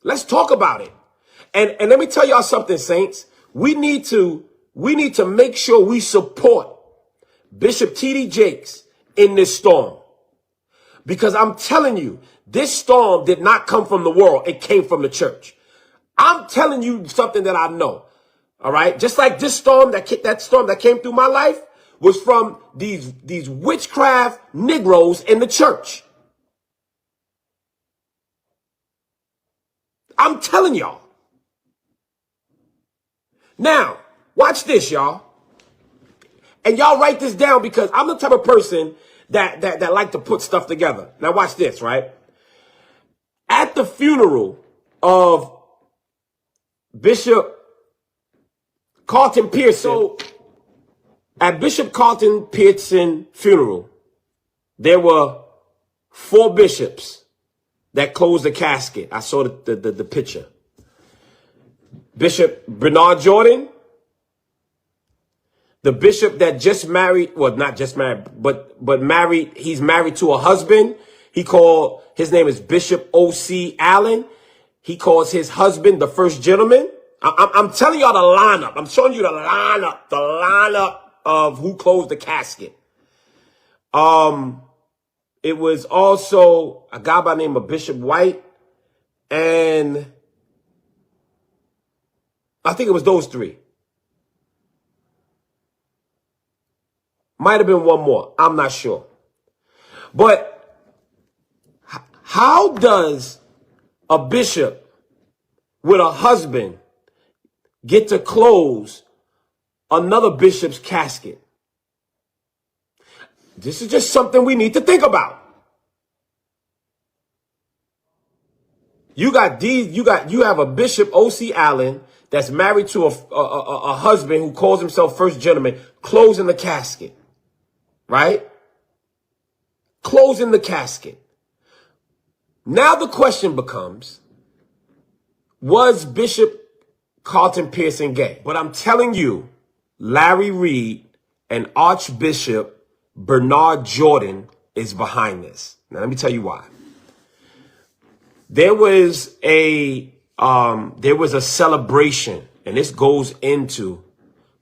Let's talk about it. And let me tell y'all something, saints. We need to make sure we support Bishop T.D. Jakes in this storm. Because I'm telling you, this storm did not come from the world. It came from the church. I'm telling you something that I know. All right. Just like this storm, that storm that came through my life was from these witchcraft Negroes in the church. I'm telling y'all. Now, watch this, y'all. And y'all write this down because I'm the type of person that like to put stuff together. Now watch this, right? At the funeral of Bishop Carlton Pearson, so at Bishop Carlton Pearson funeral, there were 4 bishops that closed the casket. I saw the picture. Bishop Bernard Jordan, the bishop that just married, well, not just married, but married. He's married to a husband. His name is Bishop O.C. Allen. He calls his husband the first gentleman. I'm telling y'all the lineup. I'm showing you the lineup of who closed the casket. It was also a guy by the name of Bishop White, and I think it was those 3. Might have been one more. I'm not sure. But how does a bishop with a husband get to close another bishop's casket? This is just something we need to think about. You have a Bishop O.C. Allen that's married to a husband who calls himself first gentleman, closing the casket. Right? Closing the casket. Now the question becomes, was Bishop Carlton Pearson gay? But I'm telling you, Larry Reid and Archbishop Bernard Jordan is behind this. Now let me tell you why. There was a celebration, and this goes into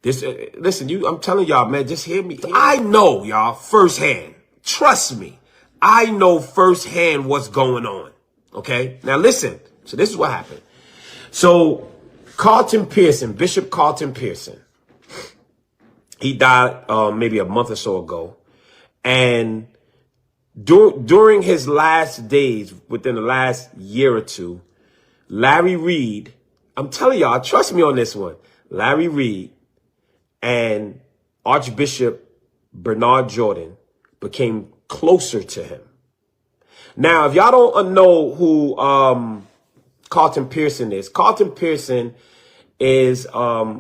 this. Listen, I'm telling y'all, man, just hear me. I know, y'all, firsthand. Trust me. I know firsthand what's going on. Okay? Now listen. So this is what happened. So Carlton Pearson, Bishop Carlton Pearson, he died maybe a month or so ago. And during his last days, within the last year or two, Larry Reid, I'm telling y'all, trust me on this one, Larry Reid and Archbishop Bernard Jordan became closer to him. Now, if y'all don't know who Carlton Pearson is, Carlton Pearson is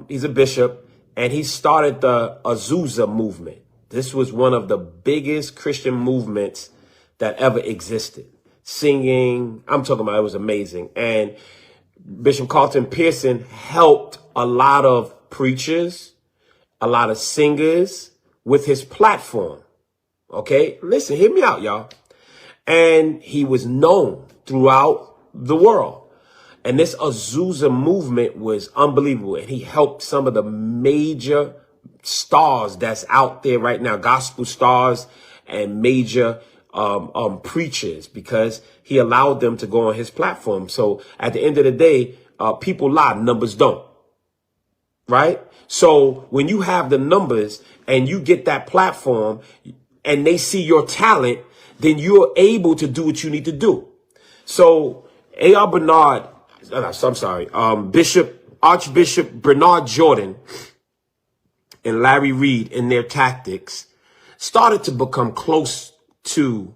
he's a bishop, and he started the Azusa movement. This was one of the biggest Christian movements that ever existed. Singing, I'm talking about, it was amazing. And Bishop Carlton Pearson helped a lot of preachers, a lot of singers with his platform. Okay, listen, hear me out, y'all. And he was known throughout the world. And this Azusa movement was unbelievable. And he helped some of the major stars that's out there right now, gospel stars and major preachers, because he allowed them to go on his platform. So at the end of the day, people lie, numbers don't. Right? So when you have the numbers and you get that platform and they see your talent, then you're able to do what you need to do. So Archbishop Bernard Jordan and Larry Reid in their tactics started to become close to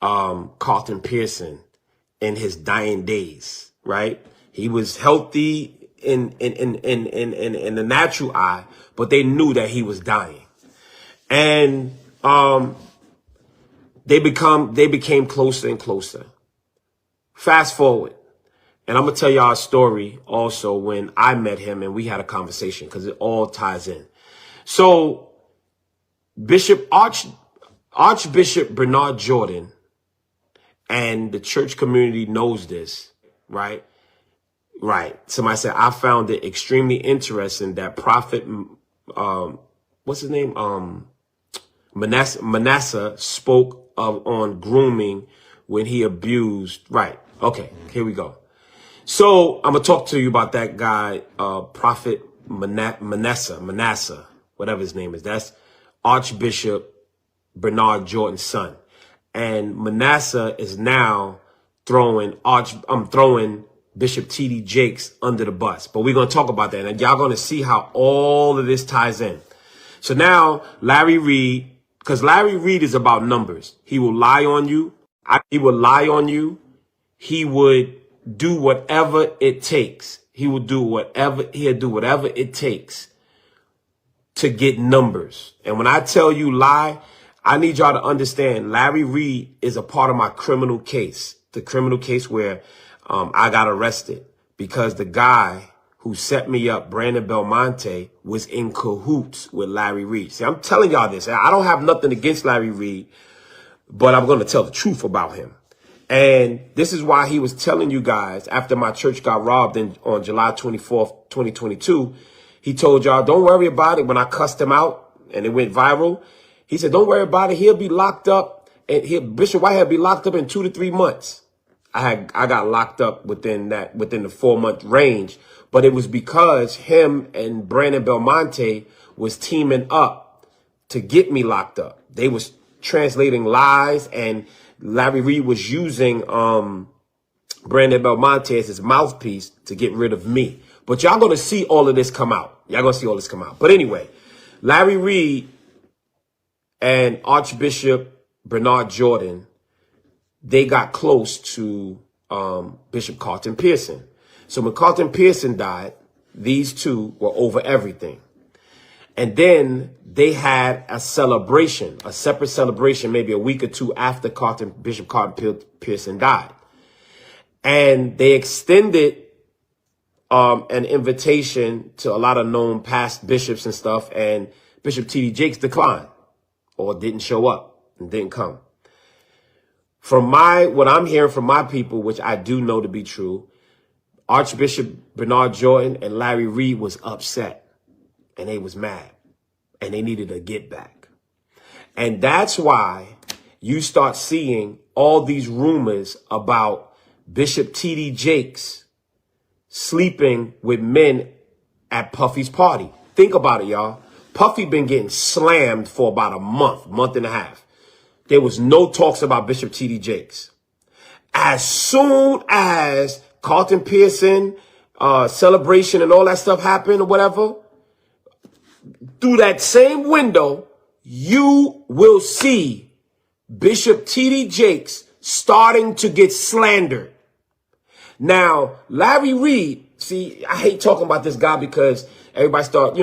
Carlton Pearson in his dying days, right? He was healthy in the natural eye, but they knew that he was dying. And they became closer and closer. Fast forward, and I'm gonna tell y'all a story also when I met him and we had a conversation, because it all ties in. So Archbishop Bernard Jordan, and the church community knows this, right? Right. Somebody said, I found it extremely interesting that Prophet, what's his name? Manasseh spoke of on grooming when he abused. Right. Okay. Here we go. So I'm gonna talk to you about that guy, Prophet Manasseh, whatever his name is. That's Archbishop Bernard Jordan's son. And Manasseh is now throwing Bishop T.D. Jakes under the bus. But we're gonna talk about that. And y'all gonna see how all of this ties in. So now Larry Reid, because Larry Reid is about numbers. He will lie on you. He will lie on you. He would do whatever it takes. He'll do whatever it takes to get numbers. And when I tell you lie, I need y'all to understand Larry Reid is a part of my criminal case. The criminal case where I got arrested because the guy who set me up, Brandon Belmonte, was in cahoots with Larry Reid. See, I'm telling y'all this. I don't have nothing against Larry Reid, but I'm going to tell the truth about him. And this is why he was telling you guys after my church got robbed on July 24th, 2022, he told y'all, don't worry about it. When I cussed him out and it went viral, he said, don't worry about it. He'll be locked up and Bishop Whitehead be locked up in 2 to 3 months. I got locked up within the 4-month range, but it was because him and Brandon Belmonte was teaming up to get me locked up. They was translating lies, and Larry Reid was using Brandon Belmonte as his mouthpiece to get rid of me. But y'all gonna see all of this come out. Y'all gonna see all this come out. But anyway, Larry Reid and Archbishop Bernard Jordan, they got close to Bishop Carlton Pearson. So when Carlton Pearson died, these two were over everything. And then they had a celebration, a separate celebration, maybe a week or two after Bishop Carlton Pearson died. And they extended an invitation to a lot of known past bishops and stuff. And Bishop T.D. Jakes declined or didn't show up and didn't come. From what I'm hearing from my people, which I do know to be true, Archbishop Bernard Jordan and Larry Reid was upset and they was mad and they needed a get back. And that's why you start seeing all these rumors about Bishop T.D. Jakes sleeping with men at Puffy's party. Think about it, y'all. Puffy been getting slammed for about a month and a half. There was no talks about Bishop T.D. Jakes. As soon as Carlton Pearson celebration and all that stuff happened or whatever, through that same window, you will see Bishop T.D. Jakes starting to get slandered. Now, Larry Reid, see, I hate talking about this guy because everybody start,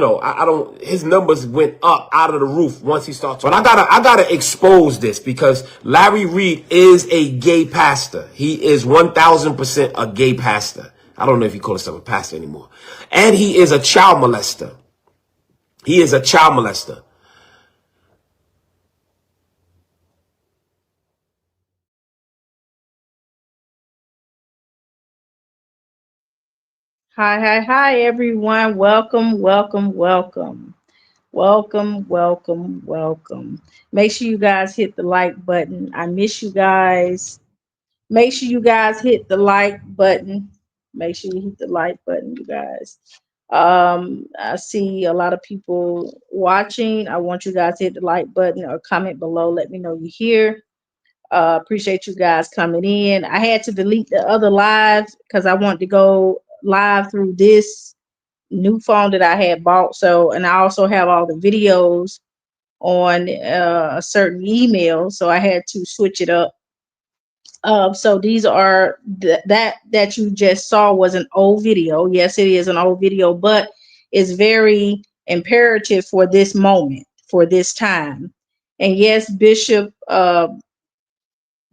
his numbers went up out of the roof once he started. But I gotta expose this because Larry Reid is a gay pastor. He is 1000% a gay pastor. I don't know if he calls himself a pastor anymore. And he is a child molester. He is a child molester. Hi, everyone. Welcome. Make sure you guys hit the like button. I miss you guys. Make sure you guys hit the like button. Make sure you hit the like button, you guys. I see a lot of people watching. I want you guys to hit the like button or comment below. Let me know you're here. Appreciate you guys coming in. I had to delete the other lives because I wanted to go live through this new phone that I had bought. So, and I also have all the videos on a certain email. So I had to switch it up. So these are that you just saw was an old video. Yes, it is an old video, but it's very imperative for this moment, for this time. And yes, Bishop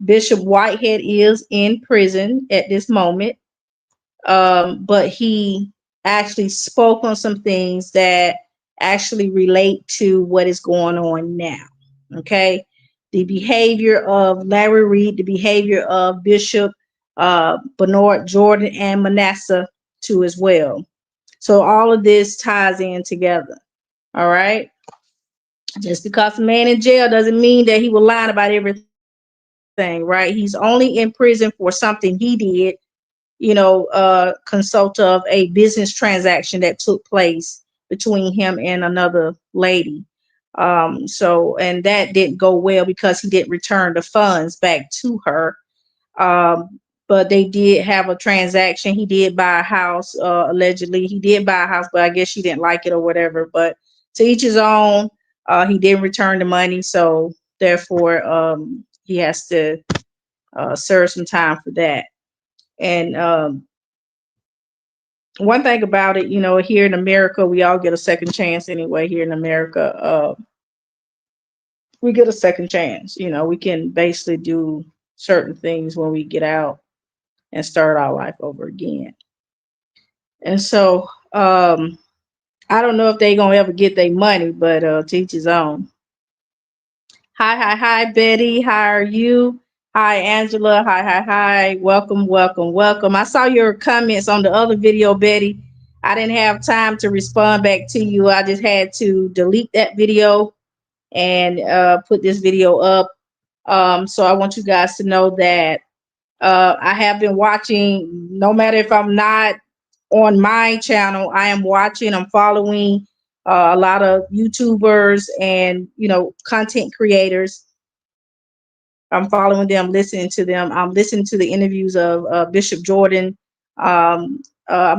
Whitehead is in prison at this moment, but he actually spoke on some things that actually relate to what is going on now. Okay, the behavior of Larry Reid, the behavior of Bishop Bernard Jordan and Manasseh, too as well. So all of this ties in together. All right. Just because a man in jail doesn't mean that he was lying about everything, right? He's only in prison for something he did, consult of a business transaction that took place between him and another lady. And that didn't go well because he didn't return the funds back to her. But they did have a transaction. He did buy a house, allegedly. He did buy a house, but I guess she didn't like it or whatever. But to each his own. He didn't return the money, so therefore he has to serve some time for that. And one thing about it, here in America, we all get a second chance anyway. Here in America, we get a second chance. We can basically do certain things when we get out and start our life over again. And so I don't know if they gonna ever get their money, but to each his own. Hi, Betty. How are you? Hi, Angela. Hi. Welcome. I saw your comments on the other video, Betty. I didn't have time to respond back to you. I just had to delete that video and put this video up. So I want you guys to know that I have been watching, no matter if I'm not on my channel, I am watching, I'm following a lot of YouTubers and, content creators. I'm following them, listening to them. I'm listening to the interviews of Bishop Jordan. I'm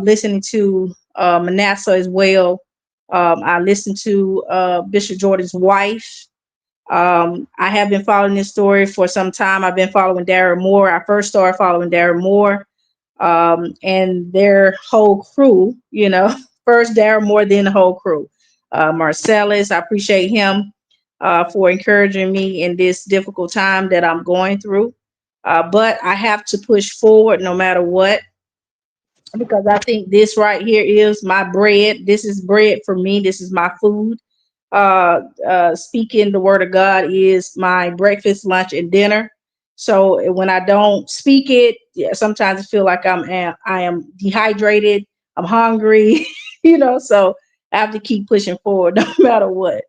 listening to Manasseh as well. I listened to Bishop Jordan's wife. I have been following this story for some time. I've been following Darren Moore. I first started following Darren Moore and their whole crew, first Darren Moore, then the whole crew. Marcellus, I appreciate him for encouraging me in this difficult time that I'm going through. But I have to push forward no matter what, because I think this right here is my bread. This is bread for me. This is my food. Speaking the word of God is my breakfast, lunch, and dinner. So when I don't speak it, yeah, sometimes I feel like I am dehydrated. I'm hungry, So I have to keep pushing forward no matter what.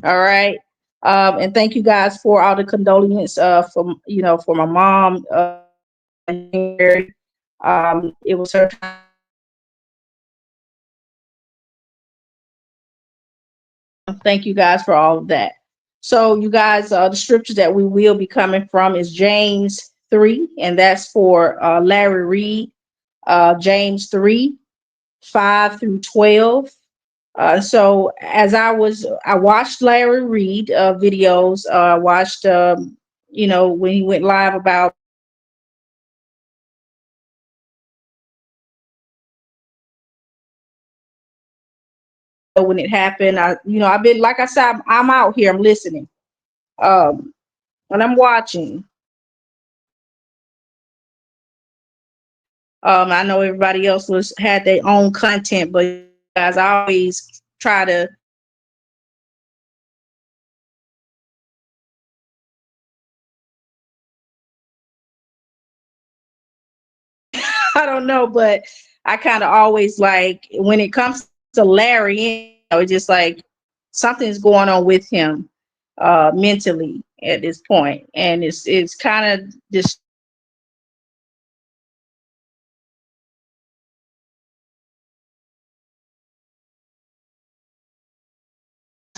All right. And thank you guys for all the condolence for my mom in January. It was her time. Thank you guys for all of that. So you guys, the scripture that we will be coming from is James 3, and that's for Larry Reid. James 3, 5 through 12. So as I watched Larry Reid videos. I watched, when he went live about when it happened. I've been, like I said, I'm out here. I'm listening. And I'm watching. I know everybody else had their own content, but guys, I always try to. I don't know, but I kind of always like when it comes to Larry, it's just like something's going on with him mentally at this point, and it's kind of just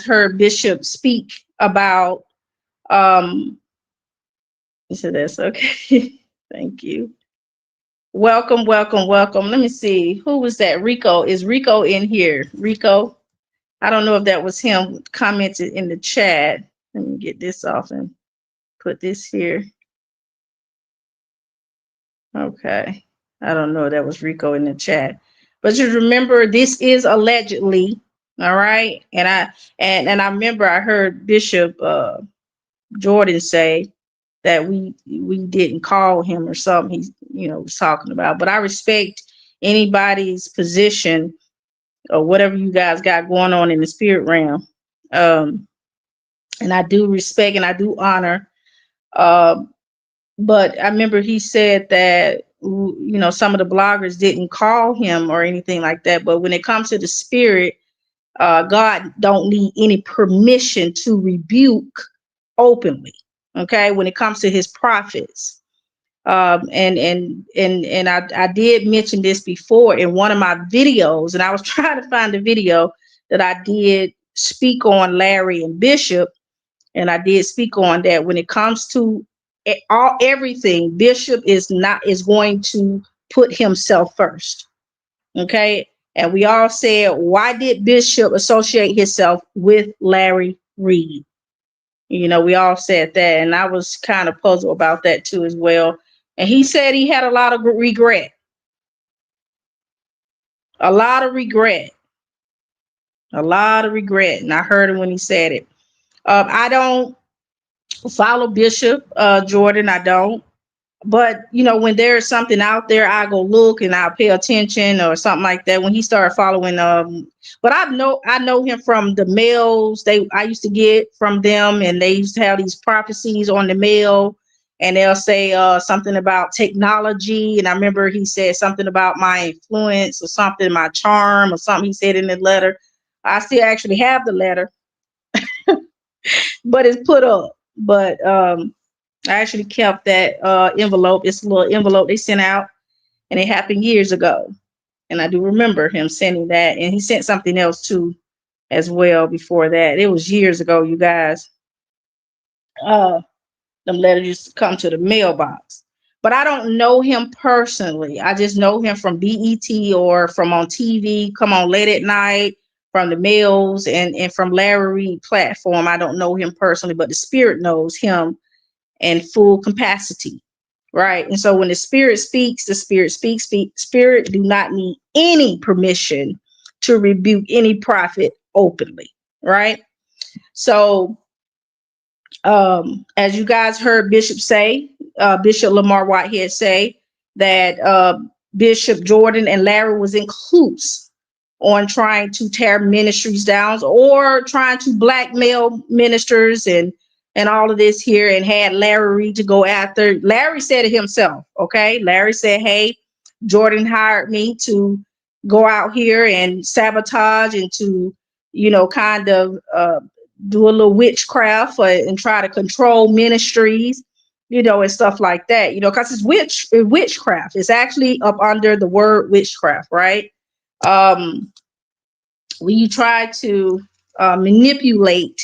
heard Bishop speak about. Um, so that's okay. Thank you. Welcome. Let me see. Who was that? Rico. Is Rico in here? Rico. I don't know if that was him commented in the chat. Let me get this off and put this here. Okay. I don't know if that was Rico in the chat. But just remember, this is allegedly. All right. And I remember I heard Bishop Jordan say that we didn't call him or something was talking about. But I respect anybody's position or whatever you guys got going on in the spirit realm. And I do respect and I do honor But I remember he said that, you know, some of the bloggers didn't call him or anything like that. But when it comes to the spirit, God don't need any permission to rebuke openly. Okay, when it comes to his prophets. And I did mention this before in one of my videos, and I was trying to find the video that I did speak on Larry and Bishop, and I did speak on that when it comes to everything. Bishop is going to put himself first. Okay, and we all said, why did Bishop associate himself with Larry Reid? You know, we all said that, and I was kind of puzzled about that too as well. And he said he had a lot of regret, a lot of regret, a lot of regret. And I heard him when he said it. I don't follow Bishop Jordan. I don't. But you know, when there's something out there, I go look and I'll pay attention or something like that. When he started following, but I know him from the mails I used to get from them, and they used to have these prophecies on the mail, and they'll say something about technology. And I remember he said something about my influence or something, my charm or something. He said in the letter. I still actually have the letter, but it's put up. But I actually kept that envelope. It's a little envelope they sent out, and it happened years ago. And I do remember him sending that, and he sent something else too, as well before that. It was years ago, you guys. Uh, them letters used to come to the mailbox, but I don't know him personally. I just know him from BET or from on TV. Come on, late at night. From the mails and from Larry Reid platform. I don't know him personally, but the spirit knows him and full capacity, right? And so when the spirit speaks, the spirit speaks. Spirit do not need any permission to rebuke any prophet openly, right? So as you guys heard Bishop say, Bishop Lamar Whitehead say that Bishop Jordan and Larry was in cahoots on trying to tear ministries down or trying to blackmail ministers and all of this here, and had Larry Reid to go after. Larry said it himself. Okay. Larry said, hey, Jordan hired me to go out here and sabotage and to, you know, kind of do a little witchcraft and try to control ministries, you know, and stuff like that, you know, because it's witchcraft. It's actually up under the word witchcraft, right? Um, when you try to manipulate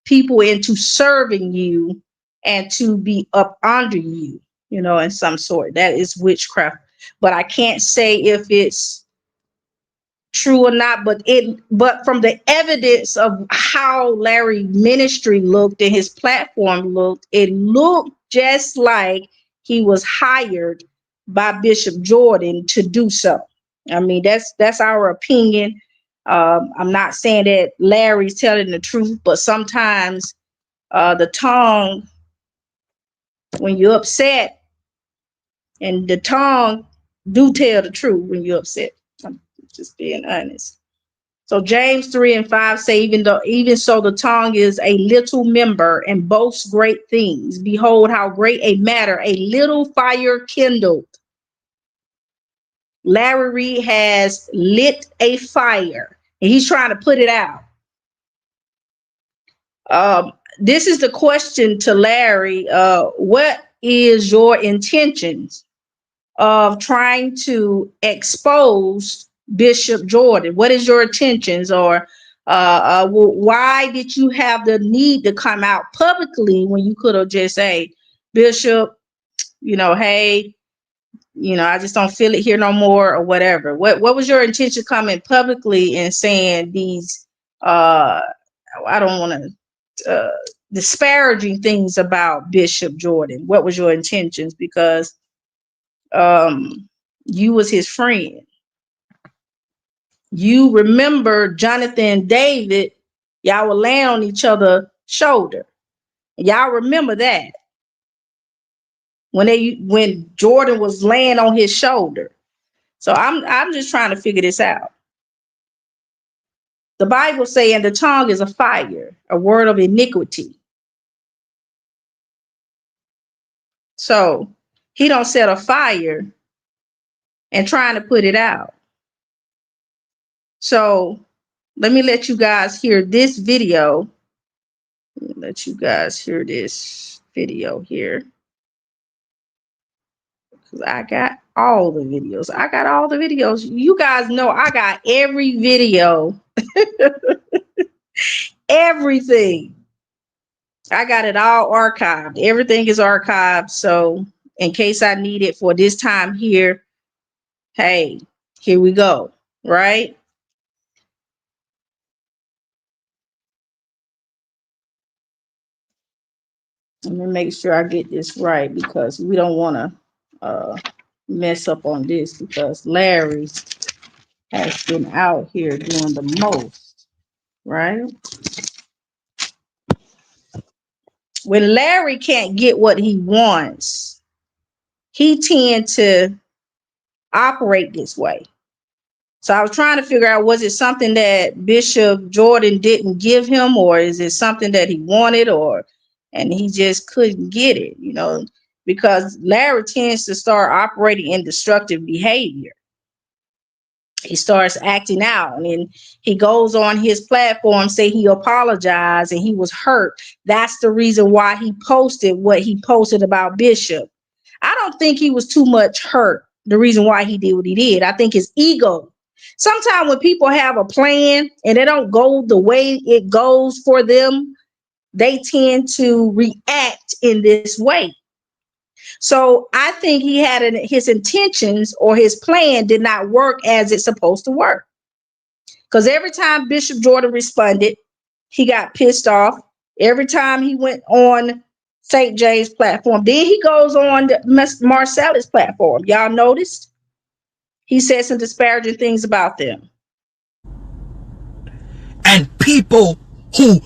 people into serving you and to be up under you, you know, in some sort, that is witchcraft. But I can't say if it's true or not, but from the evidence of how Larry ministry looked and his platform looked, it looked just like he was hired by Bishop Jordan to do so. I mean, that's our opinion. I'm not saying that Larry's telling the truth, but sometimes the tongue, when you're upset, and the tongue do tell the truth when you're upset. I'm just being honest. So James 3 and 5 say, even so the tongue is a little member and boasts great things. Behold, how great a matter a little fire kindled. Larry Reid has lit a fire and he's trying to put it out. This is the question to Larry. What is your intentions of trying to expose Bishop Jordan? What is your intentions? Or why did you have the need to come out publicly when you could have just say, Bishop, you know, hey, you know, I just don't feel it here no more, or whatever. What was your intention coming publicly and saying these I don't want to disparaging things about Bishop Jordan? What was your intentions? Because you was his friend. You remember Jonathan and David, y'all were laying on each other's shoulder. Y'all remember that when Jordan was laying on his shoulder. So I'm just trying to figure this out. The Bible saying the tongue is a fire, a word of iniquity. So he don't set a fire and trying to put it out. So let me let you guys hear this video. Let you guys hear this video here. I got all the videos. I got all the videos. You guys know I got every video, everything. I got it all archived. Everything is archived. So in case I need it for this time here, hey, here we go. Right? Let me make sure I get this right because we don't want to mess up on this because Larry has been out here doing the most, right? When Larry can't get what he wants, he tends to operate this way. So I was trying to figure out, was it something that Bishop Jordan didn't give him, or is it something that he wanted, and he just couldn't get it, because Larry tends to start operating in destructive behavior. He starts acting out, and he goes on his platform, say he apologized and he was hurt. That's the reason why he posted what he posted about Bishop. I don't think he was too much hurt. The reason why he did what he did, I think his ego. Sometimes when people have a plan and they don't go the way it goes for them, they tend to react in this way. So I think he had his intentions or his plan did not work as it's supposed to work. Because every time Bishop Jordan responded, he got pissed off. Every time he went on St. James' platform, then he goes on Marcellus' platform. Y'all noticed? He said some disparaging things about them. And people who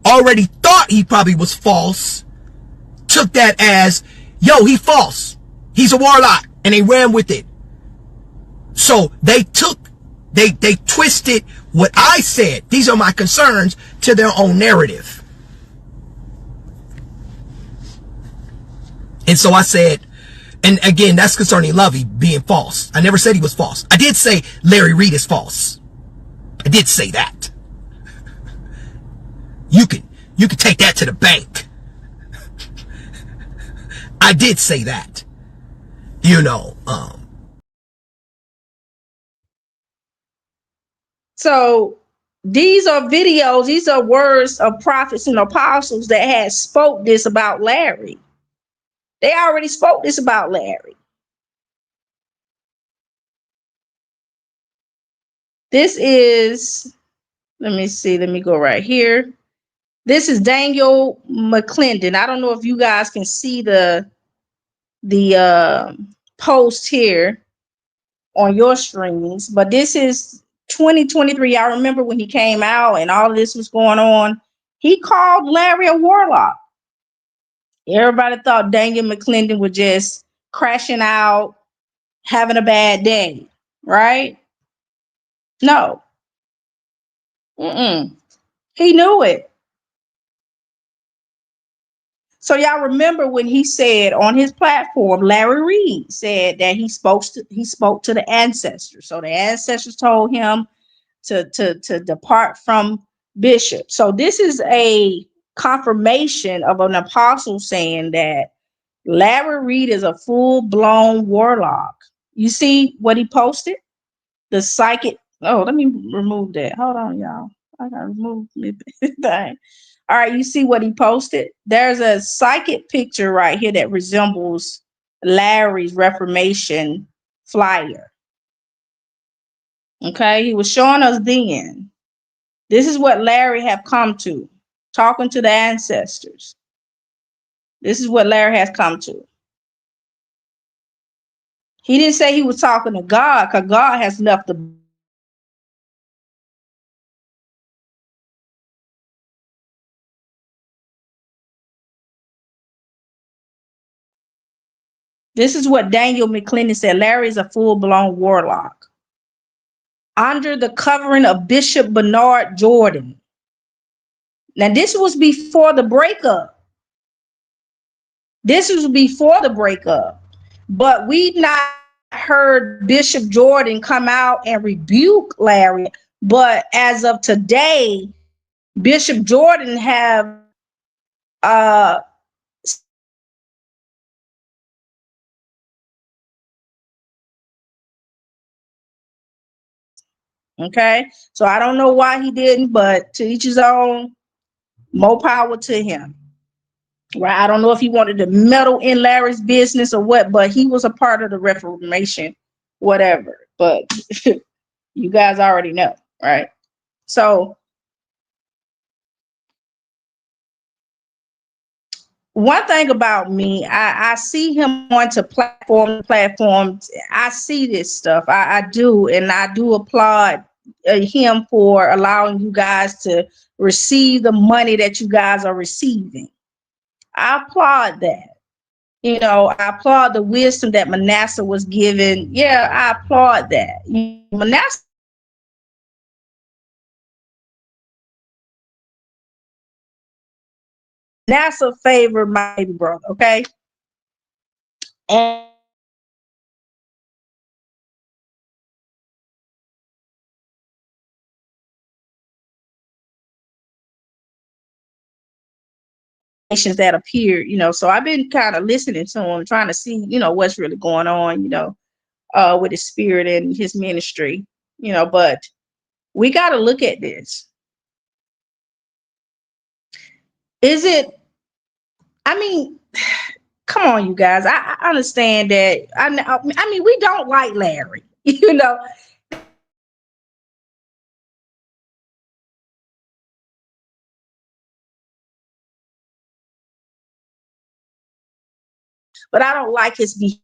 already thought he probably was false took that as, yo, he false. He's a warlock. And they ran with it. So they twisted what I said, these are my concerns, to their own narrative. And so I said, and again, that's concerning Lovey being false. I never said he was false. I did say Larry Reid is false. I did say that. You can take that to the bank. I did say that. So these are videos, these are words of prophets and apostles that had spoke this about Larry. They already spoke this about Larry. This is, let me see, let me go right here. This is Daniel McClendon. I don't know if you guys can see the post here on your streams, but this is 2023. I remember when he came out and all of this was going on. He called Larry a warlock. Everybody thought Daniel McClendon was just crashing out, having a bad day, right? No. He knew it. So y'all remember when he said on his platform, Larry Reid said that he spoke to the ancestors. So the ancestors told him to depart from Bishop. So this is a confirmation of an apostle saying that Larry Reid is a full-blown warlock. You see what he posted? The psychic. Oh, let me remove that. Hold on, y'all. I gotta remove the thing. All right, you see what he posted? There's a psychic picture right here that resembles Larry's Reformation flyer. Okay, he was showing us then. This is what Larry have come to, talking to the ancestors. This is what Larry has come to. He didn't say he was talking to God because God has left the This is what Daniel McClendon said. Larry is a full-blown warlock. Under the covering of Bishop Bernard Jordan. Now, this was before the breakup. This was before the breakup, but we not heard Bishop Jordan come out and rebuke Larry. But as of today, Bishop Jordan have uh okay. So I don't know why he didn't, but to each his own. More power to him. Right. I don't know if he wanted to meddle in Larry's business or what, but he was a part of the Reformation, whatever. But you guys already know, right? So one thing about me, I see him on to platforms. I see this stuff. I do, and I do applaud him for allowing you guys to receive the money that you guys are receiving. I applaud that. You know, I applaud the wisdom that Manasseh was given. Yeah, I applaud that. Manasseh favored my baby brother, okay? And that appeared, you know, so I've been kind of listening to him, trying to see, you know, what's really going on, you know, with his spirit and his ministry, you know, but we got to look at this. Is it, I mean, come on, you guys. I understand that. I mean, we don't like Larry, you know, but I don't like his behavior.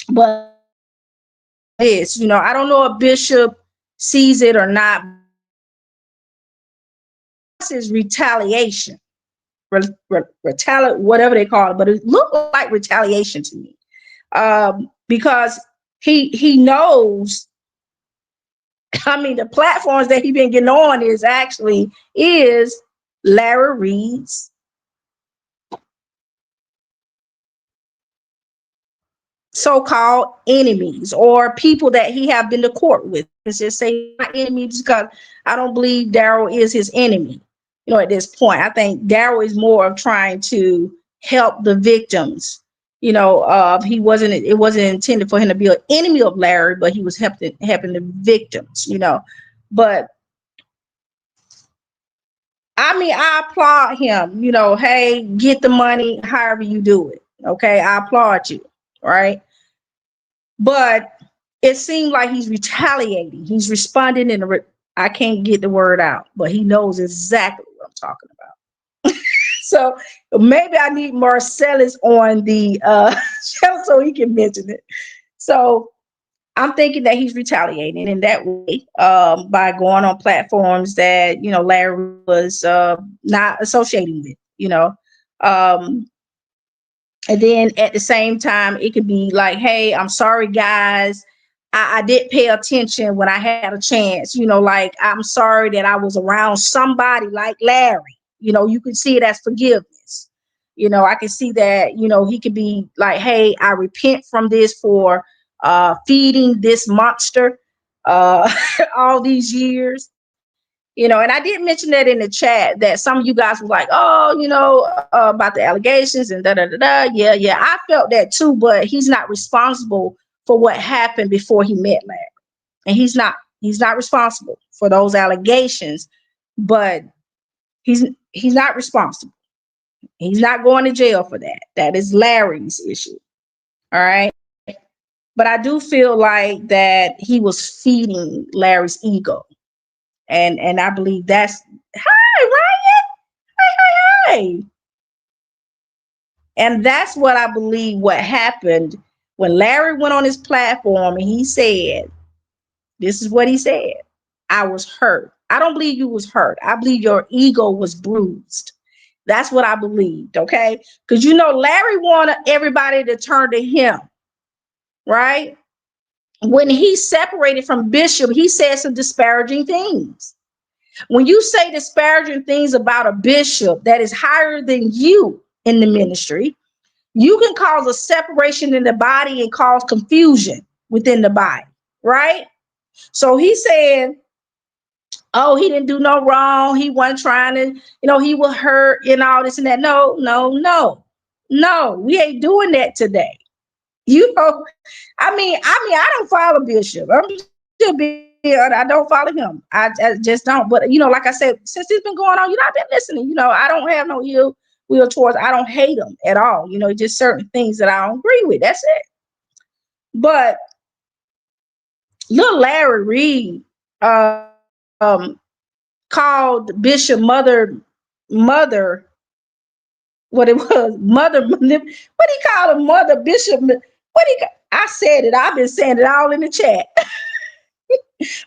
But this, you know, I don't know if Bishop sees it or not. This is retaliation, whatever they call it, but it looked like retaliation to me, because he knows. I mean, the platforms that he been getting on is Larry Reid's so-called enemies or people that he have been to court with. Let's just say my enemies, because I don't believe Daryl is his enemy. You know, at this point, I think Daryl is more of trying to help the victims. You know, it wasn't intended for him to be an enemy of Larry, but he was helping the victims. You know, but I mean, I applaud him. You know, hey, get the money, however you do it. Okay, I applaud you. Right. But it seemed like he's retaliating. He's responding I can't get the word out, but he knows exactly what I'm talking about. So maybe I need Marcellus on the channel so he can mention it. So I'm thinking that he's retaliating in that way, by going on platforms that, you know, Larry was not associating with, you know. Um, And then at the same time, it could be like, hey, I'm sorry, guys. I did pay attention when I had a chance. You know, like, I'm sorry that I was around somebody like Larry. You know, you could see it as forgiveness. You know, I can see that, you know, he could be like, hey, I repent from this for feeding this monster all these years. You know, and I did mention that in the chat that some of you guys were like, oh, you know, about the allegations and da da da da. Yeah, yeah, I felt that too, but he's not responsible for what happened before he met Larry, and he's not responsible for those allegations, but he's not responsible. He's not going to jail for that. That is Larry's issue. All right. But I do feel like that he was feeding Larry's ego. And I believe that's, hi, Ryan. Hey. And that's what I believe what happened when Larry went on his platform and he said, this is what he said. I was hurt. I don't believe you was hurt. I believe your ego was bruised. That's what I believed, okay? Because, you know, Larry wanted everybody to turn to him, right? When he separated from Bishop, he said some disparaging things. When you say disparaging things about a bishop that is higher than you in the ministry, you can cause a separation in the body and cause confusion within the body, right? So he's saying, oh, he didn't do no wrong. He wasn't trying to, he was hurt and all this and that. No, no, no, no, we ain't doing that today. You know, I don't follow Bishop. I'm still being, I don't follow him. I just don't. But like I said, since it's been going on, I've been listening. I don't have no ill will towards. I don't hate him at all. Just certain things that I don't agree with. That's it. But little Larry Reid called Bishop mother. What it was, mother. What he called a mother bishop? I said it. I've been saying it all in the chat.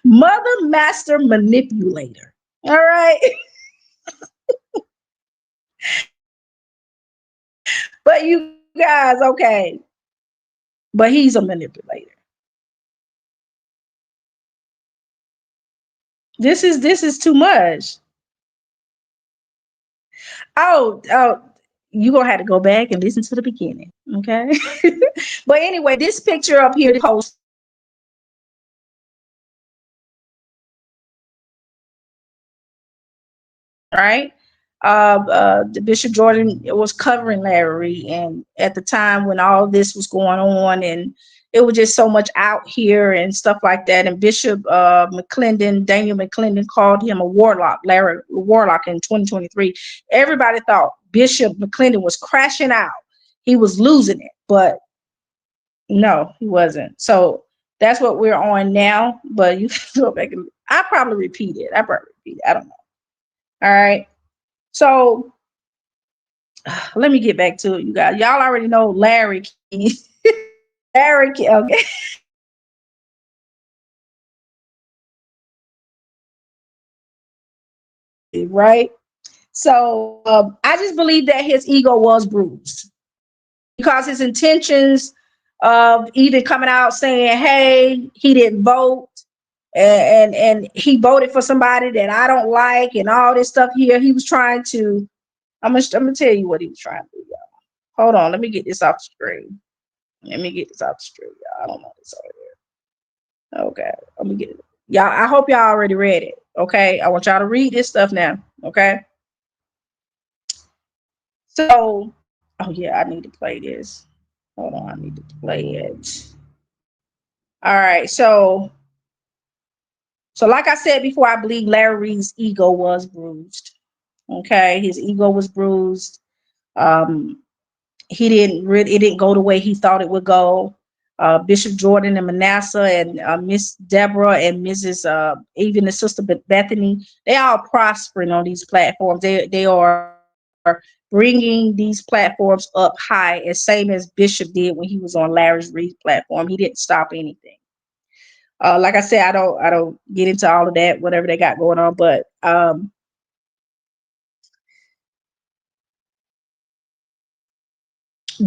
Mother master manipulator. All right. But you guys, okay. But he's a manipulator. This is too much. Oh, you gonna have to go back and listen to the beginning. Okay. But anyway, this picture up here, the post, right? The Bishop Jordan was covering Larry, and at the time when all this was going on, and it was just so much out here and stuff like that. And Bishop Daniel McClendon called him a warlock, Larry Warlock, in 2023. Everybody thought Bishop McClendon was crashing out. He was losing it, but no, he wasn't. So that's what we're on now. But you can go back and I probably repeat it. I don't know. All right. So let me get back to it, you guys. Y'all already know Larry. Larry, okay. Right. So I just believe that his ego was bruised because his intentions of even coming out saying, "Hey, he didn't vote," and he voted for somebody that I don't like, and all this stuff here. He was trying to. I'm gonna tell you what he was trying to do, y'all. Hold on, let me get this off the screen. Y'all. I don't know this over here. Okay, let me get it. Y'all, I hope y'all already read it. Okay, I want y'all to read this stuff now. Okay. So, oh yeah, I need to play this. Hold on, I need to play it. All right, so like I said before, I believe Larry's ego was bruised. Okay, his ego was bruised. It didn't go the way he thought it would go. Bishop Jordan and Manasseh and Miss Deborah and Mrs. Even the sister Bethany, they all prospering on these platforms. They are bringing these platforms up high, as same as Bishop did when he was on Larry's Reid platform. He didn't stop anything. Like I said, I don't get into all of that, whatever they got going on, but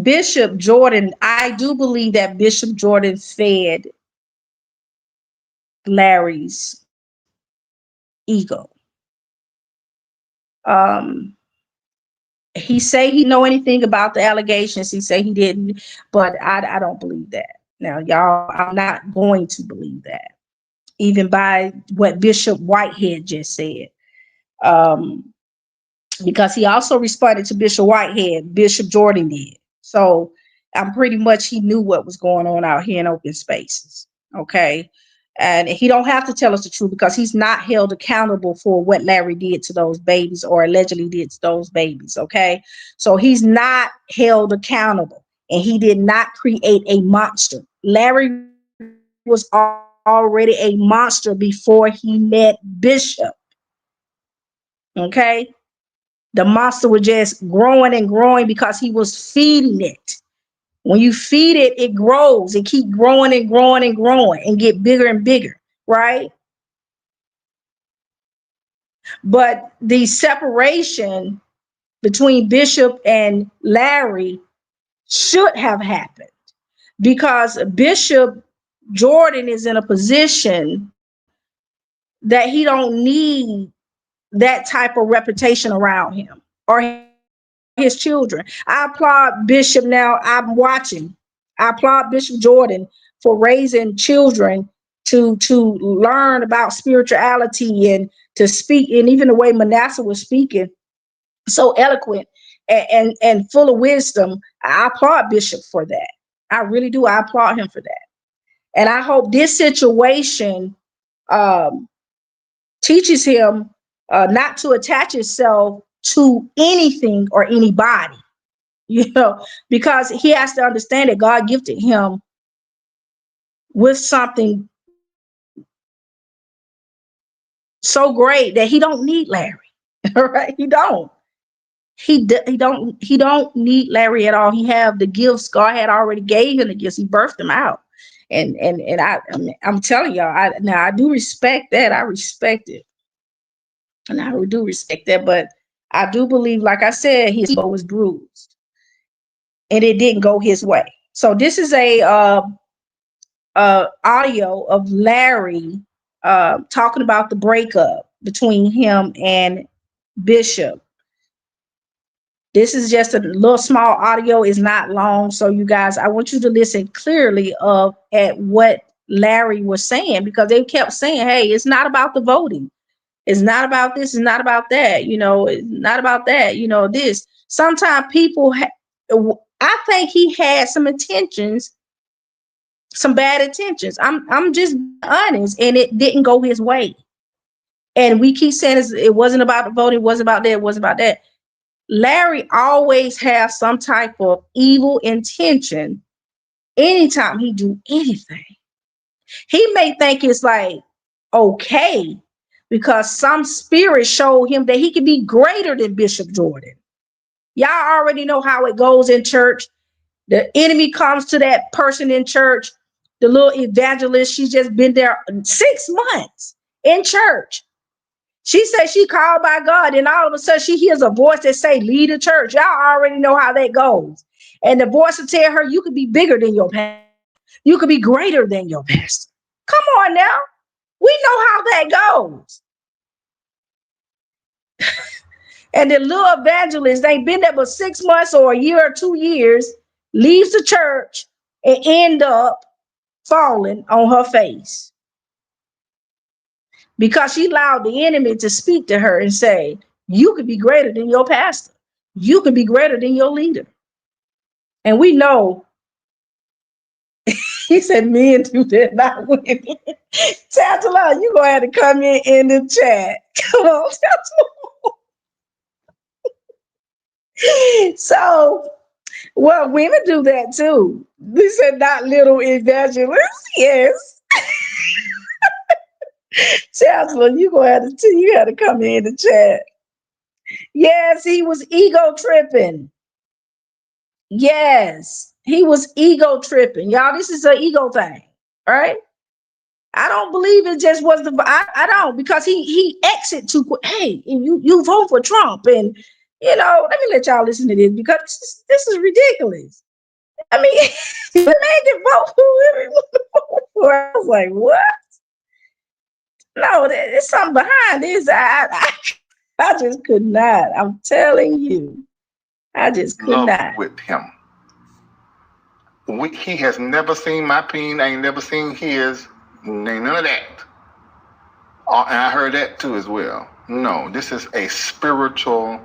Bishop Jordan, I do believe that Bishop Jordan fed Larry's ego. Um, he say he know anything about the allegations. He say he didn't, but I don't believe that. Now, y'all, I'm not going to believe that, even by what Bishop Whitehead just said. Because he also responded to Bishop Whitehead, Bishop Jordan did. So I'm pretty much he knew what was going on out here in open spaces. Okay. And he don't have to tell us the truth because he's not held accountable for what Larry did to those babies or allegedly did to those babies. Okay. So he's not held accountable and he did not create a monster. Larry was already a monster before he met Bishop. Okay. The monster was just growing and growing because he was feeding it. When you feed it, it grows. It keeps growing and growing and growing and get bigger and bigger, right? But the separation between Bishop and Larry should have happened because Bishop Jordan is in a position that he don't need that type of reputation around him or his children. I applaud Bishop now. I'm watching. I applaud Bishop Jordan for raising children to learn about spirituality and to speak, and even the way Manasseh was speaking, so eloquent and full of wisdom. I applaud Bishop for that. I really do. I applaud him for that. And I hope this situation um, teaches him not to attach himself to anything or anybody, because he has to understand that God gifted him with something so great that he don't need Larry. All right, he don't. He don't need Larry at all. He have the gifts. God had already gave him the gifts. He birthed them out. And I'm telling y'all, I do respect that. I respect it. And I do respect that, but I do believe, like I said, his ego was bruised and it didn't go his way. So this is a audio of Larry talking about the breakup between him and Bishop. This is just a little small audio. It's not long. So you guys, I want you to listen clearly at what Larry was saying, because they kept saying, hey, it's not about the voting. It's not about this. It's not about that. It's not about that. This. Sometimes people, I think he had some intentions, some bad intentions. I'm just honest, and it didn't go his way. And we keep saying it wasn't about the voting. It wasn't about that. It wasn't about that. Larry always has some type of evil intention anytime he do anything. He may think it's like okay because some spirit showed him that he could be greater than Bishop Jordan. Y'all already know how it goes in church. The enemy comes to that person in church, the little evangelist. She's just been there 6 months in church. She says she called by God, and all of a sudden she hears a voice that say, lead the church. Y'all already know how that goes. And the voice will tell her, you could be bigger than your pastor. You could be greater than your pastor. Come on now. We know how that goes. And the little evangelist ain't been there but 6 months or a year or 2 years, leaves the church and end up falling on her face. Because she allowed the enemy to speak to her and say, you could be greater than your pastor. You could be greater than your leader. And we know, he said, men do that, not women. Tantala, you're going to have to come in the chat. Come on, Tantala. So, well, women do that too. They said not little evangelists. Yes. Chancellor, you had to come in the chat. Yes, he was ego tripping. Yes, he was ego tripping. Y'all, this is an ego thing, right? I don't believe it just was I don't, because he exit too quick. Hey, and you vote for Trump, and let me let y'all listen to this, because this is ridiculous. I mean, the man can vote for whoever he wants to vote for. I was like, what? No, there's something behind this. I just could not. I'm telling you, I just could not. With him. He has never seen my pain. I ain't never seen his. Ain't none of that. And I heard that too as well. No, this is a spiritual,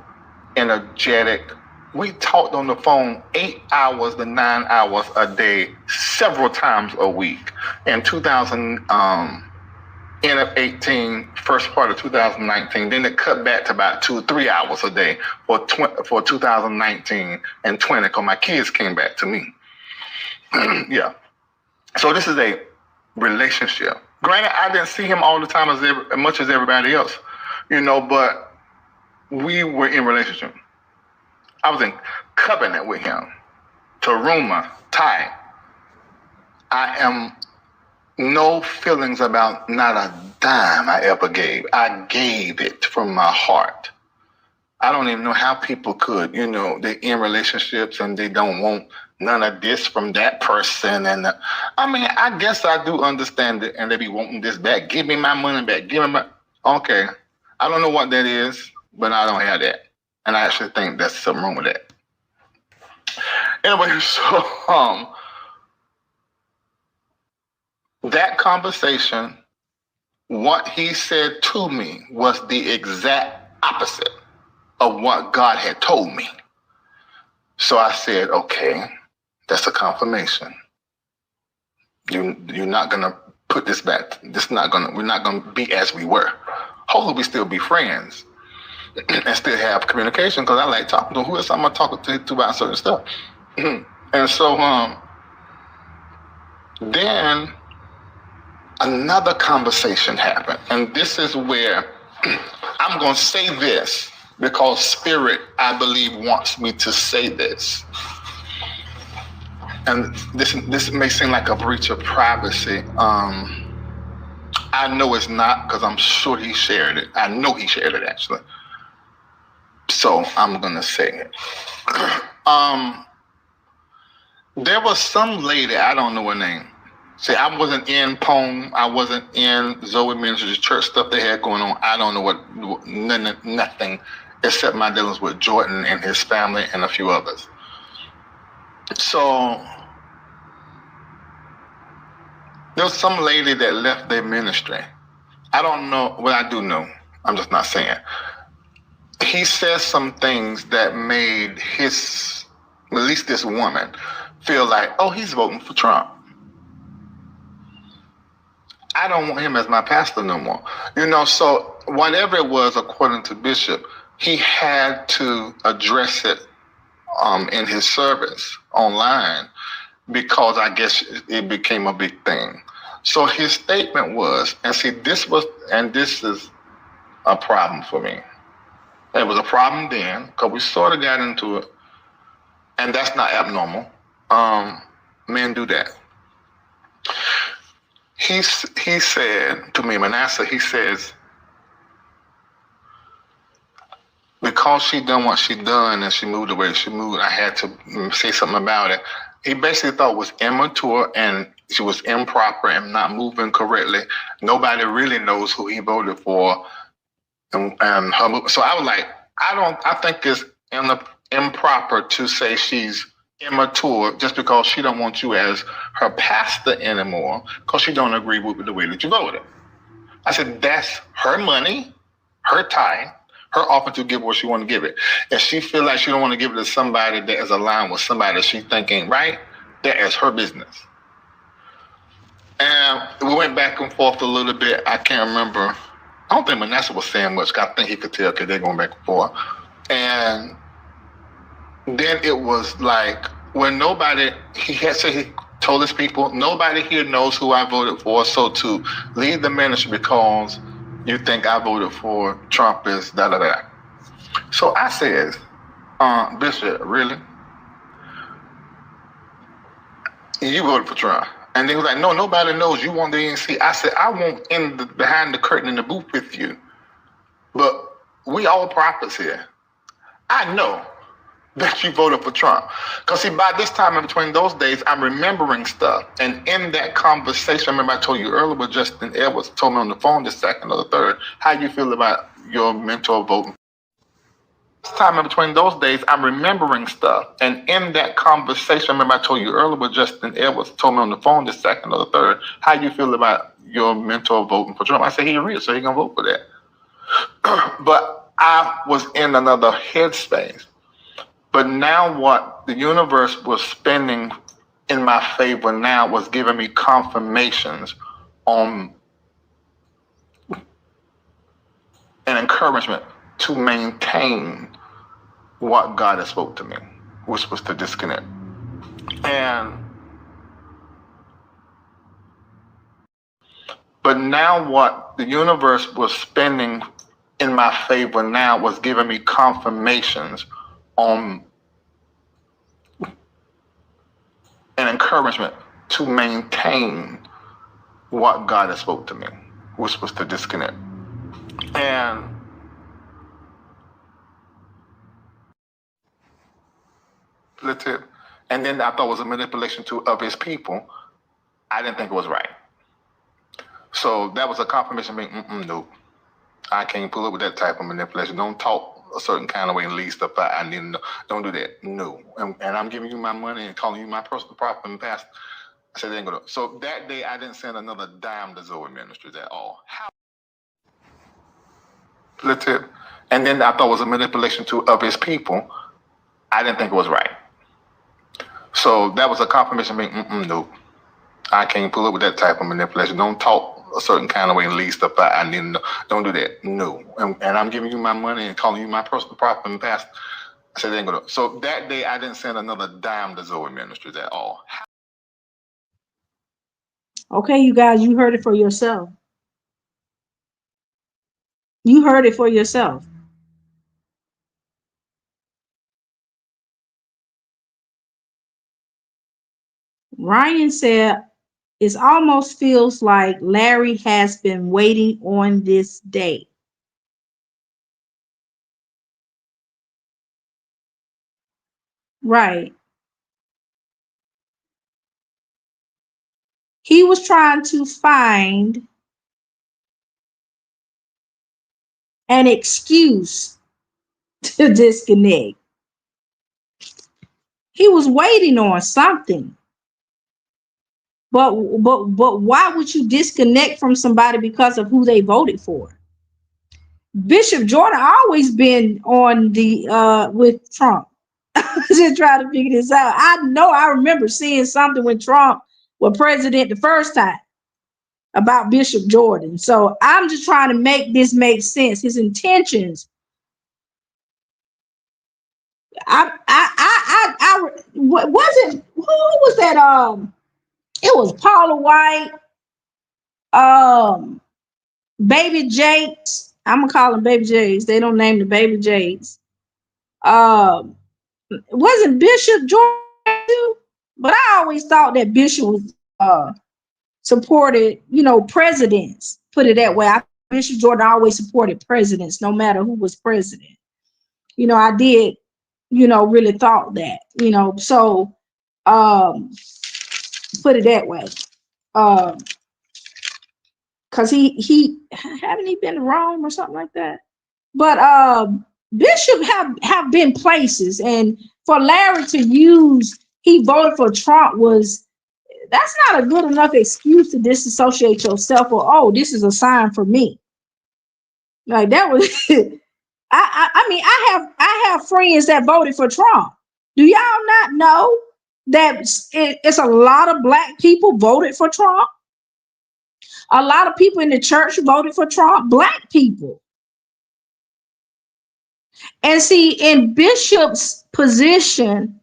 energetic. We talked on the phone 8 hours to 9 hours a day, several times a week. In 2018, first part of 2019, then it cut back to about 2-3 hours a day for 2019 and 20, because my kids came back to me. Yeah. So this is a relationship. Granted, I didn't see him all the time as much as everybody else, but we were in relationship. I was in covenant with him. Taruma, Ty. I am no feelings about not a dime I ever gave. I gave it from my heart. I don't even know how people could, they're in relationships and they don't want none of this from that person. And I guess I do understand it, and they be wanting this back. Give me my money back. Give me my, okay. I don't know what that is, but I don't have that. And I actually think there's something wrong with that. Anyway, so that conversation, what he said to me was the exact opposite of what God had told me. So I said, okay, that's a confirmation. You're not gonna put this back. We're not gonna be as we were. Hopefully we still be friends and still have communication, because I like talking to who else I'm gonna talk to about certain stuff. And so then another conversation happened. And this is where I'm gonna say this because Spirit, I believe, wants me to say this. And this may seem like a breach of privacy. I know it's not, because I'm sure he shared it. I know he shared it, actually. So I'm going to say it. There was some lady, I don't know her name. See, I wasn't in Pome. I wasn't in Zoe Ministries church stuff they had going on. I don't know nothing except my dealings with Jordan and his family and a few others. So there was some lady that left their ministry. I don't know. Well, I do know. I'm just not saying. He says some things that made at least this woman, feel like, oh, he's voting for Trump. I don't want him as my pastor no more. So whatever it was, according to Bishop, he had to address it in his service online, because I guess it became a big thing. So his statement was, and see, this is a problem for me. It was a problem then, because we sort of got into it, and that's not abnormal. Men do that. He said to me, Manasseh, he says, because she done what she done and she moved the way she moved, I had to say something about it. He basically thought it was immature and she was improper and not moving correctly. Nobody really knows who he voted for. And her, so I was like, I think it's improper to say she's immature just because she don't want you as her pastor anymore, because she don't agree with the way that you voted. I said, that's her money, her time, her offer to give what she want to give it. If she feel like she don't want to give it to somebody that is aligned with somebody that she think ain't right, that is her business. And we went back and forth a little bit. I can't remember. I don't think Manasseh was saying much. I think he could tell because they're going back and forth. And then it was like, when he told his people, nobody here knows who I voted for, so to leave the ministry because you think I voted for Trump is da-da-da. So I said, Bishop, really? You voted for Trump. And they was like, no, nobody knows. You want the ANC. I said, I want behind the curtain in the booth with you. But we all prophets here. I know that you voted for Trump. Because see, by this time in between those days, I'm remembering stuff. And in that conversation, I remember I told you earlier with Justin Edwards, told me on the phone the second or the third, how you feel about your mentor voting. This time in between those days, I'm remembering stuff. And in that conversation, I remember I told you earlier with Justin Edwards, told me on the phone the second or the third, how you feel about your mentor voting for Trump. I said, he rich, so he gonna vote for that. But I was in another headspace. But now what the universe was spending in my favor now was giving me confirmations on an encouragement to maintain what God has spoke to me, which was to disconnect. But now what the universe was spending in my favor now was giving me confirmations on an encouragement to maintain what God has spoke to me, which was to disconnect. And then I thought it was a manipulation of his people. I didn't think it was right. So that was a confirmation being, nope. I can't pull up with that type of manipulation. Don't talk a certain kind of way and leave stuff out. I need to know. Don't do that. No. And I'm giving you my money and calling you my personal prophet and pastor. I said, they ain't gonna. So that day, I didn't send another dime to Zoe Ministries at all. How? Tip. And then I thought it was a manipulation of his people. I didn't think it was right. So that was a confirmation. No, I can't pull up with that type of manipulation. Don't talk a certain kind of way and leave stuff out. I need to know. Don't do that. No. And I'm giving you my money and calling you my personal prophet and pastor. I said, they ain't gonna. So that day, I didn't send another dime to Zoe Ministries at all. Okay, you guys, you heard it for yourself. You heard it for yourself. Ryan said, it almost feels like Larry has been waiting on this day. Right. He was trying to find an excuse to disconnect. He was waiting on something. But why would you disconnect from somebody because of who they voted for? Bishop Jordan always been on the with Trump. Just trying to figure this out. I remember seeing something when Trump was president the first time about Bishop Jordan. So I'm just trying to make this make sense. His intentions. I wasn't, who was that? It was Paula White, Baby Jakes. I'm gonna call them Baby Jakes. They don't name the Baby Jakes. Wasn't Bishop Jordan too? But I always thought that Bishop was supported, presidents. Put it that way. Bishop Jordan always supported presidents, no matter who was president. I did, really thought that, so put it that way. Because he haven't he been to Rome or something like that? But Bishop have been places, and for Larry to use he voted for Trump that's not a good enough excuse to disassociate yourself, or, oh, this is a sign for me. Like that was I mean, I have friends that voted for Trump. Do y'all not know that it's a lot of black people voted for Trump? A lot of people in the church voted for Trump, black people. And see, in Bishop's position,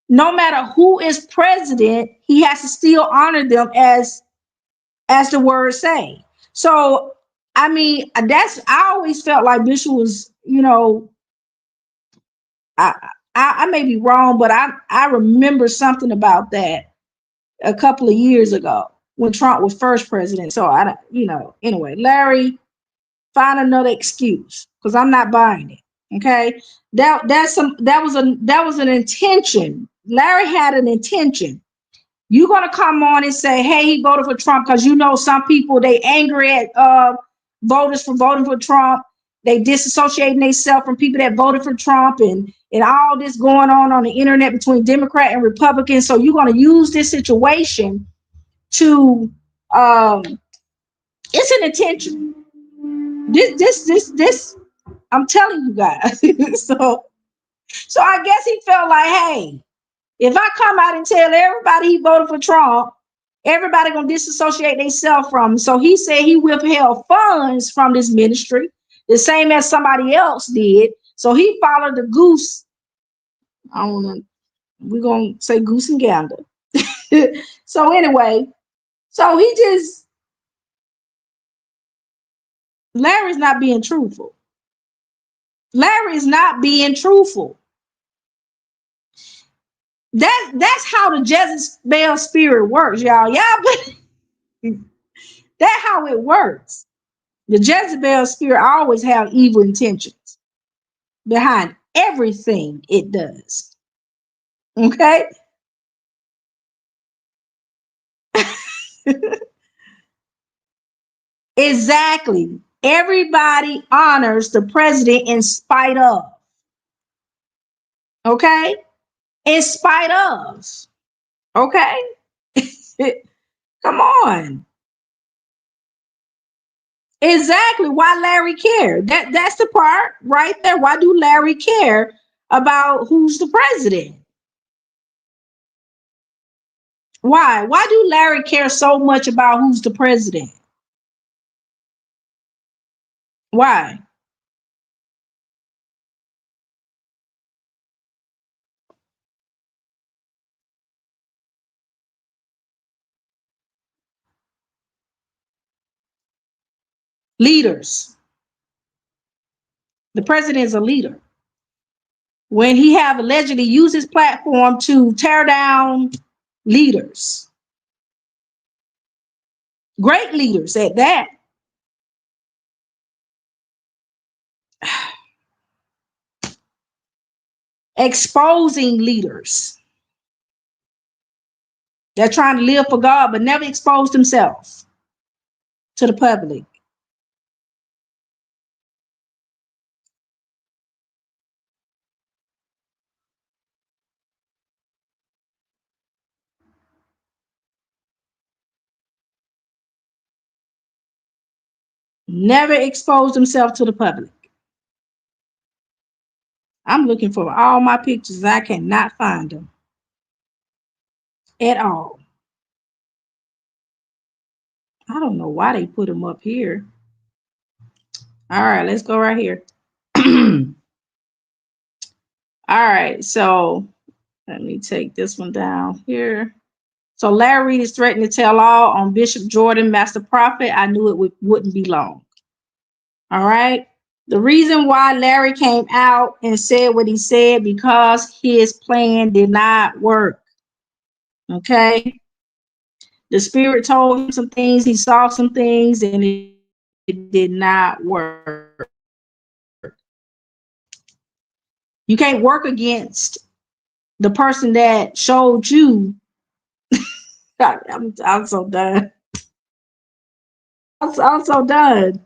no matter who is president, he has to still honor them as the words say. So, I mean, I always felt like Bishop was, I may be wrong, but I remember something about that a couple of years ago when Trump was first president. So anyway, Larry, find another excuse because I'm not buying it. Okay, that was an intention. Larry had an intention. You're gonna come on and say, hey, he voted for Trump because some people they angry at voters for voting for Trump. They disassociating themselves from people that voted for Trump and all this going on the internet between Democrat and Republicans. So you're gonna use this situation to it's an intention. This I'm telling you guys. So I guess he felt like, hey, if I come out and tell everybody he voted for Trump, everybody gonna disassociate themselves from him. So he said he withheld funds from this ministry, the same as somebody else did. So he followed the goose. I don't know. We're gonna say goose and gander. So anyway, so Larry's not being truthful. Larry is not being truthful. That's how the Jezebel spirit works, y'all. That's how it works. The Jezebel spirit always have evil intentions behind everything it does. Okay? Exactly. Everybody honors the president in spite of. Okay? In spite of. Okay? Come on. Exactly. Why Larry care? That's the part right there. Why do Larry care about who's the president? Why? Why do Larry care so much about who's the president? Why? Leaders. The president is a leader. When he have allegedly used his platform to tear down leaders, great leaders at that, exposing leaders. They're trying to live for God, but never expose themselves to the public. Never expose themselves to the public. I'm looking for all my pictures. I cannot find them at all. I don't know why they put them up here. All right, let's go right here. All right, so let me take this one down here. So Larry Reid is threatening to tell all on Bishop Jordan, Master Prophet. I knew it wouldn't be long. All right. The reason why Larry came out and said what he said, because his plan did not work. Okay. The spirit told him some things, he saw some things, and it did not work. You can't work against the person that showed you. I'm so done. I'm so done.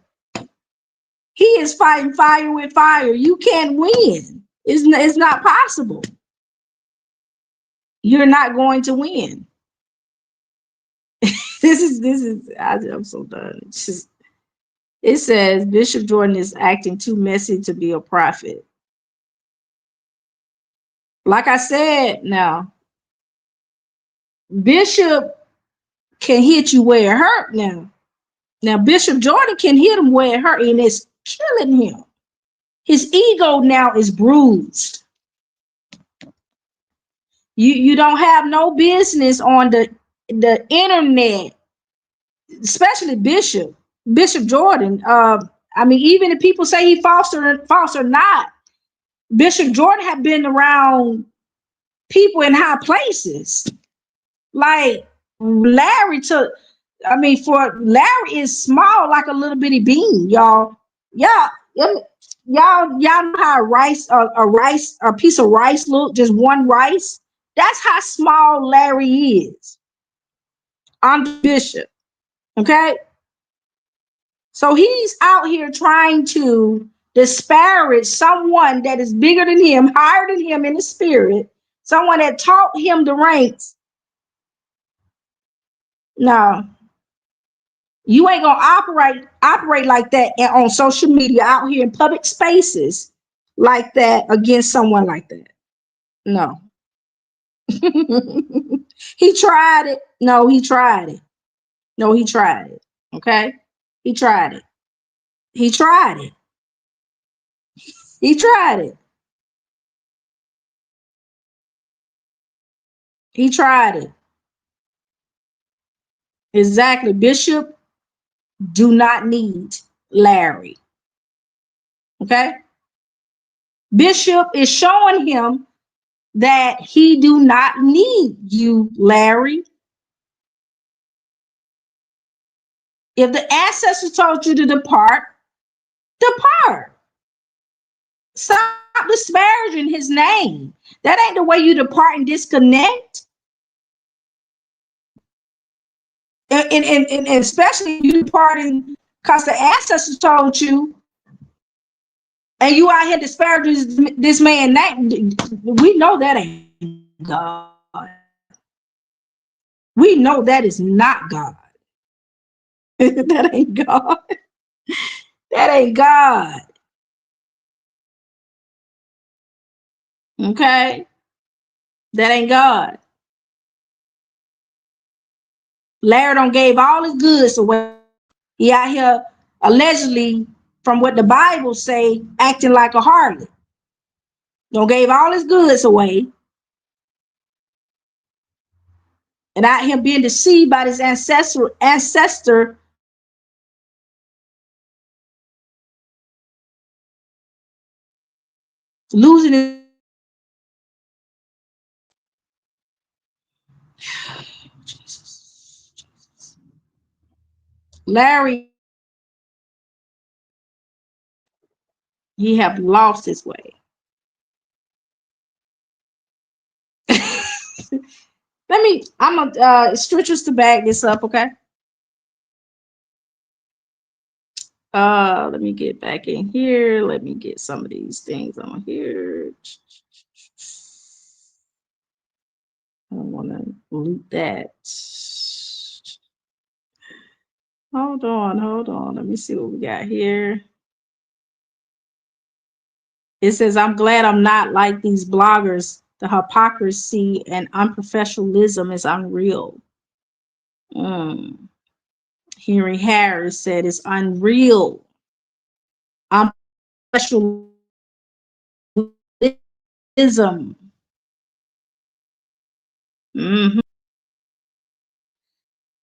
He is fighting fire with fire. You can't win. It's not possible. You're not going to win. I'm so done. It says Bishop Jordan is acting too messy to be a prophet. Like I said, now Bishop can hit you where it hurt now. Now Bishop Jordan can hit him where it hurt, and it's killing him. His ego now is bruised. You don't have no business on the internet, especially Bishop Jordan. I mean, even if people say he false or not, Bishop Jordan have been around people in high places. Like Larry for Larry is small like a little bitty bean, y'all. Y'all know how a piece of rice look, just one rice. That's how small Larry is. I'm the bishop. Okay. So he's out here trying to disparage someone that is bigger than him, higher than him in the spirit, someone that taught him the ranks. No, you ain't gonna operate like that on social media, out here in public spaces like that, against someone like that. No. He tried it. No, he tried it. No, he tried it. Okay. He tried it. He tried it. He tried it. He tried it. Exactly. Bishop do not need Larry. Okay. Bishop is showing him that he do not need you, Larry. If the ancestors told you to depart, depart. Stop disparaging his name. That ain't the way you depart and disconnect. And especially you departing because the ancestors told you, and you out here disparaging this man name. We know that ain't God. We know that is not God. That ain't God. That ain't God. Okay? That ain't God. Larry done gave all his goods away. He out here allegedly, from what the Bible say, acting like a harlot. Done gave all his goods away. And out here being deceived by his ancestor, losing his Larry, he have lost his way. I'm gonna Stritchers to back this up, okay? Let me get back in here. Let me get some of these things on here. I don't want to loot that. Hold on. Let me see what we got here. It says, I'm glad I'm not like these bloggers. The hypocrisy and unprofessionalism is unreal. Henry Harris said it's unreal. Unprofessionalism. Mm-hmm.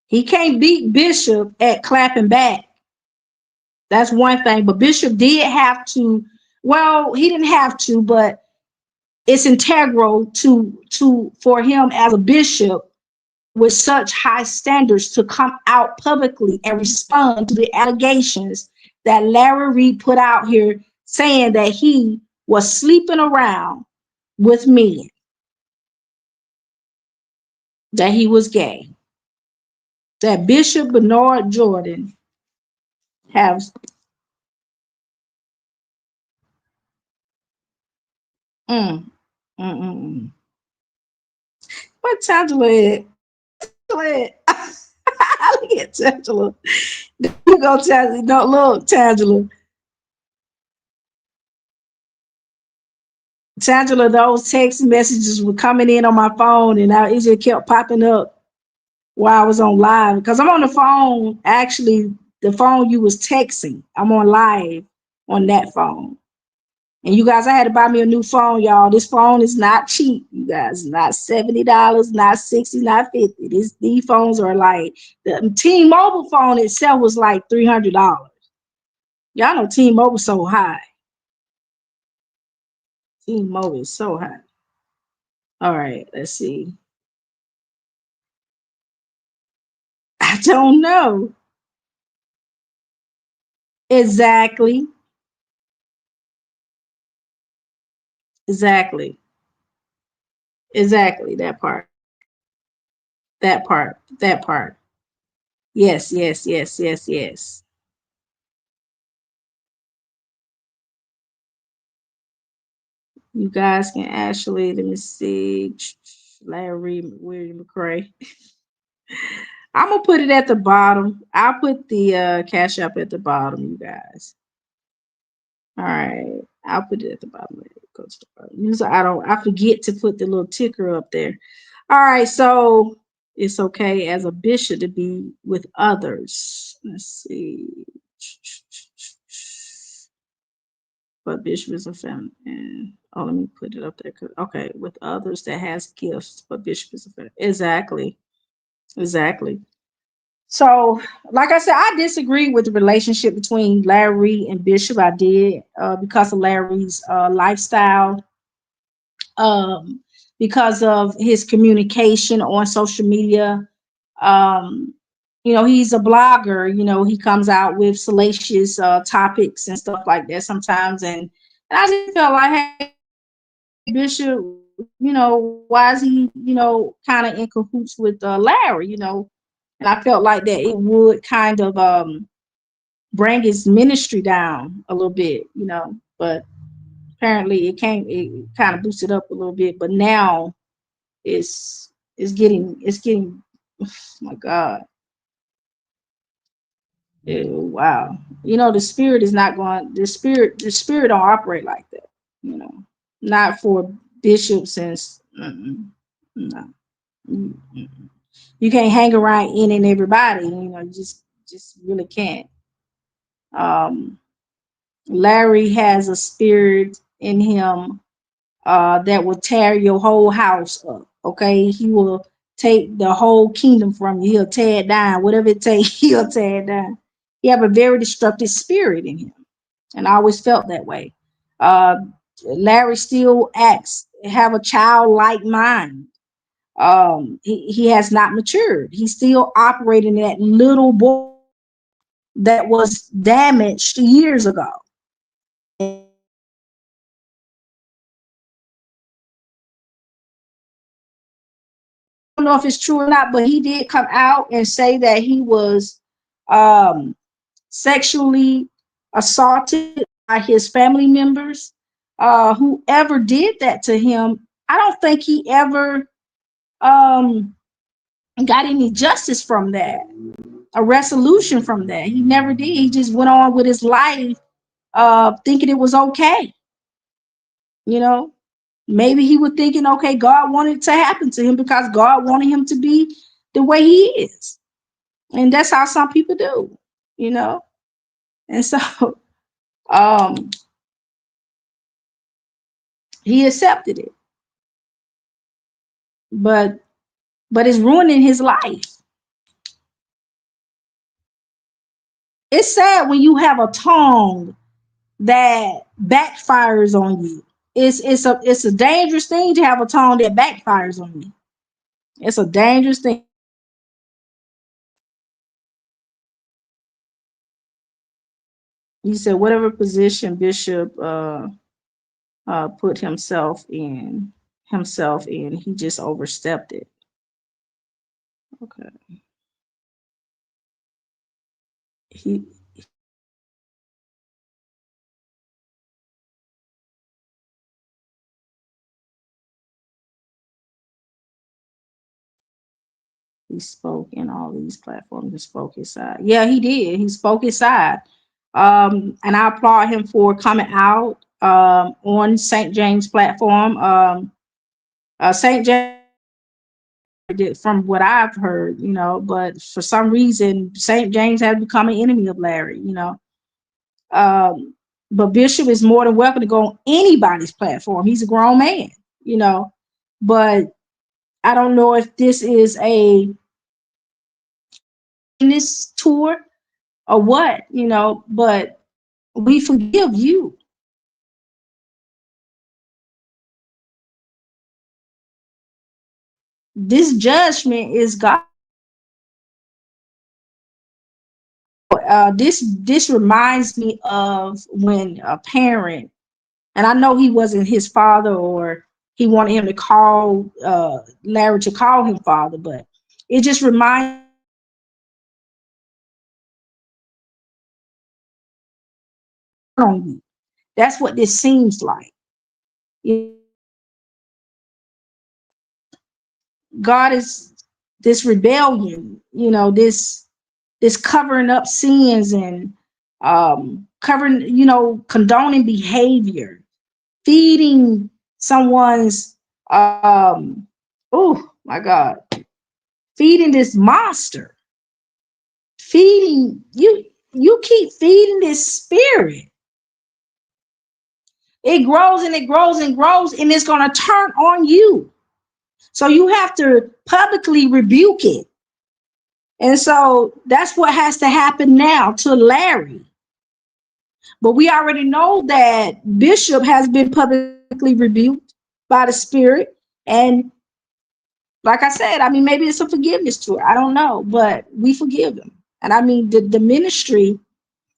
He can't beat Bishop at clapping back. That's one thing. But Bishop did have to. Well, he didn't have to, but it's integral to for him as a bishop with such high standards to come out publicly and respond to the allegations that Larry Reid put out here, saying that he was sleeping around with men, that he was gay, that Bishop Bernard Jordan has. Mm, mm, mm, mm. What Tangela at? Look at Tangela. You go, Tangela. Don't look, Tangela. Tangela, those text messages were coming in on my phone, and it just kept popping up while I was on live. Because I'm on the phone, actually, the phone you was texting. I'm on live on that phone. And you guys, I had to buy me a new phone, y'all. This phone is not cheap, you guys. Not $70, not $60, not $50. These phones are like, the T-Mobile phone itself was like $300. Y'all know T-Mobile so high. T-Mobile is so high. All right, let's see. I don't know. Exactly. Exactly. Exactly. That part. That part. That part. Yes, yes, yes, yes, yes. You guys can actually, let me see. Larry William McCray. I'm gonna put it at the bottom. I'll put the cash app at the bottom, you guys. All right. I'll put it at the bottom. Usually I forget to put the little ticker up there. All right, so it's okay as a bishop to be with others. Let's see. But bishop is a family. Oh, let me put it up there. Okay, with others that has gifts, but bishop is a family. Exactly. Exactly. So, like I said, I disagree with the relationship between Larry and Bishop. I did because of Larry's lifestyle, um, because of his communication on social media. Um, he's a blogger. He comes out with salacious topics and stuff like that sometimes, and I just felt like, hey, Bishop, why is he, kind of in cahoots with Larry, and I felt like that it would kind of bring his ministry down a little bit, but apparently it kind of boosted up a little bit, but now it's getting oh my God. Wow. The spirit is not going, the spirit don't operate like that, not for bishops and no. Mm-mm. You can't hang around in and everybody, just really can't. Um, Larry has a spirit in him that will tear your whole house up. Okay, he will take the whole kingdom from you. He'll tear it down. Whatever it takes, he'll tear it down. He have a very destructive spirit in him, and I always felt that way. Uh, Larry still have a childlike mind. He has not matured. He's still operating that little boy that was damaged years ago. I don't know if it's true or not, but he did come out and say that he was um, sexually assaulted by his family members. Whoever did that to him, I don't think he ever um, got any justice from that, a resolution from that. He never did. He just went on with his life, thinking it was okay. You know, maybe he was thinking, okay, God wanted it to happen to him because God wanted him to be the way he is. And that's how some people do, you know. And so um he accepted it. But it's ruining his life. It's sad when you have a tongue that backfires on you. It's a dangerous thing to have a tongue that backfires on you. It's a dangerous thing. You said whatever position Bishop put himself in, he just overstepped it. Okay. He he spoke in all these platforms and spoke his side. Yeah, he did. He spoke his side. And I applaud him for coming out on St. James platform. St. James did, from what I've heard, but for some reason, St. James has become an enemy of Larry, but Bishop is more than welcome to go on anybody's platform. He's a grown man, but I don't know if this is this tour or what, but we forgive you. This judgment is God. This reminds me of when a parent, and I know he wasn't his father, or he wanted him to call Larry to call him father, but it just reminds on you. That's what this seems like. God is this rebellion, this covering up sins and covering, condoning behavior, feeding someone's oh my God, feeding this monster, feeding you keep feeding this spirit. It grows and it grows and grows, and it's going to turn on you. So you have to publicly rebuke it. And so that's what has to happen now to Larry. But we already know that Bishop has been publicly rebuked by the Spirit. And like I said, maybe it's a forgiveness tour. I don't know, but we forgive him. And the ministry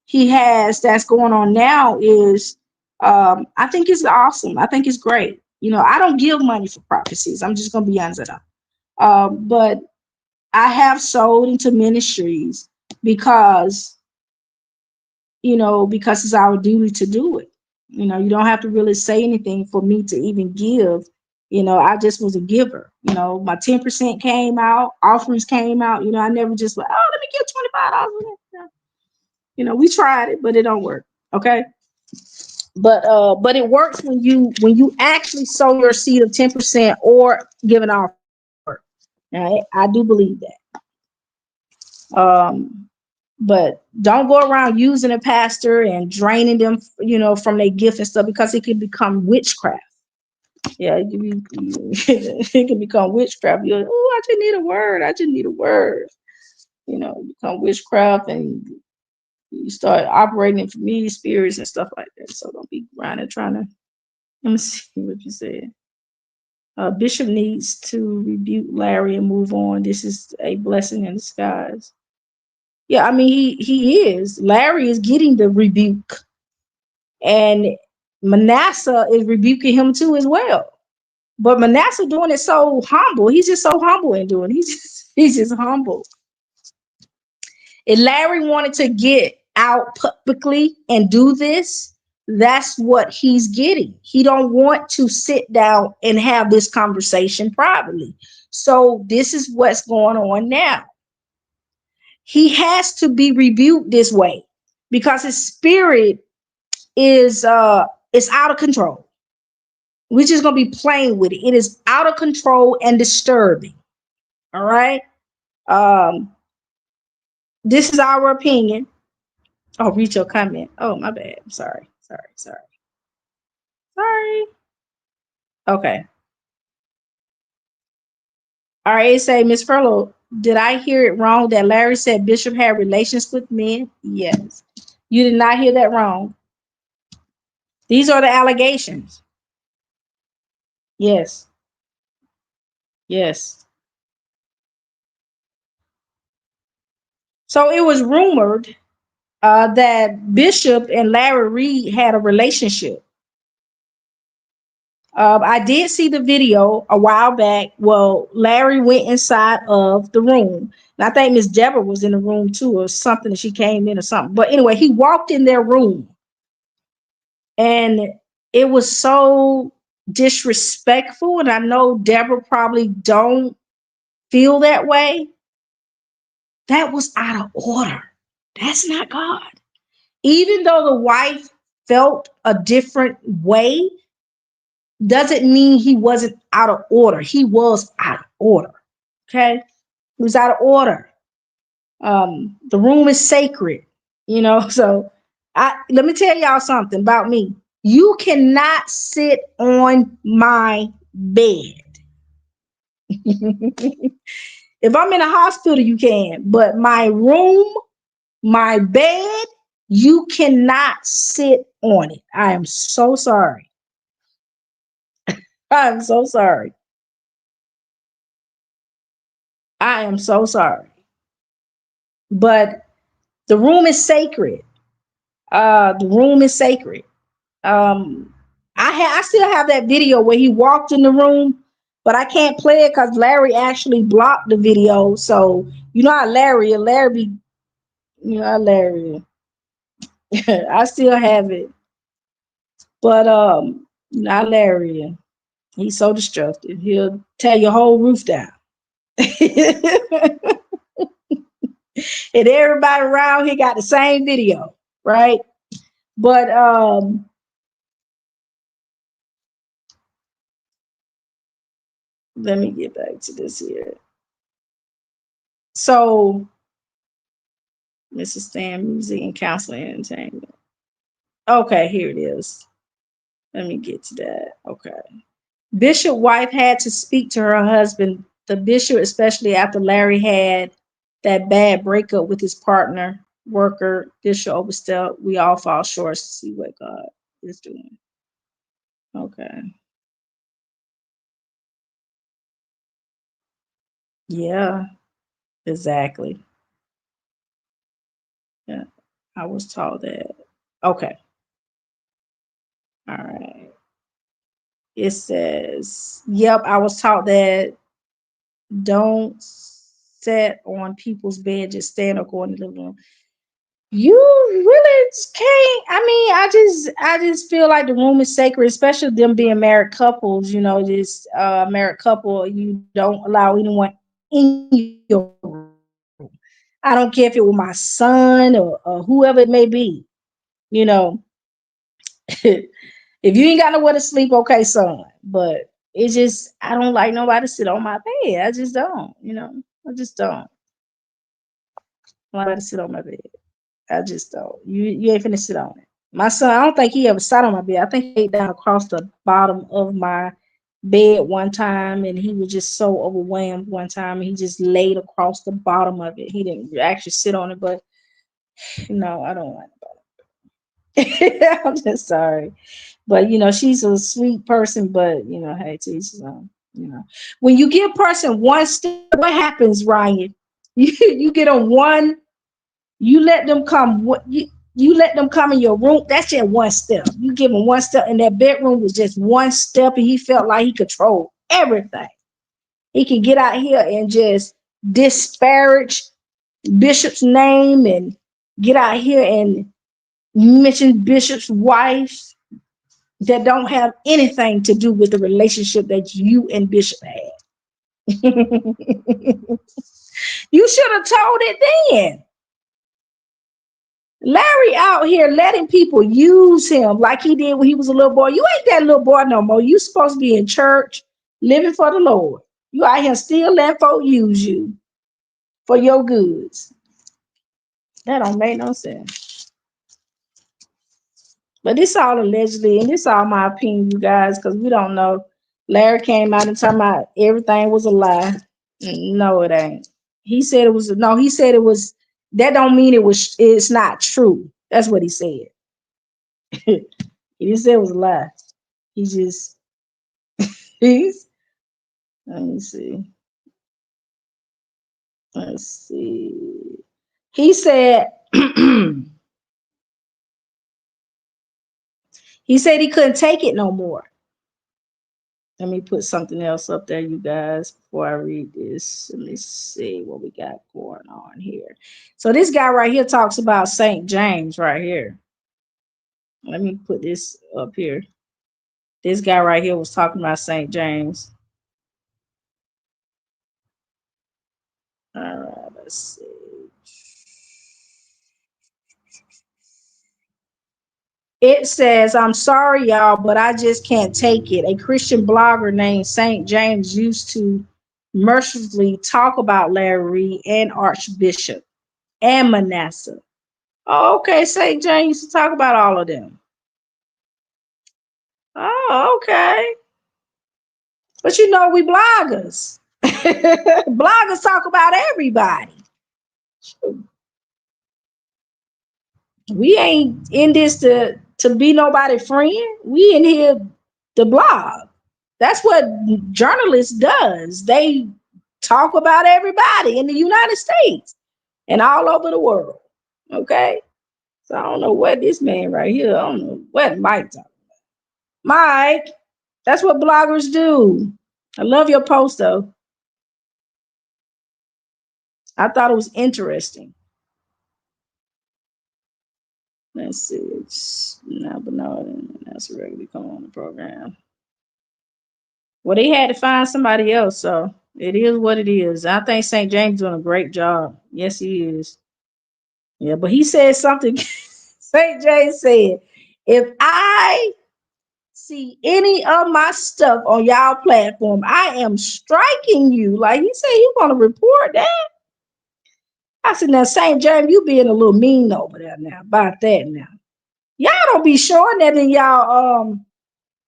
he has that's going on now is, I think it's awesome. I think it's great. I don't give money for prophecies. I'm just going to be honest with you. But I have sold into ministries because you know, because it's our duty to do it. You know, you don't have to really say anything for me to even give. You know, I just was a giver. You know, my 10% came out, offerings came out. You know, I never just like, oh, let me give $25. You know, we tried it, but it don't work. Okay. But it works when you actually sow your seed of 10% or give an offer. Now, I do believe that. But don't go around using a pastor and draining them, you know, from their gift and stuff, because it can become witchcraft. Yeah, it can be, it can become witchcraft. You're like, oh, I just need a word. I just need a word. You know, become witchcraft, and you start operating in familiar spirits and stuff like that. So don't be around and trying to. Let me see what you said. Bishop needs to rebuke Larry and move on. This is a blessing in disguise. Yeah, I mean he is. Larry is getting the rebuke, and Manasseh is rebuking him too as well. But Manasseh doing it so humble. He's just so humble in doing it. He's just humble. If Larry wanted to get out publicly and do this, that's what he's getting. He don't want to sit down and have this conversation privately. So this is what's going on now. He has to be rebuked this way because his spirit is out of control. We're just gonna be playing with it. It is out of control and disturbing. All right. This is our opinion. Oh, read your comment. Oh, my bad. I'm sorry. Sorry. Okay. All right. It say, Miss Furlow, did I hear it wrong that Larry said Bishop had relations with men? Yes. You did not hear that wrong. These are the allegations. Yes. Yes. So it was rumored that Bishop and Larry Reid had a relationship. I did see the video a while back. Well, Larry went inside of the room. And I think Miss Deborah was in the room too, or something. She came in or something. But anyway, he walked in their room. And it was so disrespectful. And I know Deborah probably don't feel that way. That was out of order. That's not God. Even though the wife felt a different way, doesn't mean he wasn't out of order. He was out of order. Okay. He was out of order. The room is sacred, you know. So let me tell y'all something about me. You cannot sit on my bed. If I'm in a hospital, you can, but my room, my bed, you cannot sit on it. I am so sorry. I'm so sorry. I am so sorry. But the room is sacred. The room is sacred. I still have that video where he walked in the room, but I can't play it because Larry actually blocked the video. So you know how Larry be, you know how Larry. I still have it, but you know how Larry. He's so destructive. He'll tear your whole roof down. And everybody around here got the same video, right? But let me get back to this here. So, Mrs. Stan, music and counseling and entertainment. Okay, here it is. Let me get to that. Okay. Bishop wife had to speak to her husband, the bishop, especially after Larry had that bad breakup with his partner, worker. Bishop overstepped. We all fall short to see what God is doing. Okay. Yeah, exactly. Yeah, I was taught that. Okay. All right. It says, yep, I was taught that don't sit on people's bed, just stand or go in the living room. You really can't. I mean, I just feel like the room is sacred, especially them being married couples. You know, this married couple, you don't allow anyone in your room. I don't care if it was my son or whoever it may be. You know, if you ain't got nowhere to sleep, okay, son. But it's just I don't like nobody to sit on my bed. I just don't. You know, I just don't. Nobody to sit on my bed. I just don't. You ain't finna sit on it. My son, I don't think he ever sat on my bed. I think he laid down across the bottom of my bed one time, and he was just so overwhelmed one time, and he just laid across the bottom of it. He didn't actually sit on it, but no, I don't like it. I'm just sorry. But she's a sweet person, but hey, to each his own. When you give a person one step, what happens, Ryan? You get on one. You let them come. You let them come in your room. That's just one step. You give him one step, and that bedroom was just one step, and he felt like he controlled everything. He can get out here and just disparage Bishop's name and get out here and mention Bishop's wife that don't have anything to do with the relationship that you and Bishop had. You should have told it then. Larry out here letting people use him like he did when he was a little boy. You ain't that little boy no more. You supposed to be in church, living for the Lord. You out here still letting folk use you for your goods. That don't make no sense. But this all allegedly, and this all my opinion, you guys, because we don't know. Larry came out and talking about everything was a lie. No, it ain't. He said it was no. He said it was. That don't mean it was. It's not true. That's what he said. He didn't say it was a lie. He just he's let me see. Let's see. He said he said he couldn't take it no more. Let me put something else up there, you guys, before I read this. Let me see what we got going on here. So this guy right here talks about St. James right here. Let me put this up here. This guy right here was talking about St. James. All right, let's see. It says, I'm sorry, y'all, but I just can't take it. A Christian blogger named St. James used to mercilessly talk about Larry Reid and Archbishop and Manasseh. Oh, okay, St. James used to talk about all of them. Oh, okay. But we bloggers. Bloggers talk about everybody. We ain't in this to be nobody friend. We in here to blog. That's what journalists does. They talk about everybody in the United States and all over the world. Okay. So I don't know what this man right here. I don't know what Mike talking about. Mike, that's what bloggers do. I love your post though. I thought it was interesting. Let's see. It's not Bernard. That's regularly come on the program. Well, they had to find somebody else, so it is what it is. I think St. James doing a great job. Yes, he is. Yeah, but he said something. St. James said, if I see any of my stuff on y'all platform, I am striking you. Like he said, you want to report that? I said, now, St. James, you being a little mean over there now about that now. Y'all don't be showing that in y'all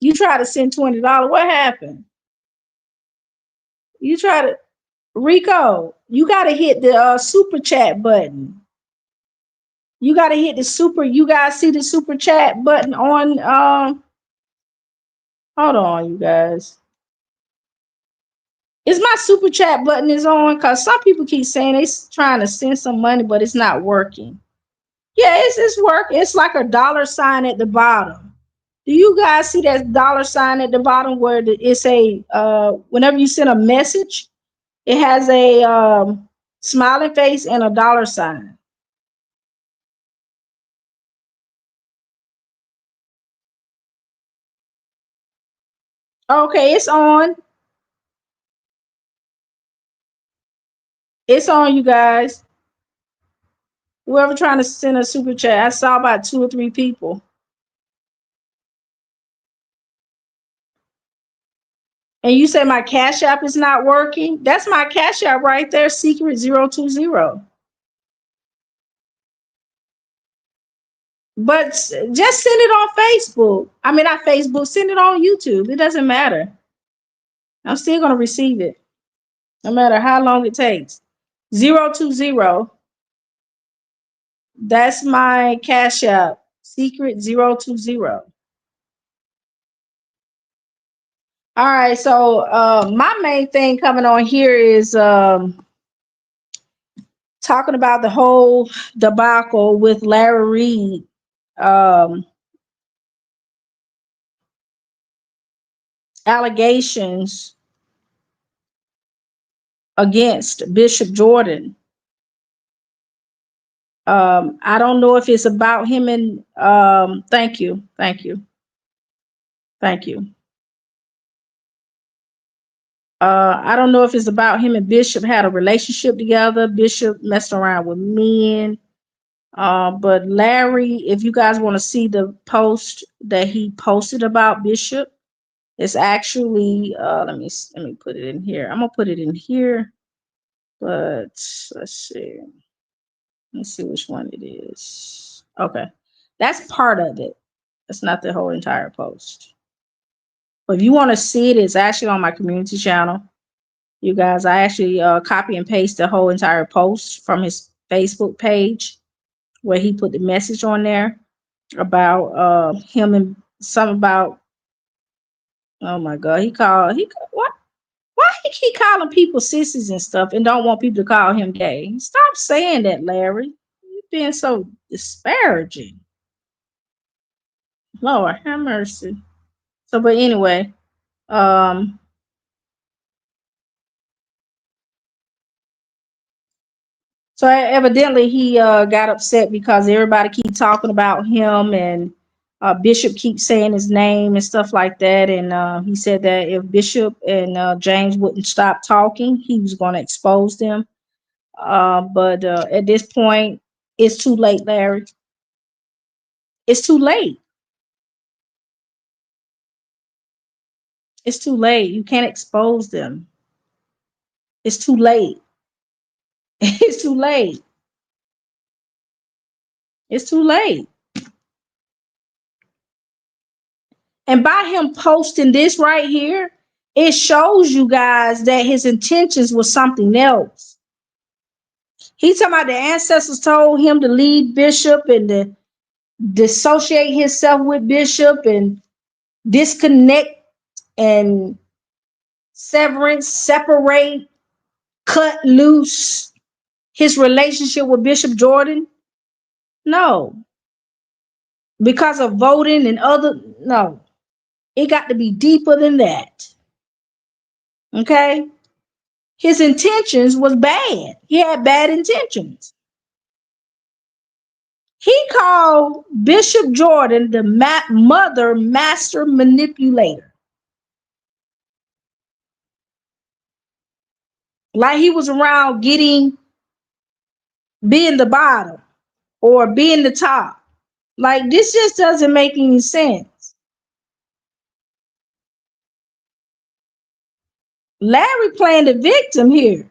you try to send $20. What happened? You try to Rico, you gotta hit the super chat button. You gotta hit the super. You guys see the super chat button on hold on, you guys. Is my super chat button is on? Because some people keep saying they're trying to send some money, but it's not working. Yeah, it's working. It's like a dollar sign at the bottom. Do you guys see that dollar sign at the bottom where it's a whenever you send a message, it has a smiling face and a dollar sign. Okay, it's on. It's on, you guys. Whoever trying to send a super chat, I saw about 2 or 3 people. And you say my Cash App is not working? That's my Cash App right there, secret 020. But just send it on Facebook. I mean, not Facebook, send it on YouTube. It doesn't matter. I'm still going to receive it, no matter how long it takes. 020. That's my Cash App, secret 020. All right, so my main thing coming on here is talking about the whole debacle with Larry Reid. Allegations against Bishop Jordan. I don't know if it's about him and thank you. I don't know if it's about him and Bishop had a relationship together. Bishop messed around with men. But Larry, if you guys want to see the post that he posted about Bishop, it's actually let me put it in here. I'm gonna put it in here, but let's see. Let's see which one it is. Okay, that's part of it. That's not the whole entire post. But if you want to see it, it's actually on my community channel. You guys, I actually copy and paste the whole entire post from his Facebook page where he put the message on there about him and some about. Oh my God, why he keep calling people sissies and stuff and don't want people to call him gay? Stop saying that, Larry. You're being so disparaging. Lord have mercy. So, but anyway, um, so evidently he got upset because everybody keep talking about him and Bishop keeps saying his name and stuff like that. And he said that if Bishop and James wouldn't stop talking, he was going to expose them. But at this point, it's too late, Larry. It's too late. It's too late. You can't expose them. It's too late. It's too late. It's too late. And by him posting this right here, it shows you guys that his intentions was something else. He's talking about the ancestors told him to leave Bishop and to dissociate himself with Bishop and disconnect and separate, cut loose his relationship with Bishop Jordan. No, because of voting and other, no, it got to be deeper than that. Okay, his intentions was bad. He had bad intentions. He called Bishop Jordan the mother master manipulator, like he was around being the bottom or being the top. Like this just doesn't make any sense. Larry playing the victim here.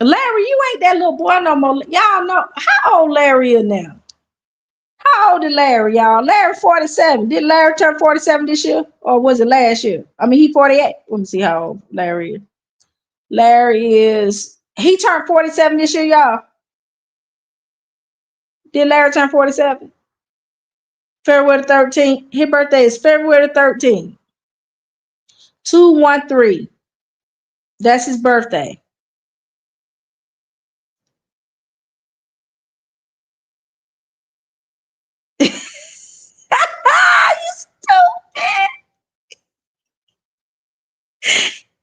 Larry, you ain't that little boy no more. Y'all know how old Larry is now. How old is Larry, y'all? Larry 47. Did Larry turn 47 this year? Or was it last year? I mean, he 48. Let me see how old Larry is. He turned 47 this year, y'all. Did Larry turn 47? February the 13th. His birthday is February the 13th. 213. That's his birthday. You stupid.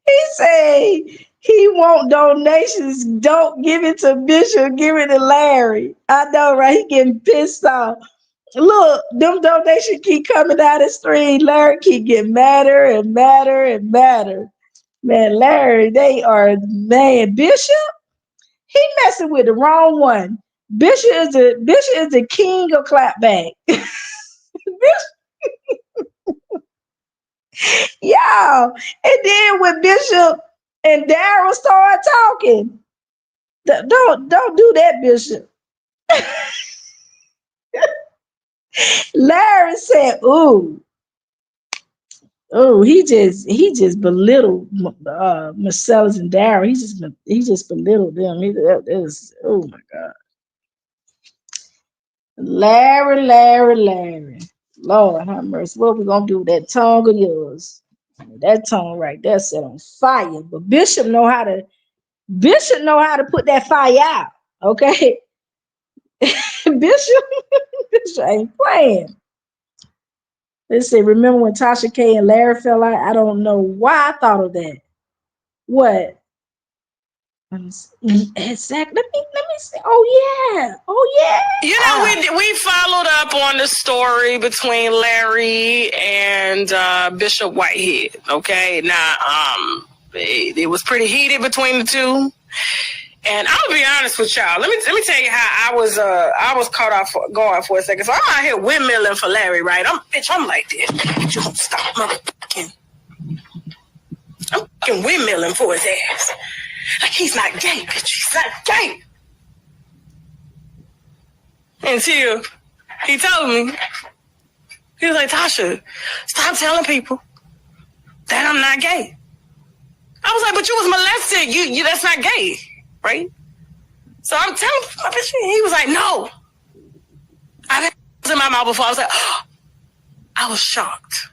He say he want donations. Don't give it to Bishop, give it to Larry. I know, right? He getting pissed off. Look, them donations keep coming down the street. Larry keep getting madder and madder and madder. Man, Larry, they are man. Bishop, he messing with the wrong one. Bishop is the king of clapback. Y'all. And then when Bishop and Daryl start talking, don't do that, Bishop. Larry said, "Ooh, oh, he just belittled Marcellus and Daryl. He just belittled them. That is, oh my God, Larry. Lord have mercy. What we gonna do with that tongue of yours? That tongue right there set on fire. But Bishop know how to put that fire out. Okay, Bishop, Bishop ain't playing. Let's see. Remember when Tasha K and Larry fell out? I don't know why I thought of that. What? Exactly. Let me see. Oh yeah. Oh You know, we followed up on the story between Larry and Bishop Whitehead. Okay, now it was pretty heated between the two. And I'll be honest with y'all. Let me tell you how I was caught off guard for a second. So I'm out here windmilling for Larry, right? I'm like this. You don't stop motherfucking. I'm fucking windmilling for his ass. Like he's not gay, bitch. He's not gay. Until he told me, he was like, Tasha, stop telling people that I'm not gay. I was like, but you was molested. You that's not gay, right? So I'm telling my bitch, he was like, no. I've had in my mouth before. I was like, oh. I was shocked.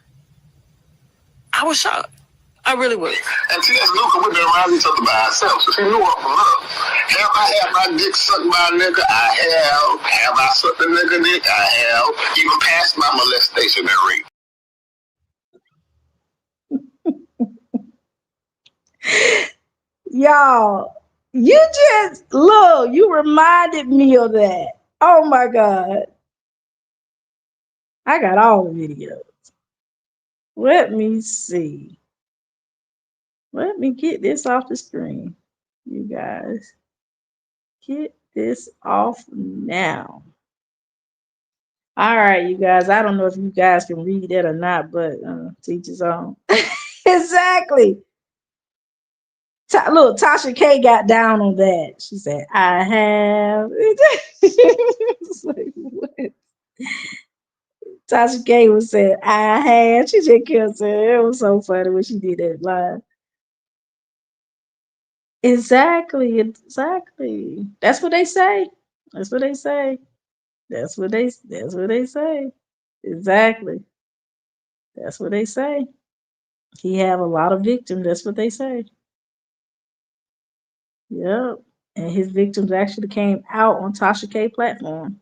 I really was. And she has Luca, we've been around each other by ourselves, so she knew her from love. Have I had my dick sucked by a nigga? I have. Have I sucked a nigga dick? I have. Even past my molestation and rape. y'all, you just look. You reminded me of that. Oh my God, I got all the videos. Let me see. Let me get this off the screen. You guys, get this off now. All right, you guys. I don't know if you guys can read that or not, but teach his own. Exactly. Look, Tasha K got down on that. She said, I have. It's like, what? Tasha K was saying, I have. She just kept saying, it was so funny when she did that live. Exactly. That's what they say. That's what they say. That's what they say. Exactly. That's what they say. He have a lot of victims. That's what they say. Yep. And his victims actually came out on Tasha K platform.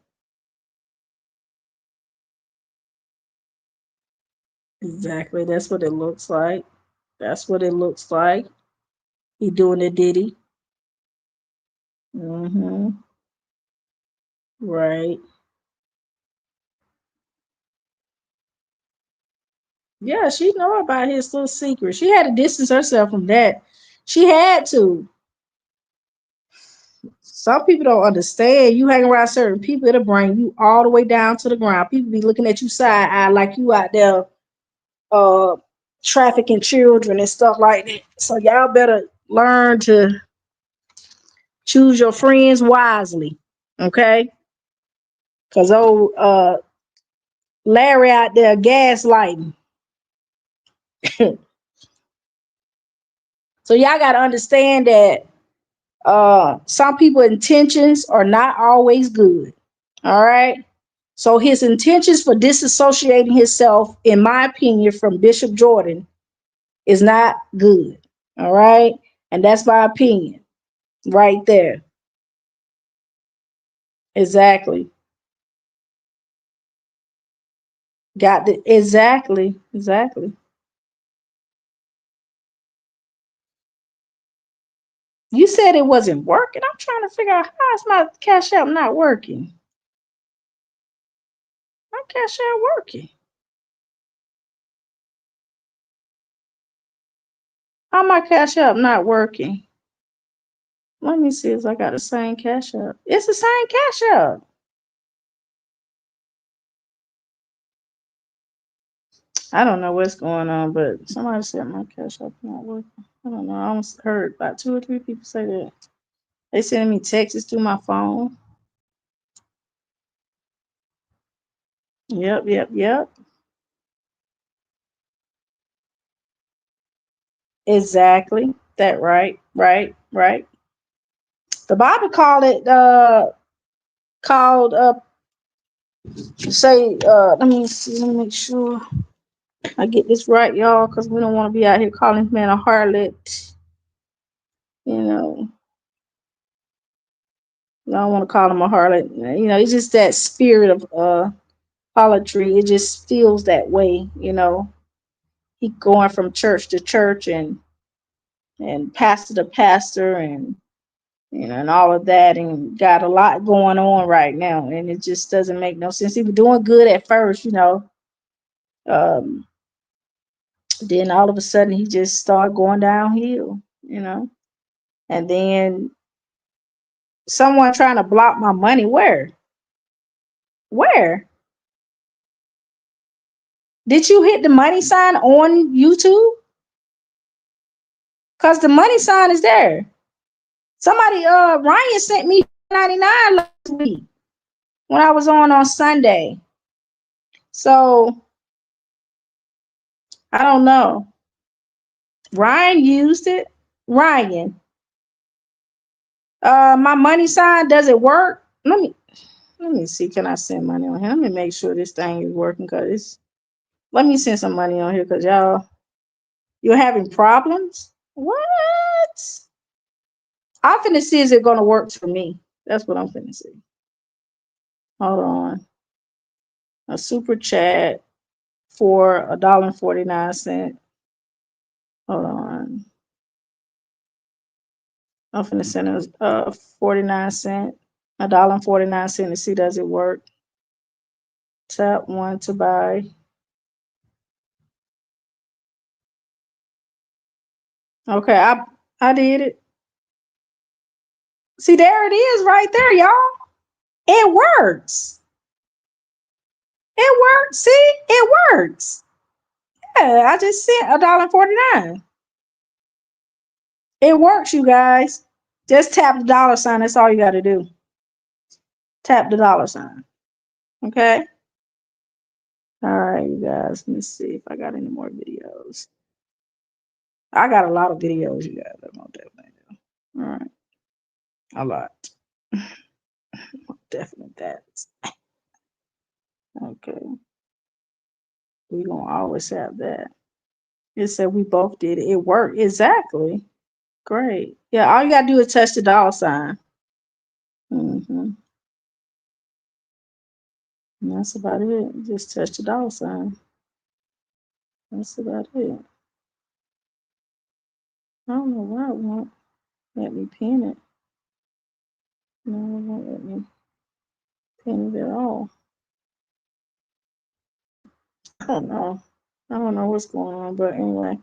Exactly. That's what it looks like. That's what it looks like. He doing the Diddy. Mm-hmm. Right. Yeah, she know about his little secret. She had to distance herself from that. She had to. Some people don't understand. You hang around certain people, it'll bring you all the way down to the ground. People be looking at you side eye like you out there trafficking children and stuff like that. So y'all better learn to choose your friends wisely. Okay? Cause old Larry out there gaslighting. So y'all gotta understand that some people's intentions are not always good. All right. So his intentions for disassociating himself, in my opinion, from Bishop Jordan is not good. All right. And that's my opinion right there. Exactly. Got the exactly. You said it wasn't working. I'm trying to figure out how is my Cash App not working. Cash App working? How my Cash App not working? Let me see if I got the same Cash App. It's the same Cash App. I don't know what's going on, but somebody said my Cash App not working. I don't know. I almost heard about 2 or 3 people say that. They sending me texts through my phone. Yep. Exactly. That right. The Bible called it let me see, let me make sure I get this right, y'all, because we don't want to be out here calling this man a harlot. You know, I don't want to call him a harlot. You know, it's just that spirit of harlotry. It just feels that way, you know. He going from church to church and pastor to pastor and you know and all of that and got a lot going on right now and it just doesn't make no sense. He was doing good at first, you know. Um, then all of a sudden he just started going downhill, you know. And then someone trying to block my money. Where? Where? Did you hit the money sign on YouTube? Cause the money sign is there. Somebody, Ryan sent me 99 last week when I was on Sunday. So I don't know. Ryan used it. Ryan, my money sign, does it work? Let me see. Can I send money on here? Let me make sure this thing is working. Let me send some money on here because you're having problems. What? I'm finna see is it gonna work for me. That's what I'm finna see. Hold on. A super chat for $1.49. Hold on. I'm finna send us 49 cents. $1.49 to see does it work. Tap 1 to buy. Okay, I did it. See, there it is right there, y'all. It works. It works. See, it works. Yeah, I just sent $1.49. It works, you guys. Just tap the dollar sign. That's all you got to do. Tap the dollar sign. Okay. All right, you guys. Let me see if I got any more videos. I got a lot of videos, you guys. I'm gonna definitely do. All right. A lot. Definitely that. Okay. We gonna always have that. It said we both did it. It worked. Exactly. Great. Yeah, all you gotta do is touch the dollar sign. Mm-hmm. And that's about it. Just touch the dollar sign. That's about it. I don't know why it won't let me pin it. No, it won't let me pin it at all. I don't know. I don't know what's going on, but anyway,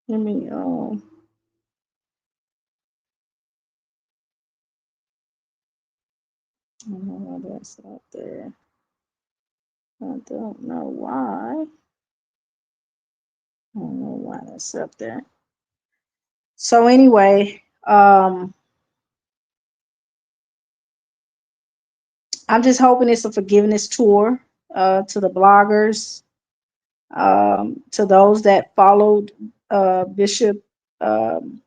let me I don't know why that's out there. I don't know why. I don't know why that's up there. So anyway, I'm just hoping it's a forgiveness tour to the bloggers, to those that followed Bishop and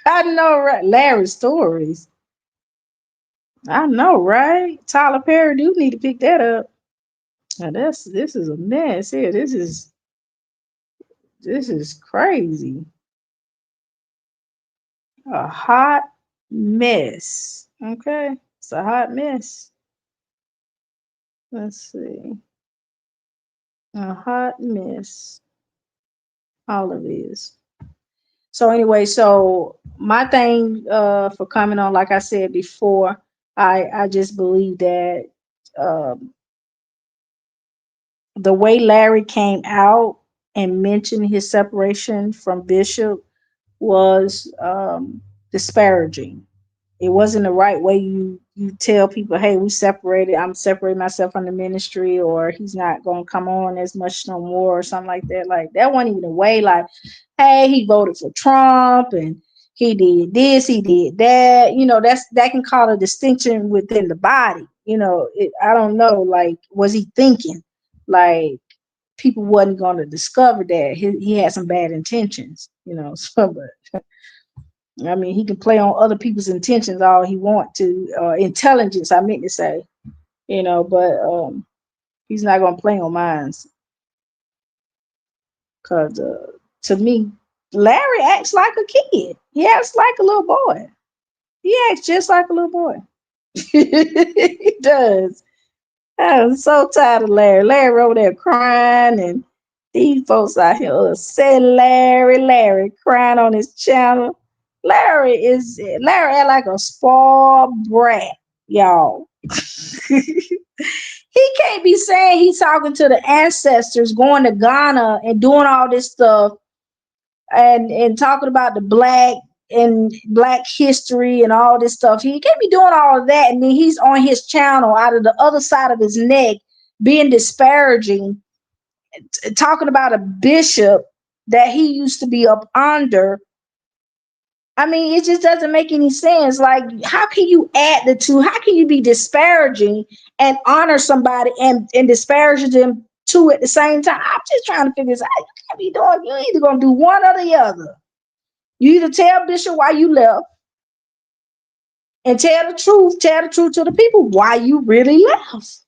I know, right? Larry's stories. I know, right? Tyler Perry do need to pick that up. Now this is a mess here. This is crazy. A hot mess. Okay, it's a hot mess. Let's see. A hot mess. All of it is. So anyway, so my thing for coming on, like I said before, I just believe that um, the way Larry came out and mentioned his separation from Bishop was disparaging. It wasn't the right way you tell people, hey, we separated, I'm separating myself from the ministry, or he's not gonna come on as much no more, or something like that. Like that wasn't even a way, like, hey, he voted for Trump and he did this, he did that. That can cause a distinction within the body. I don't know, like, was he thinking like people wasn't gonna discover that he had some bad intentions, so but I mean, he can play on other people's intentions all he want to, intelligence, I meant to say, but he's not gonna play on mine, because to me, Larry acts like a kid. He acts like a little boy. He acts just like a little boy. He does. I'm so tired of Larry. Larry over there crying, and these folks out here upset. Larry crying on his channel. Larry act like a spoiled brat, y'all. He can't be saying he's talking to the ancestors, going to Ghana and doing all this stuff, and talking about the black history and all this stuff. He can't be doing all of that, and then he's on his channel out of the other side of his neck being disparaging, talking about a bishop that he used to be up under. I mean, it just doesn't make any sense. Like, how can you add the two? How can you be disparaging and honor somebody and disparage them two at the same time? I'm just trying to figure this out. You can't be doing, you're either gonna do one or the other. You either tell Bishop why you left and tell the truth to the people why you really left.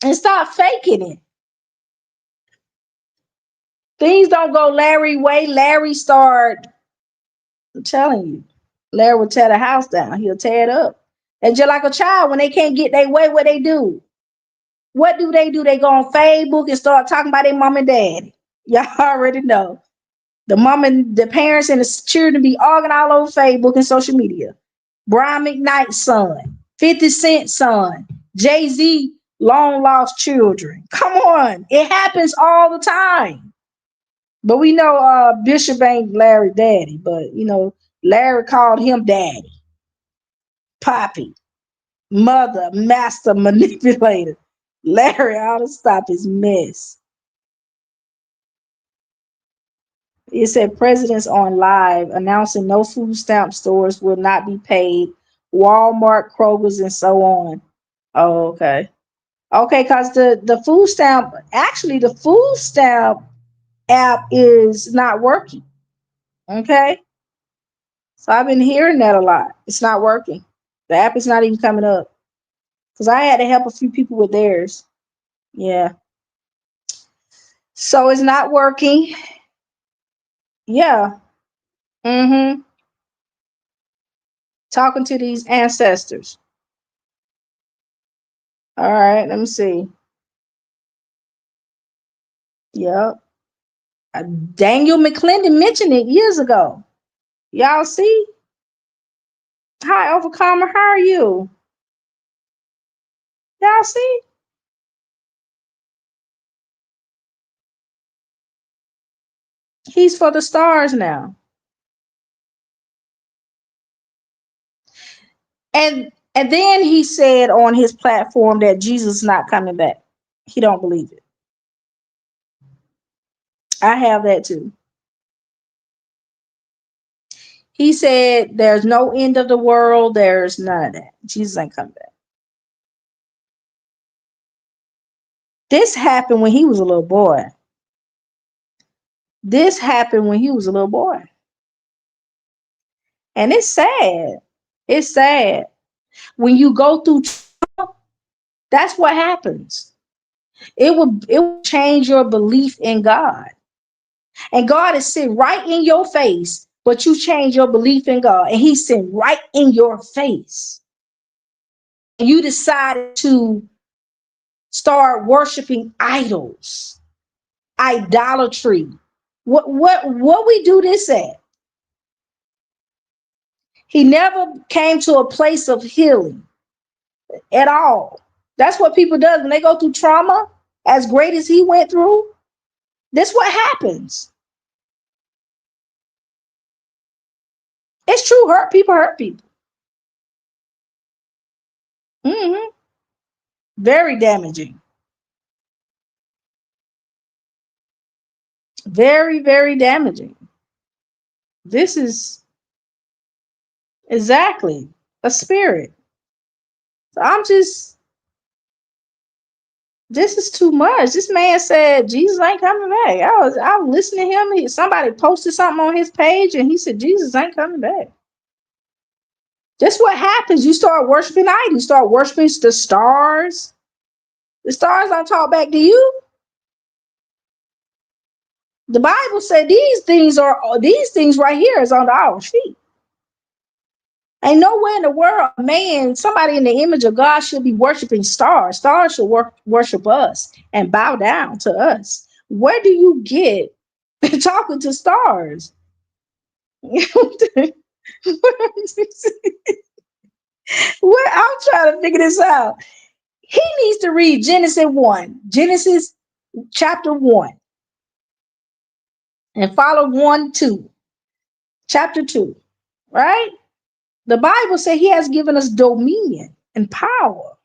And stop faking it. Things don't go Larry way. Larry start, I'm telling you, Larry will tear the house down. He'll tear it up. And just like a child, when they can't get their way, what they do? What do? They go on Facebook and start talking about their mom and daddy. Y'all already know. The mom and the parents and the children be arguing all over Facebook and social media. Brian McKnight's son, 50 Cent's son, Jay-Z, long lost children. Come on. It happens all the time. But we know Bishop ain't Larry daddy, but Larry called him daddy, poppy, mother, master, manipulator. Larry ought to stop his mess. It said presidents on live announcing no food stamp stores will not be paid. Walmart, Kroger's, and so on. Oh, okay. Okay, because the food stamp app is not working. Okay. So I've been hearing that a lot. It's not working. The app is not even coming up. Because I had to help a few people with theirs. Yeah. So it's not working. Yeah. Mm-hmm. Talking to these ancestors. All right, let me see. Yep. Daniel McClendon mentioned it years ago. Y'all see? Hi, Overcomer. How are you? Y'all see? He's for the stars now. And then he said on his platform that Jesus is not coming back. He don't believe it. I have that too. He said there's no end of the world. There's none of that. Jesus ain't coming back. This happened when he was a little boy. This happened when he was a little boy. And it's sad. It's sad. When you go through trauma, that's what happens. It will change your belief in God. And God is sitting right in your face, but you change your belief in God, and He's sitting right in your face. And you decided to start worshiping idols, idolatry, What we do this at? He never came to a place of healing at all. That's what people do when they go through trauma, as great as he went through. That's what happens. It's true. Hurt people hurt people. Mm-hmm. Very damaging. Very, very damaging. This is exactly a spirit. So this is too much. This man said Jesus ain't coming back. I was listening to him. Somebody posted something on his page and he said Jesus ain't coming back. That's what happens. You start worshiping idols. You start worshiping the stars. The stars don't talk back to you. The Bible said these things right here is under our feet. Ain't nowhere in the world, man, somebody in the image of God should be worshiping stars. Stars should worship us and bow down to us. Where do you get talking to stars? I'm trying to figure this out. He needs to read Genesis 1, Genesis chapter 1, and follow 1, 2, chapter 2, right? The Bible says he has given us dominion and power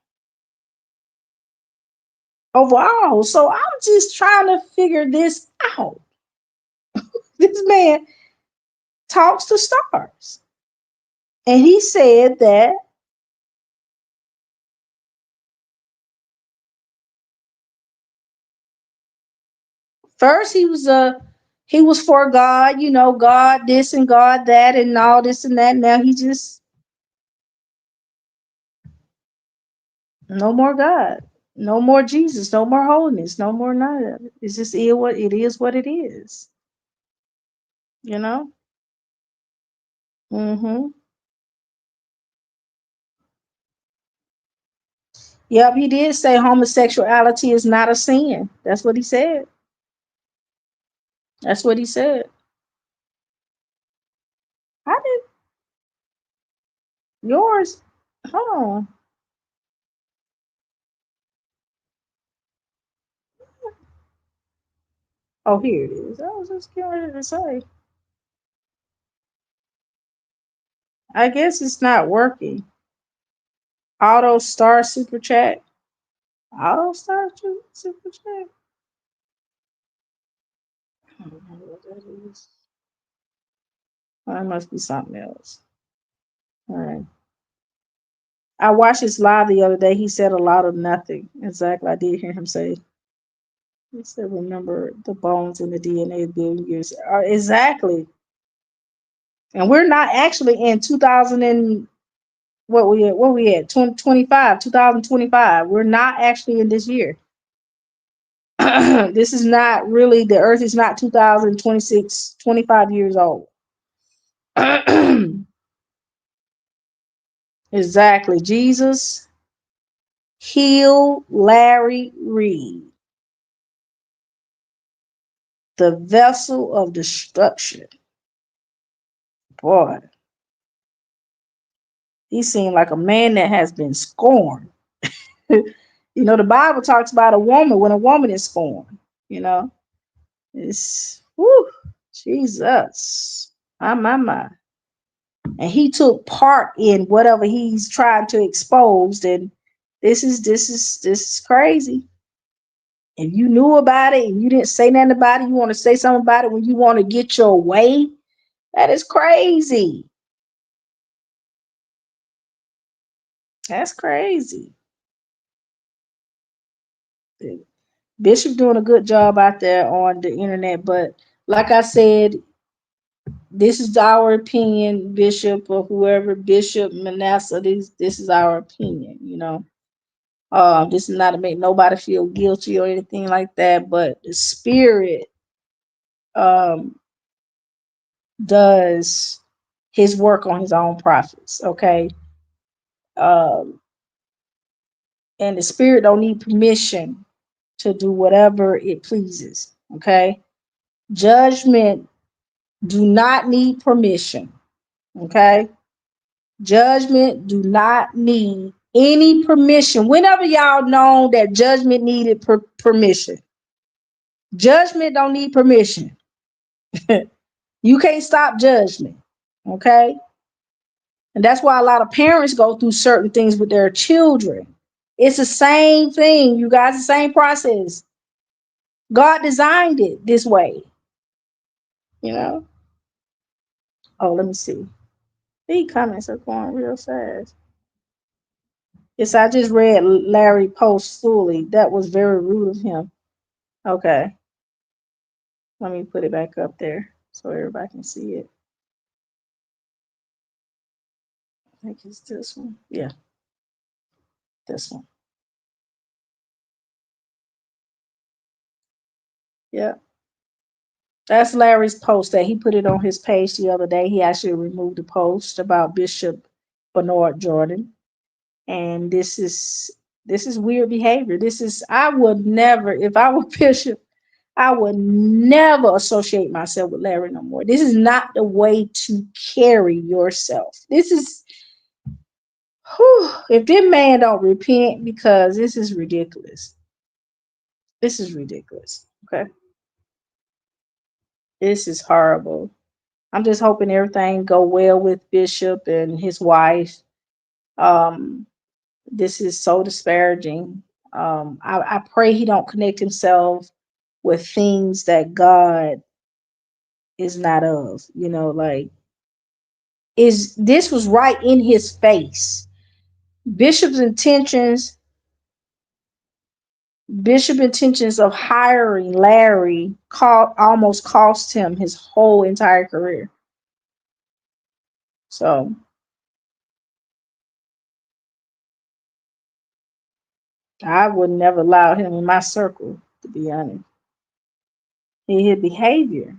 over all. So I'm just trying to figure this out. This man talks to stars. And he said that first he was for God, God this and God that and all this and that. Now he just no more God, no more Jesus, no more holiness, no more none of it. It's just what it is, what it is. You know? Mm-hmm. Yep, he did say homosexuality is not a sin. That's what he said. That's what he said. How did yours? Hold on. Oh, here it is. I was just getting ready to say. I guess it's not working. Auto Star Super Chat. Auto Star Super Chat. I don't know what that is. That must be something else. All right. I watched his live the other day. He said a lot of nothing. Exactly. I did hear him say. He said, "Remember the bones and the DNA of billion years." Exactly. And we're not actually in 2000 and what we at 2025. We're not actually in this year. This is not really, the earth is not 2026, 25 years old. Exactly. Jesus healed Larry Reid, the vessel of destruction. Boy, he seemed like a man that has been scorned. The Bible talks about a woman when a woman is scorned. It's whew, Jesus. My. And he took part in whatever he's trying to expose. And this is crazy. If you knew about it and you didn't say nothing about it, you want to say something about it when you want to get your way, that is crazy. That's crazy. Bishop doing a good job out there on the internet, but like I said, this is our opinion, Bishop or whoever, Bishop Manasseh. This is our opinion. This is not to make nobody feel guilty or anything like that, but the Spirit does his work on his own prophets. Okay, and the Spirit don't need permission to do whatever it pleases. Okay, Judgment do not need permission. Okay? Judgment do not need any permission. Whenever y'all know that judgment needed permission, judgment don't need permission. You can't stop judgment. Okay? And that's why a lot of parents go through certain things with their children. It's the same thing, you guys, the same process. God designed it this way, you know? Oh, let me see. These comments are going real fast. Yes, I just read Larry post fully. That was very rude of him. Okay. Let me put it back up there so everybody can see it. I think it's this one. Yeah, this one. Yeah. That's Larry's post that he put it on his page the other day. He actually removed the post about Bishop Bernard Jordan. And this is weird behavior. I would never, if I were Bishop, I would never associate myself with Larry no more. This is not the way to carry yourself. This is, if this man don't repent, because this is ridiculous. This is ridiculous. Okay. This is horrible. I'm just hoping everything go well with Bishop and his wife. This is so disparaging. I pray he don't connect himself with things that God is not of. You know, like this was right in his face. Bishop's intentions of hiring Larry almost cost him his whole entire career. So I would never allow him in my circle, to be honest. His behavior,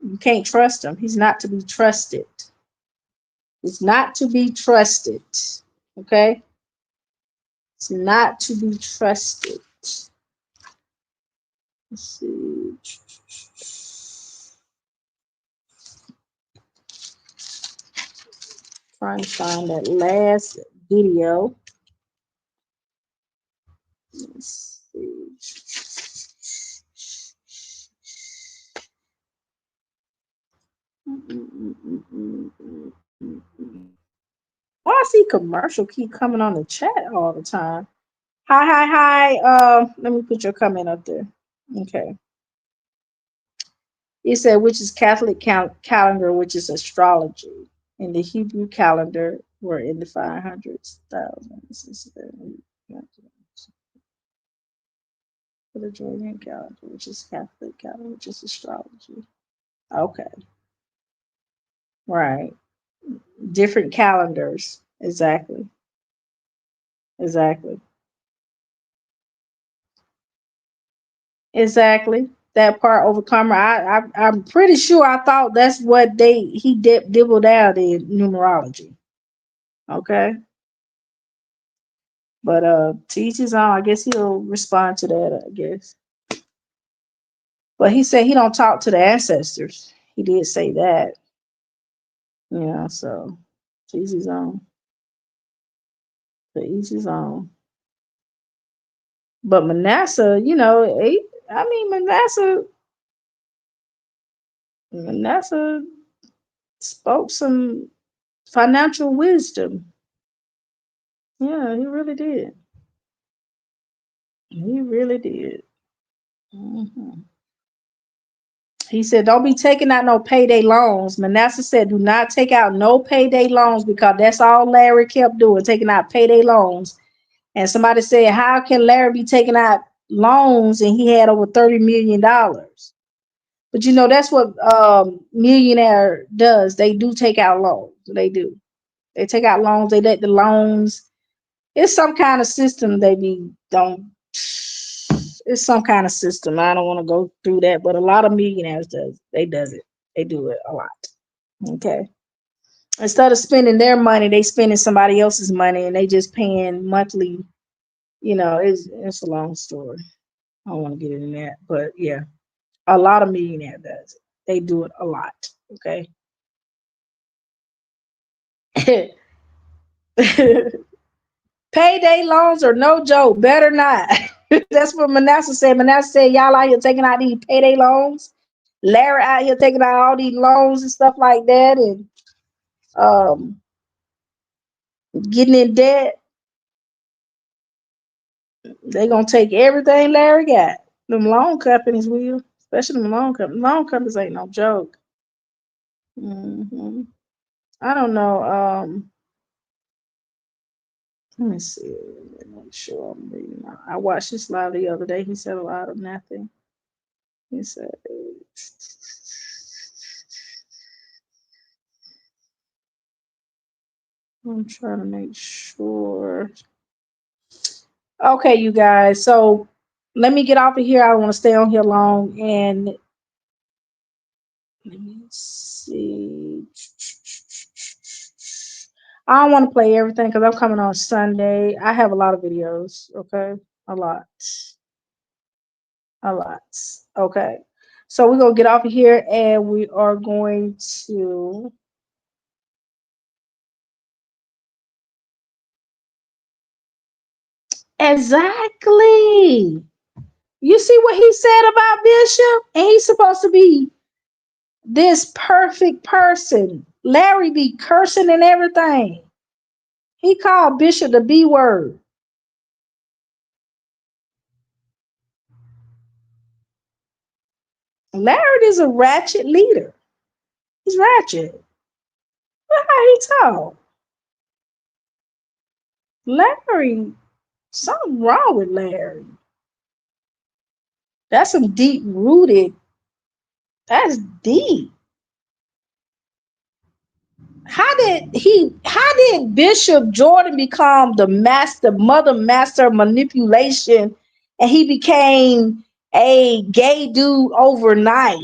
you can't trust him. He's not to be trusted. It's not to be trusted. Okay? It's not to be trusted. Let's see. Trying to find that last video. Let's see. Why I see commercial keep coming on the chat all the time? Hi. Let me put your comment up there. Okay. It said, which is Catholic calendar, which is astrology. In the Hebrew calendar, we're in the 500s, thousands. For the Julian calendar, which is Catholic calendar, which is astrology. Okay. Right. Different calendars. Exactly. That part overcomer. I'm pretty sure I thought that's what he dibbled out in numerology. Okay. But teach his own. I guess he'll respond to that, I guess. But he said he don't talk to the ancestors. He did say that. Yeah, so teach his own. To each his own. But Manasseh, Manasseh spoke some financial wisdom. Yeah, he really did. He really did. Mm-hmm. He said, don't be taking out no payday loans. Manasseh said, do not take out no payday loans, because that's all Larry kept doing, taking out payday loans. And somebody said, how can Larry be taking out loans and he had over $30 million? But that's what millionaire does. They do take out loans. They do. They take out loans. They let the loans. It's some kind of system it's some kind of system. I don't want to go through that, but a lot of millionaires They do it a lot. Okay. Instead of spending their money, they spending somebody else's money, and they just paying monthly. It's a long story. I don't want to get into that, but yeah. A lot of millionaire does it. They do it a lot. Okay. Payday loans are no joke. Better not. That's what Manasseh said. Manasseh said, y'all out here taking out these payday loans. Larry out here taking out all these loans and stuff like that, and um, getting in debt. They gonna take everything Larry got. Them loan companies will, especially them loan companies. Loan companies ain't no joke. hmm I don't know. Let me see. Let me make sure I'm reading. I watched this live the other day. He said a lot of nothing. He said, I'm trying to make sure. Okay, you guys. So let me get off of here. I don't want to stay on here long. And let me see. I don't want to play everything because I'm coming on Sunday. I have a lot of videos. Okay. A lot. A lot. Okay. So we're going to get off of here and we are going to. Exactly. You see what he said about Bishop? And he's supposed to be this perfect person. Larry be cursing and everything. He called Bishop the B word. Larry is a ratchet leader. He's ratchet. Look how he talk. Larry, something wrong with Larry. That's some deep rooted. That's deep. How did Bishop Jordan become the mother master of manipulation, and he became a gay dude overnight?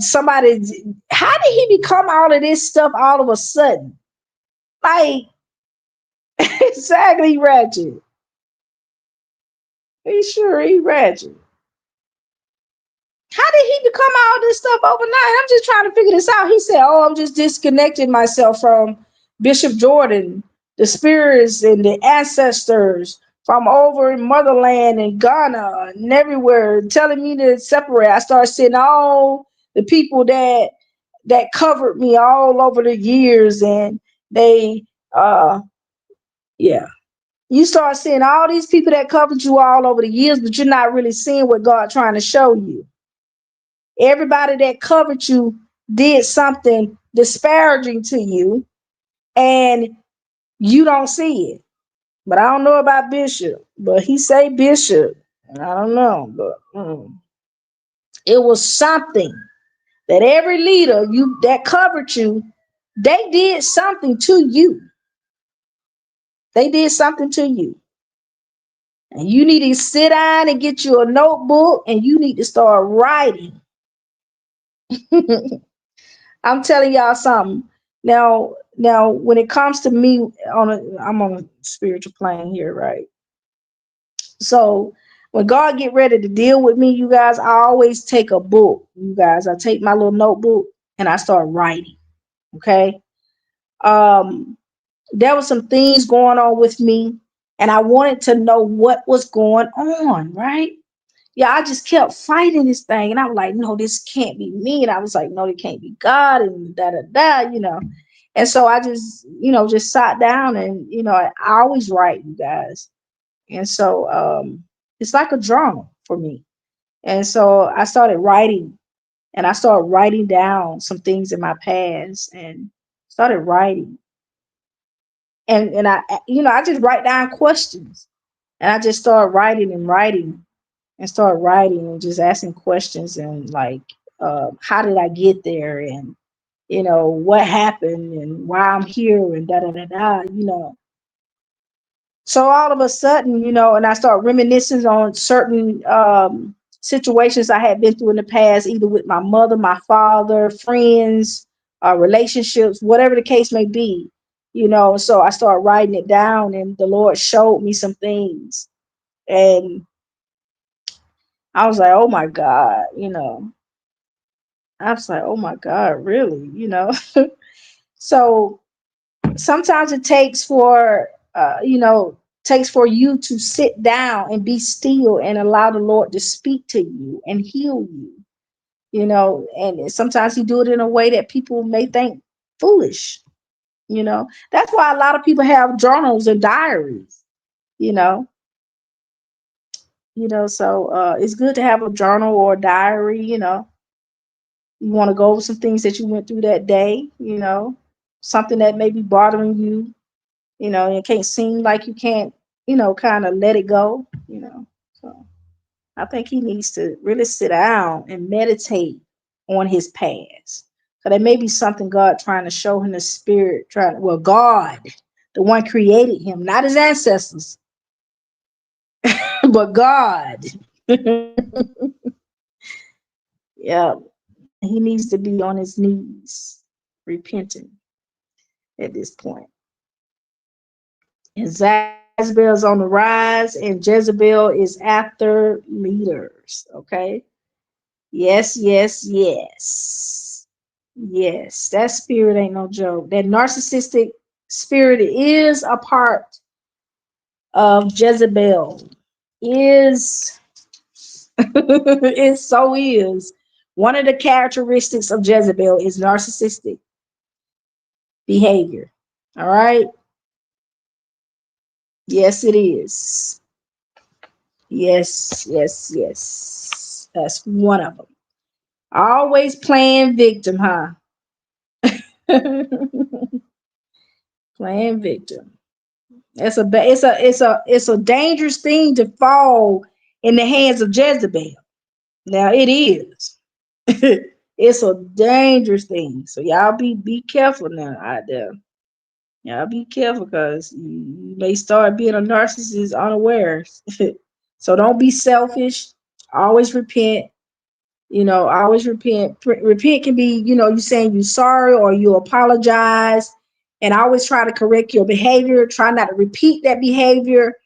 Somebody, how did he become all of this stuff all of a sudden? Like, exactly, ratchet. He ratchet. How did he become all this stuff overnight? I'm just trying to figure this out. He said, "Oh, I'm just disconnecting myself from Bishop Jordan, the spirits and the ancestors from over in motherland and Ghana and everywhere, telling me to separate." I started seeing all the people that covered me all over the years, and they, yeah. You start seeing all these people that covered you all over the years, but you're not really seeing what God trying to show you. Everybody that covered you did something disparaging to you, and you don't see it. But I don't know about Bishop, but he say Bishop. I don't know, but it was something that every leader you that covered you, they did something to you. They did something to you. And you need to sit down and get you a notebook and you need to start writing. I'm telling y'all something. Now, when it comes to me, I'm on a spiritual plane here, right? So when God get ready to deal with me, you guys, I always take a book. You guys, I take my little notebook and I start writing. Okay. There was some things going on with me, and I wanted to know what was going on, right? Yeah, I just kept fighting this thing, and I was like, no, this can't be me. And I was like, no, it can't be God, and da da da. And so I just, just sat down, and I always write, you guys. And so it's like a journal for me. And so I started writing, and I started writing down some things in my past, and started writing. And I just write down questions, and I just started writing and writing and start writing and just asking questions, and like, how did I get there, and what happened and why I'm here, and da da da da. So all of a sudden, and I start reminiscing on certain situations I had been through in the past, either with my mother, my father, friends, relationships, whatever the case may be. So I started writing it down, and the Lord showed me some things. And I was like, oh my God, I was like, oh my God, really, So sometimes it takes for you to sit down and be still and allow the Lord to speak to you and heal you, and sometimes he do it in a way that people may think foolish. That's why a lot of people have journals and diaries, you know, so it's good to have a journal or a diary. You want to go over some things that you went through that day, something that may be bothering you, it can't seem like you can't, kind of let it go, So I think he needs to really sit down and meditate on his past. So there may be something God trying to show him, the spirit God, the one created him, not his ancestors, but God. Yeah, he needs to be on his knees, repenting at this point. And Jezebel's on the rise, and Jezebel is after leaders. Okay. Yes, yes, yes. Yes, that spirit ain't no joke. That narcissistic spirit is a part of Jezebel. Is it so is. One of the characteristics of Jezebel is narcissistic behavior. All right. Yes, it is. Yes, yes, yes. That's one of them. Always playing victim, huh? Playing victim. It's a dangerous thing to fall in the hands of Jezebel. Now it is. It's a dangerous thing. So y'all be careful now out there. Y'all be careful because you may start being a narcissist unawares. So don't be selfish. Always repent. Always repent. Repent can be, you saying you sorry or you apologize, and always try to correct your behavior. Try not to repeat that behavior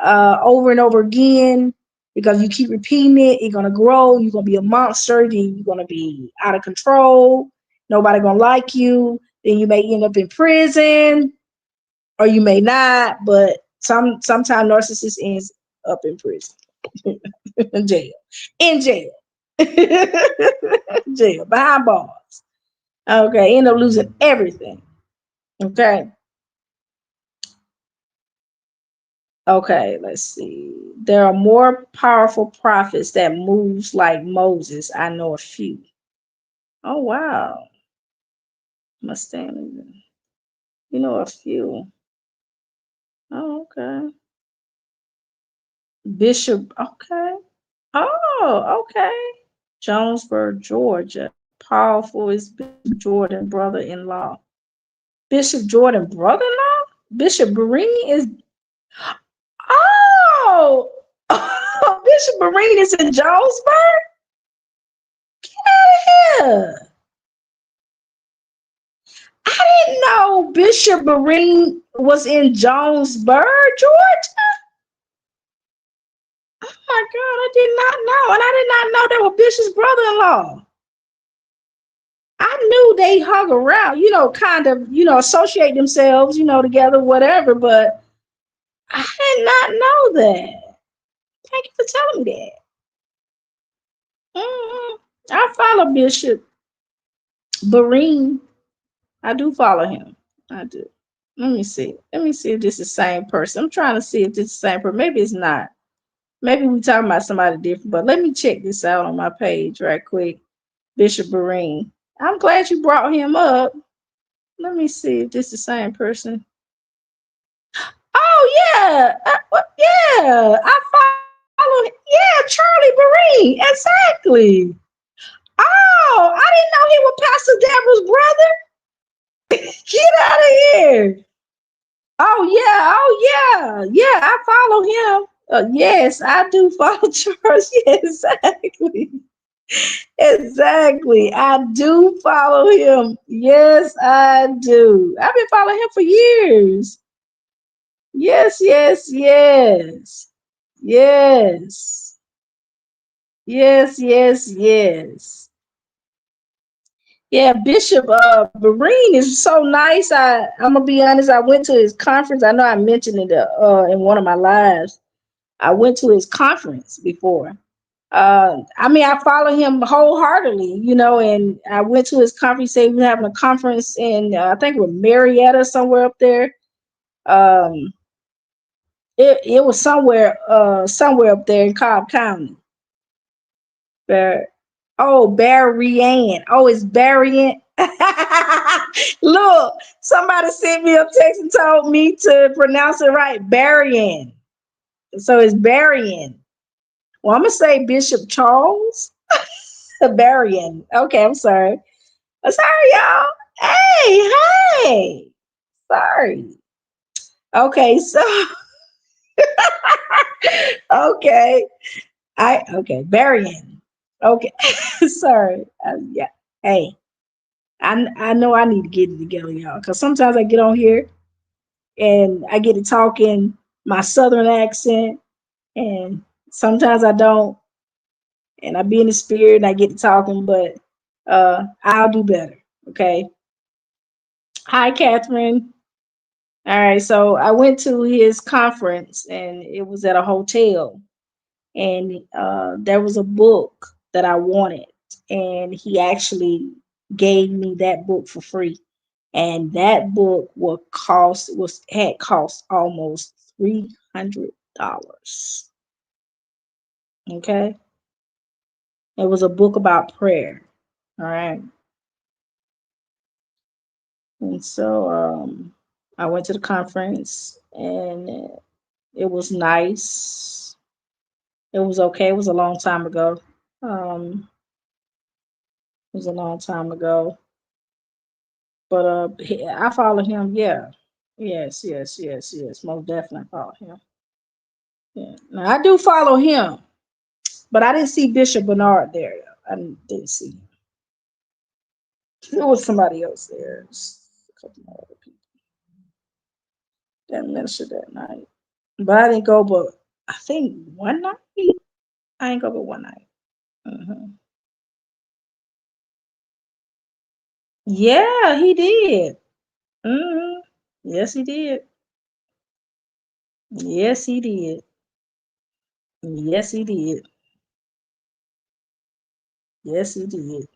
over and over again, because you keep repeating it, it's gonna grow. You're gonna be a monster. Then you're gonna be out of control. Nobody gonna like you. Then you may end up in prison, or you may not. But sometimes narcissist ends up in prison, in jail, in jail, jail, behind bars. Okay, end up losing everything. Okay. Okay, let's see. There are more powerful prophets that moves like Moses. I know a few. Oh wow. Mustang. You know a few. Oh, okay. Bishop. Okay. Oh, okay. Jonesboro, Georgia. Powerful is Bishop Jordan, brother-in-law. Bishop Jordan, brother-in-law? Bishop Barine is. Oh, Bishop Barine is in Jonesboro? Yeah. I didn't know Bishop Barine was in Jonesboro, Georgia. Oh my God, I did not know. And I did not know they were Bishop's brother-in-law. I knew they hung around, kind of, associate themselves, together, whatever, but I did not know that. Thank you for telling me that. I follow Bishop Barine. I do follow him. I do. Let me see. Let me see if this is the same person. I'm trying to see if this is the same person. Maybe it's not. Maybe we're talking about somebody different, but let me check this out on my page right quick. Bishop Barine. I'm glad you brought him up. Let me see if this is the same person. Oh, yeah. Yeah. I follow. Yeah, Charlie Barine. Exactly. Oh, I didn't know he was Pastor Deborah's brother. Get out of here. Oh yeah, yeah. I follow him. Yes, I do follow Charles. Yeah, exactly, exactly. I do follow him. Yes, I do. I've been following him for years. Yes, yes, yes, yes. Yes, yes, yes. Yeah, Bishop Bareen is so nice. I'm gonna be honest. I went to his conference. I know I mentioned it in one of my lives. I went to his conference before. I mean, I follow him wholeheartedly, you know, and I went to his conference. Say we were having a conference in, I think it was Marietta, somewhere up there. Um, it was somewhere up there in Cobb County. But oh, Berrien. Oh, it's Berrien. Look, somebody sent me a text and told me to pronounce it right. Berrien. So it's Berrien. Well, I'm gonna say Bishop Charles Berrien. Okay, I'm sorry. I'm sorry, y'all. Hey, hey. Sorry. Okay, so okay. Okay, Berrien. Okay. Sorry. Yeah. Hey. I know I need to get it together, y'all, because sometimes I get on here and I get to talking my southern accent, and sometimes I don't, and I be in the spirit and I get to talking, but I'll do better. Okay. Hi, Catherine. All right, so I went to his conference and it was at a hotel, and there was a book that I wanted, and he actually gave me that book for free. And that book had cost almost $300. Okay, it was a book about prayer. All right, and so I went to the conference, and it was nice. It was okay. It was a long time ago. It was a long time ago, but I follow him. Yeah, yes, yes, yes, yes. Most definitely follow him. Yeah, now I do follow him. But I didn't see Bishop Bernard there. I didn't see him. There was somebody else there. A couple more other people that ministered that night. But I didn't go but I think one night. I ain't go but one night. Hmm. Yeah, he did. Hmm. Yes, he did. Yes, he did. Yes, he did. Yes, he did.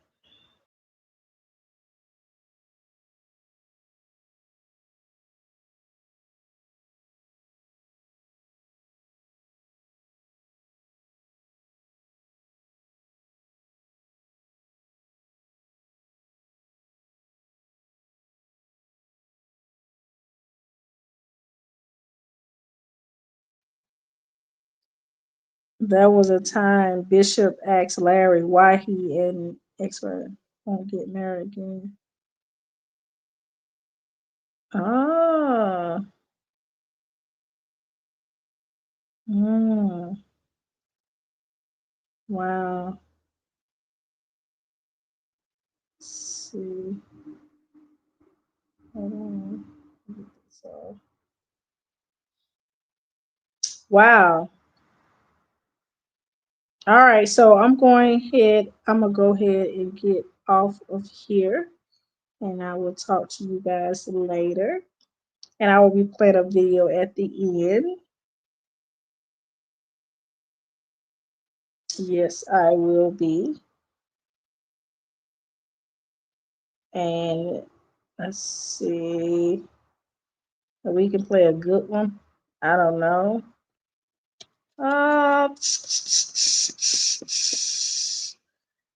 There was a time Bishop asked Larry why he and ex-wife won't get married again. Ah. Mm, wow. See. Hold on. So, wow. All right. So I'm gonna go ahead and get off of here, and I will talk to you guys later. And I will be playing a video at the end. Yes, I will be. And let's see. We can play a good one. I don't know. Uh,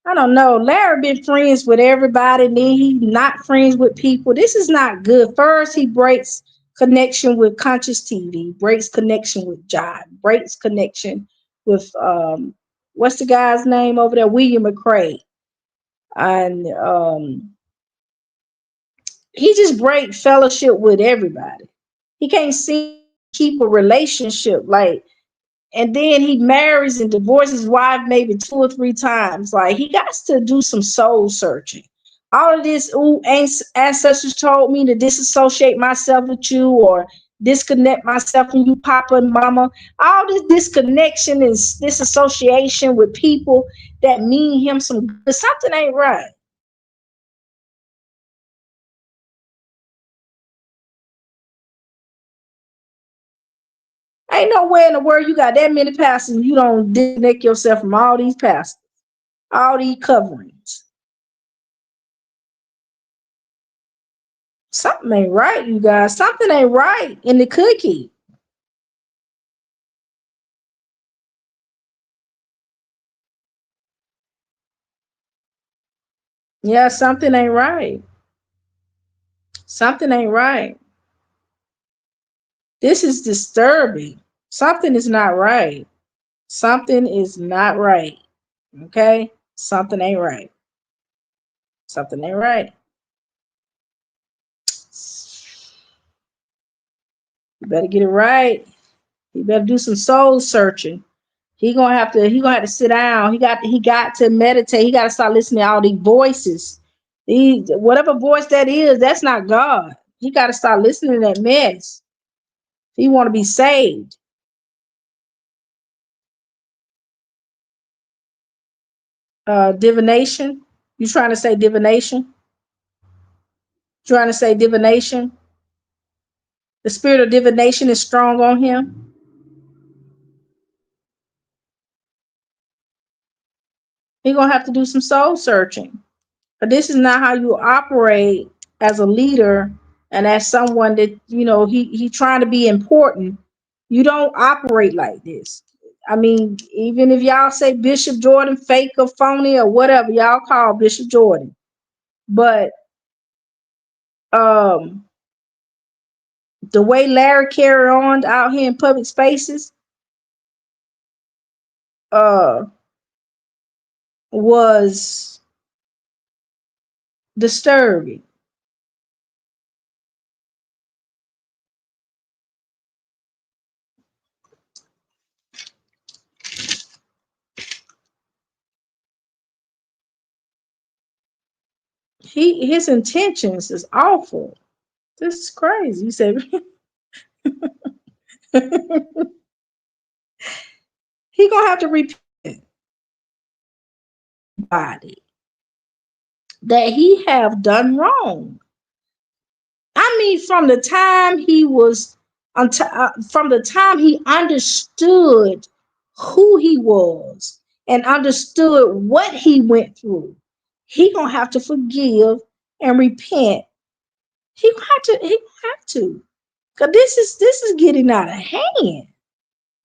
I don't know. Larry been friends with everybody, then he not friends with people. This is not good. First, he breaks connection with Conscious TV, breaks connection with Jive, breaks connection with what's the guy's name over there? William McCray. And he just breaks fellowship with everybody. He can't see keep a relationship like, and then he marries and divorces his wife maybe 2 or 3 times. Like he got to do some soul searching. All of this, ooh, ancestors told me to disassociate myself with you, or disconnect myself from you, Papa and Mama. All this disconnection is this association with people that mean him some good. Something ain't right. Ain't nowhere in the world you got that many pastors and you don't disconnect yourself from all these pastors, all these coverings. Something ain't right, you guys. Something ain't right in the cookie. Yeah, something ain't right. Something ain't right. This is disturbing. Something is not right. Something is not right. Okay? Something ain't right. Something ain't right. You better get it right. You better do some soul searching. He gonna have to sit down. He got to meditate. He got to start listening to all these voices. Whatever voice that is, that's not God. He got to start listening to that mess. He want to be saved. Divination. You trying to say divination? Trying to say divination? The spirit of divination is strong on him. He gonna have to do some soul searching. But this is not how you operate as a leader and as someone that he trying to be important. You don't operate like this. I mean, even if y'all say Bishop Jordan fake or phony or whatever y'all call Bishop Jordan, but um the way Larry carried on out here in public spaces uh was disturbing. His intentions is awful. This is crazy. You said he gonna have to repeat body that he have done wrong. I mean, from the time he understood who he was and understood what he went through, he gonna have to forgive and repent. He gonna have to. He gonna have to. Cause this is getting out of hand.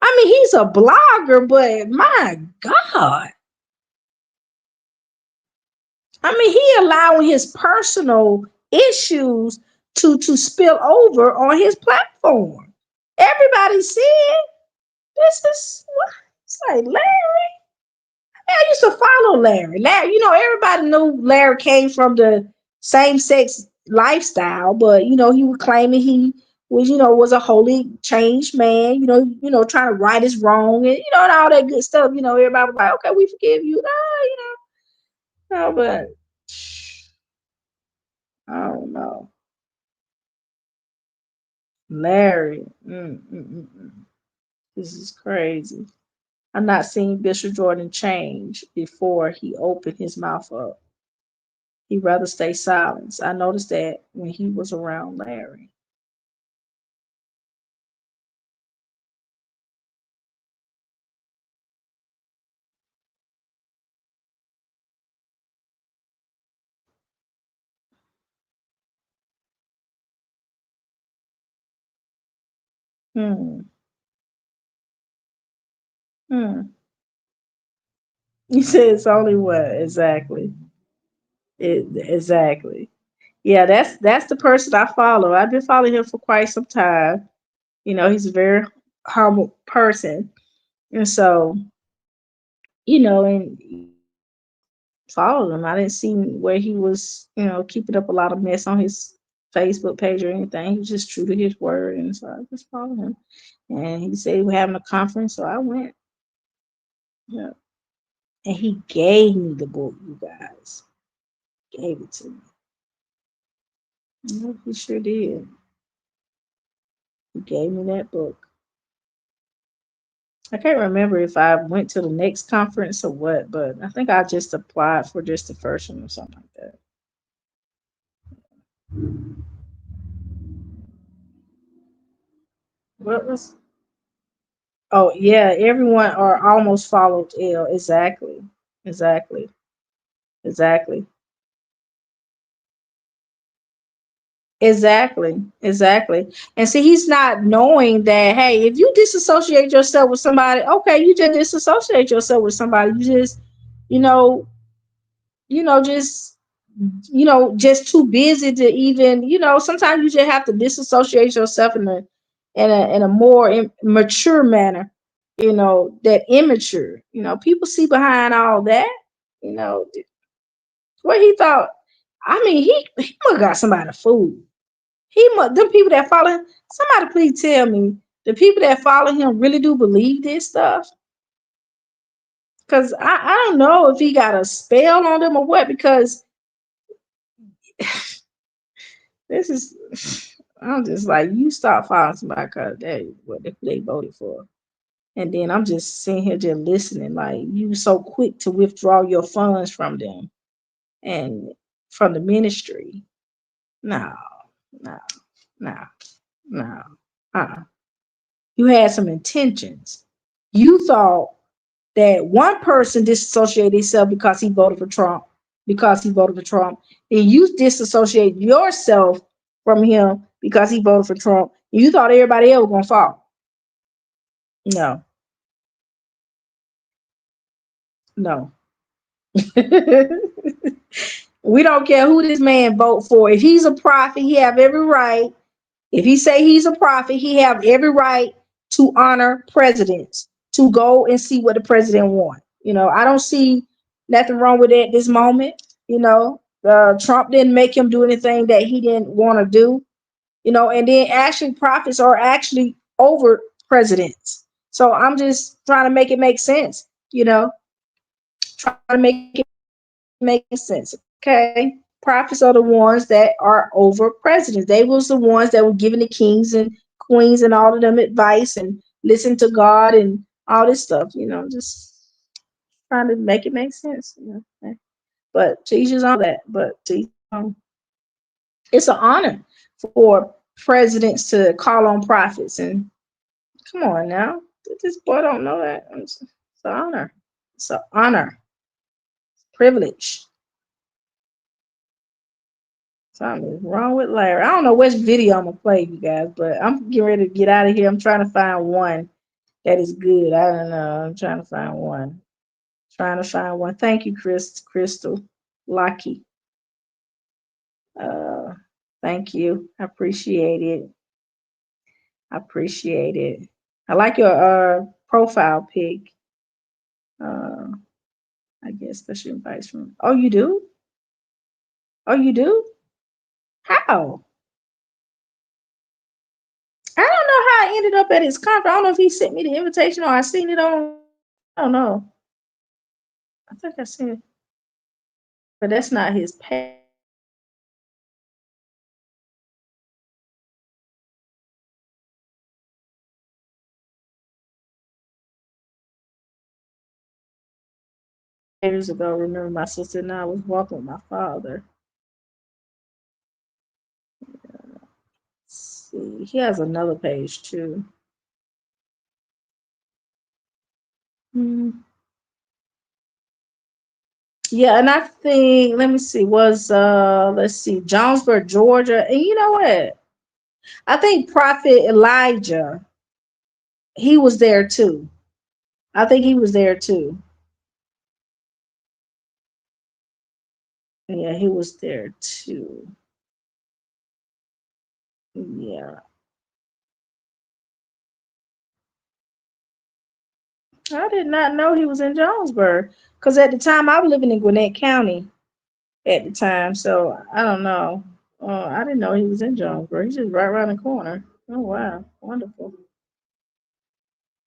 I mean, he's a blogger, but my God. I mean, he allowing his personal issues to spill over on his platform. Everybody's seeing this is what it's like Larry. I used to follow Larry. Larry, everybody knew Larry came from the same sex lifestyle, but he was claiming he was a holy changed man, trying to right his wrong and all that good stuff. Everybody was like, okay, we forgive you. No, but I don't know. Larry. This is crazy. I'm not seeing Bishop Jordan change before he opened his mouth up. He'd rather stay silent. I noticed that when he was around Larry. Hmm. Hmm. You said it's only what exactly? Exactly. Yeah, that's the person I follow. I've been following him for quite some time. He's a very humble person, and so and followed him. I didn't see where he was, keeping up a lot of mess on his Facebook page or anything. He was just true to his word, and so I just followed him. And he said he was having a conference, so I went. Yeah, and he gave me the book, you guys. Gave it to me. Yeah, he sure did. He gave me that book. I can't remember if I went to the next conference or what, but I think I just applied for just the first one or something like that. What was? Oh yeah, everyone or almost followed L. Exactly. Exactly. Exactly. Exactly. Exactly. And see, he's not knowing that, hey, if you disassociate yourself with somebody, okay, you just disassociate yourself with somebody. You just, you know, just just too busy to even, sometimes you just have to disassociate yourself in a more mature manner, that immature. People see behind all that, you know, what he thought. I mean, he must have got somebody food. He must, them people that follow him, somebody please tell me, the people that follow him really do believe this stuff? Because I don't know if he got a spell on them or what, because this is, I'm just like, you stop following somebody because they what they voted for. And then I'm just sitting here just listening, like you so quick to withdraw your funds from them and from the ministry. No, no, no, no. Uh-uh. You had some intentions. You thought that one person disassociated himself because he voted for Trump, and you disassociate yourself from him because he voted for Trump. You thought everybody else was gonna fall. No, no. We don't care who this man vote for. If he's a prophet, he have every right. If he say he's a prophet, he have every right to honor presidents, to go and see what the president want. I don't see nothing wrong with it at this moment. Trump didn't make him do anything that he didn't want to do. And then actually prophets are actually over presidents. So I'm just trying to make it make sense. Trying to make it make sense. Okay. Prophets are the ones that are over presidents. They was the ones that were giving the kings and queens and all of them advice and listen to God and all this stuff, just trying to make it make sense. But teachers on that. But it's an honor for presidents to call on prophets. And come on now. This boy don't know that. It's an honor. It's an honor. Privilege. Something wrong with Larry. I don't know which video I'm gonna play, you guys, but I'm getting ready to get out of here. I'm trying to find one that is good. I don't know. I'm trying to find one. Trying to find one. Thank you, Crystal, Lucky. Uh, thank you. I appreciate it. I appreciate it. I like your profile pic. Uh, I guess special advice from. Oh, you do? Oh, you do? How? I don't know how I ended up at his conference. I don't know if he sent me the invitation or I seen it on. I don't know. I think I seen it, but that's not his page. Years ago, remember my sister and I was walking with my father. Let's see, he has another page too. Hmm. Yeah, and I think let me see, was let's see, Jonesboro, Georgia, and you know what? I think Prophet Elijah, he was there too. I think he was there too. Yeah, he was there too. Yeah, I did not know he was in Jonesboro because at the time I was living in Gwinnett County at the time, so I don't know. I didn't know he was in Jonesboro. He's just right around the corner. Oh wow, wonderful.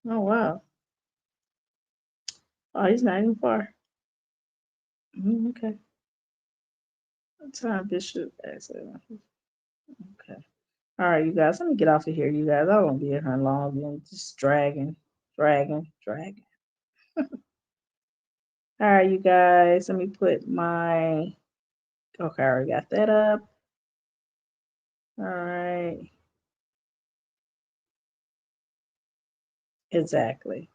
Oh wow. Oh, he's not even far. Okay. Time Bishop. Okay. All right, you guys, let me get off of here, you guys. I won't be in here long and just dragging. All right, you guys, let me put my, okay, I already got that up. All right. Exactly.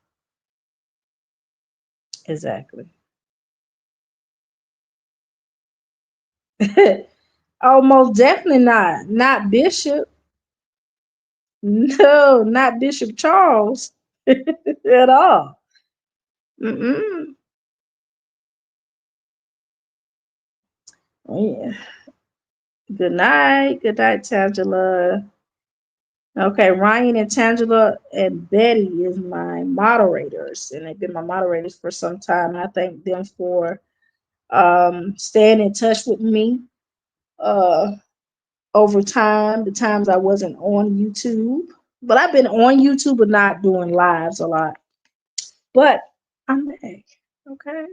Oh, most definitely not. Not Bishop. No, not Bishop Charles at all. Mm-mm. Yeah. Good night. Good night, Tangela. Okay, Ryan and Tangela and Betty is my moderators, and they've been my moderators for some time. And I thank them for staying in touch with me uh, over time, the times I wasn't on YouTube. But I've been on YouTube, but not doing lives a lot. But I'm back. Okay.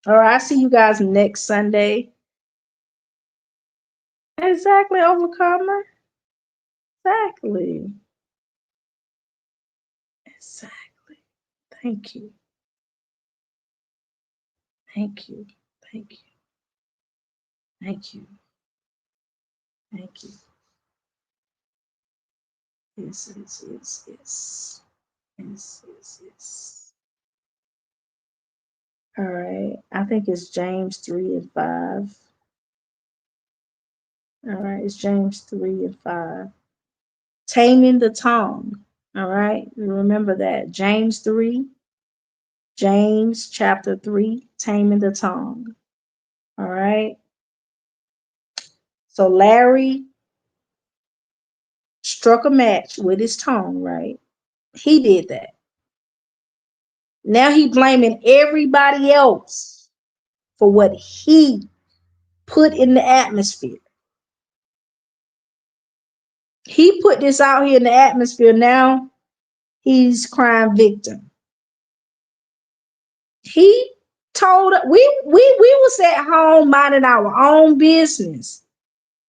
All right. I see you guys next Sunday. Exactly, Overcomer. Exactly. Exactly. Thank you. Thank you. Thank you. Thank you. Thank you. Yes, yes, yes, yes. Yes, yes, yes. All right. I think it's James 3 and 5. All right. It's James 3 and 5. Taming the tongue. All right. Remember that. James 3. James chapter 3. Taming the tongue. All right. So Larry struck a match with his tongue, right? He did that. Now he blaming everybody else for what he put in the atmosphere. He put this out here in the atmosphere. Now he's crime victim. He told we was at home minding our own business,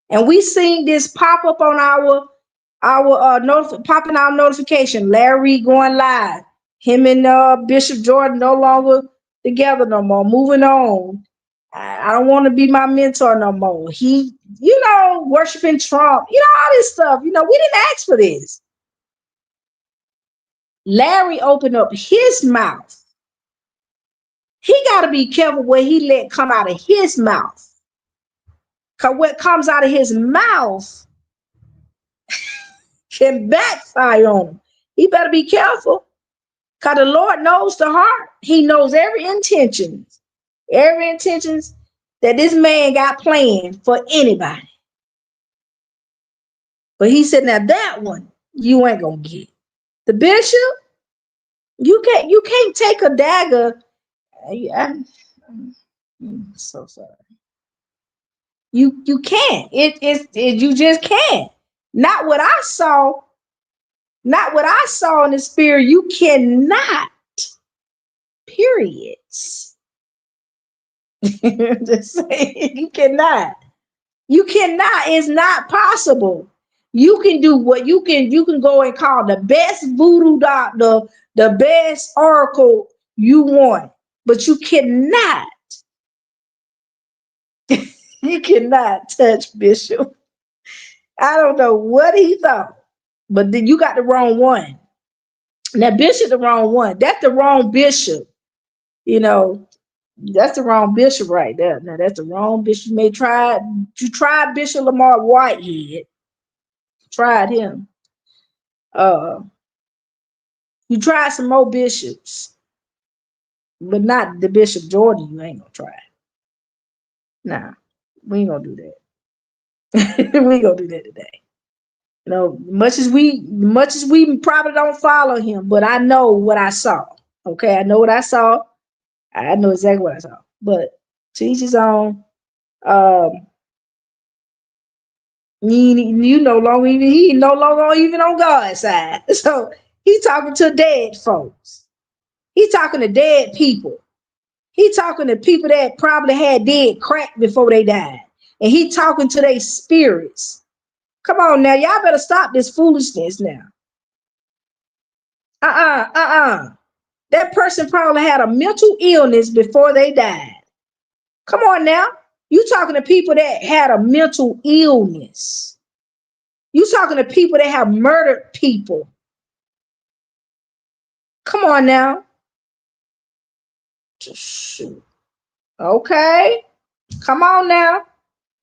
and we seen this pop up on our popping our notification. Larry going live. Him and Bishop Jordan no longer together no more. Moving on. I don't want to be my mentor no more. He, worshiping Trump. All this stuff. We didn't ask for this. Larry opened up his mouth. He got to be careful what he let come out of his mouth. Because what comes out of his mouth can backfire on him. He better be careful. Because the Lord knows the heart. He knows every intention that this man got planned for anybody. But he said, now that one, you ain't going to get. The bishop, you can't take a dagger. I'm so sorry. You can't. You just can't. Not what I saw. Not what I saw in the spirit. You cannot. Period. Just saying, you cannot. You cannot. It's not possible. You can do what you can. You can go and call the best voodoo doctor, the best oracle you want, but you cannot. You cannot touch Bishop. I don't know what he thought, but then you got the wrong one. Now Bishop, the wrong one. That's the wrong bishop. That's the wrong bishop right there. Now that's the wrong bishop. You tried Bishop Lamar Whitehead. Tried him. You tried some more bishops, but not the Bishop Jordan. You ain't gonna try. Nah, we ain't gonna do that. We ain't gonna do that today. Much as we probably don't follow him, but I know what I saw. Okay, I know what I saw. I know exactly what I saw. But to each his own. He no longer even on God's side. So he talking to dead folks. He talking to dead people. He talking to people that probably had dead crack before they died. And he talking to their spirits. Come on now, y'all better stop this foolishness now. That person probably had a mental illness before they died. Come on now. You talking to people that had a mental illness. You talking to people that have murdered people. Come on now. Shoot. Okay. Come on now.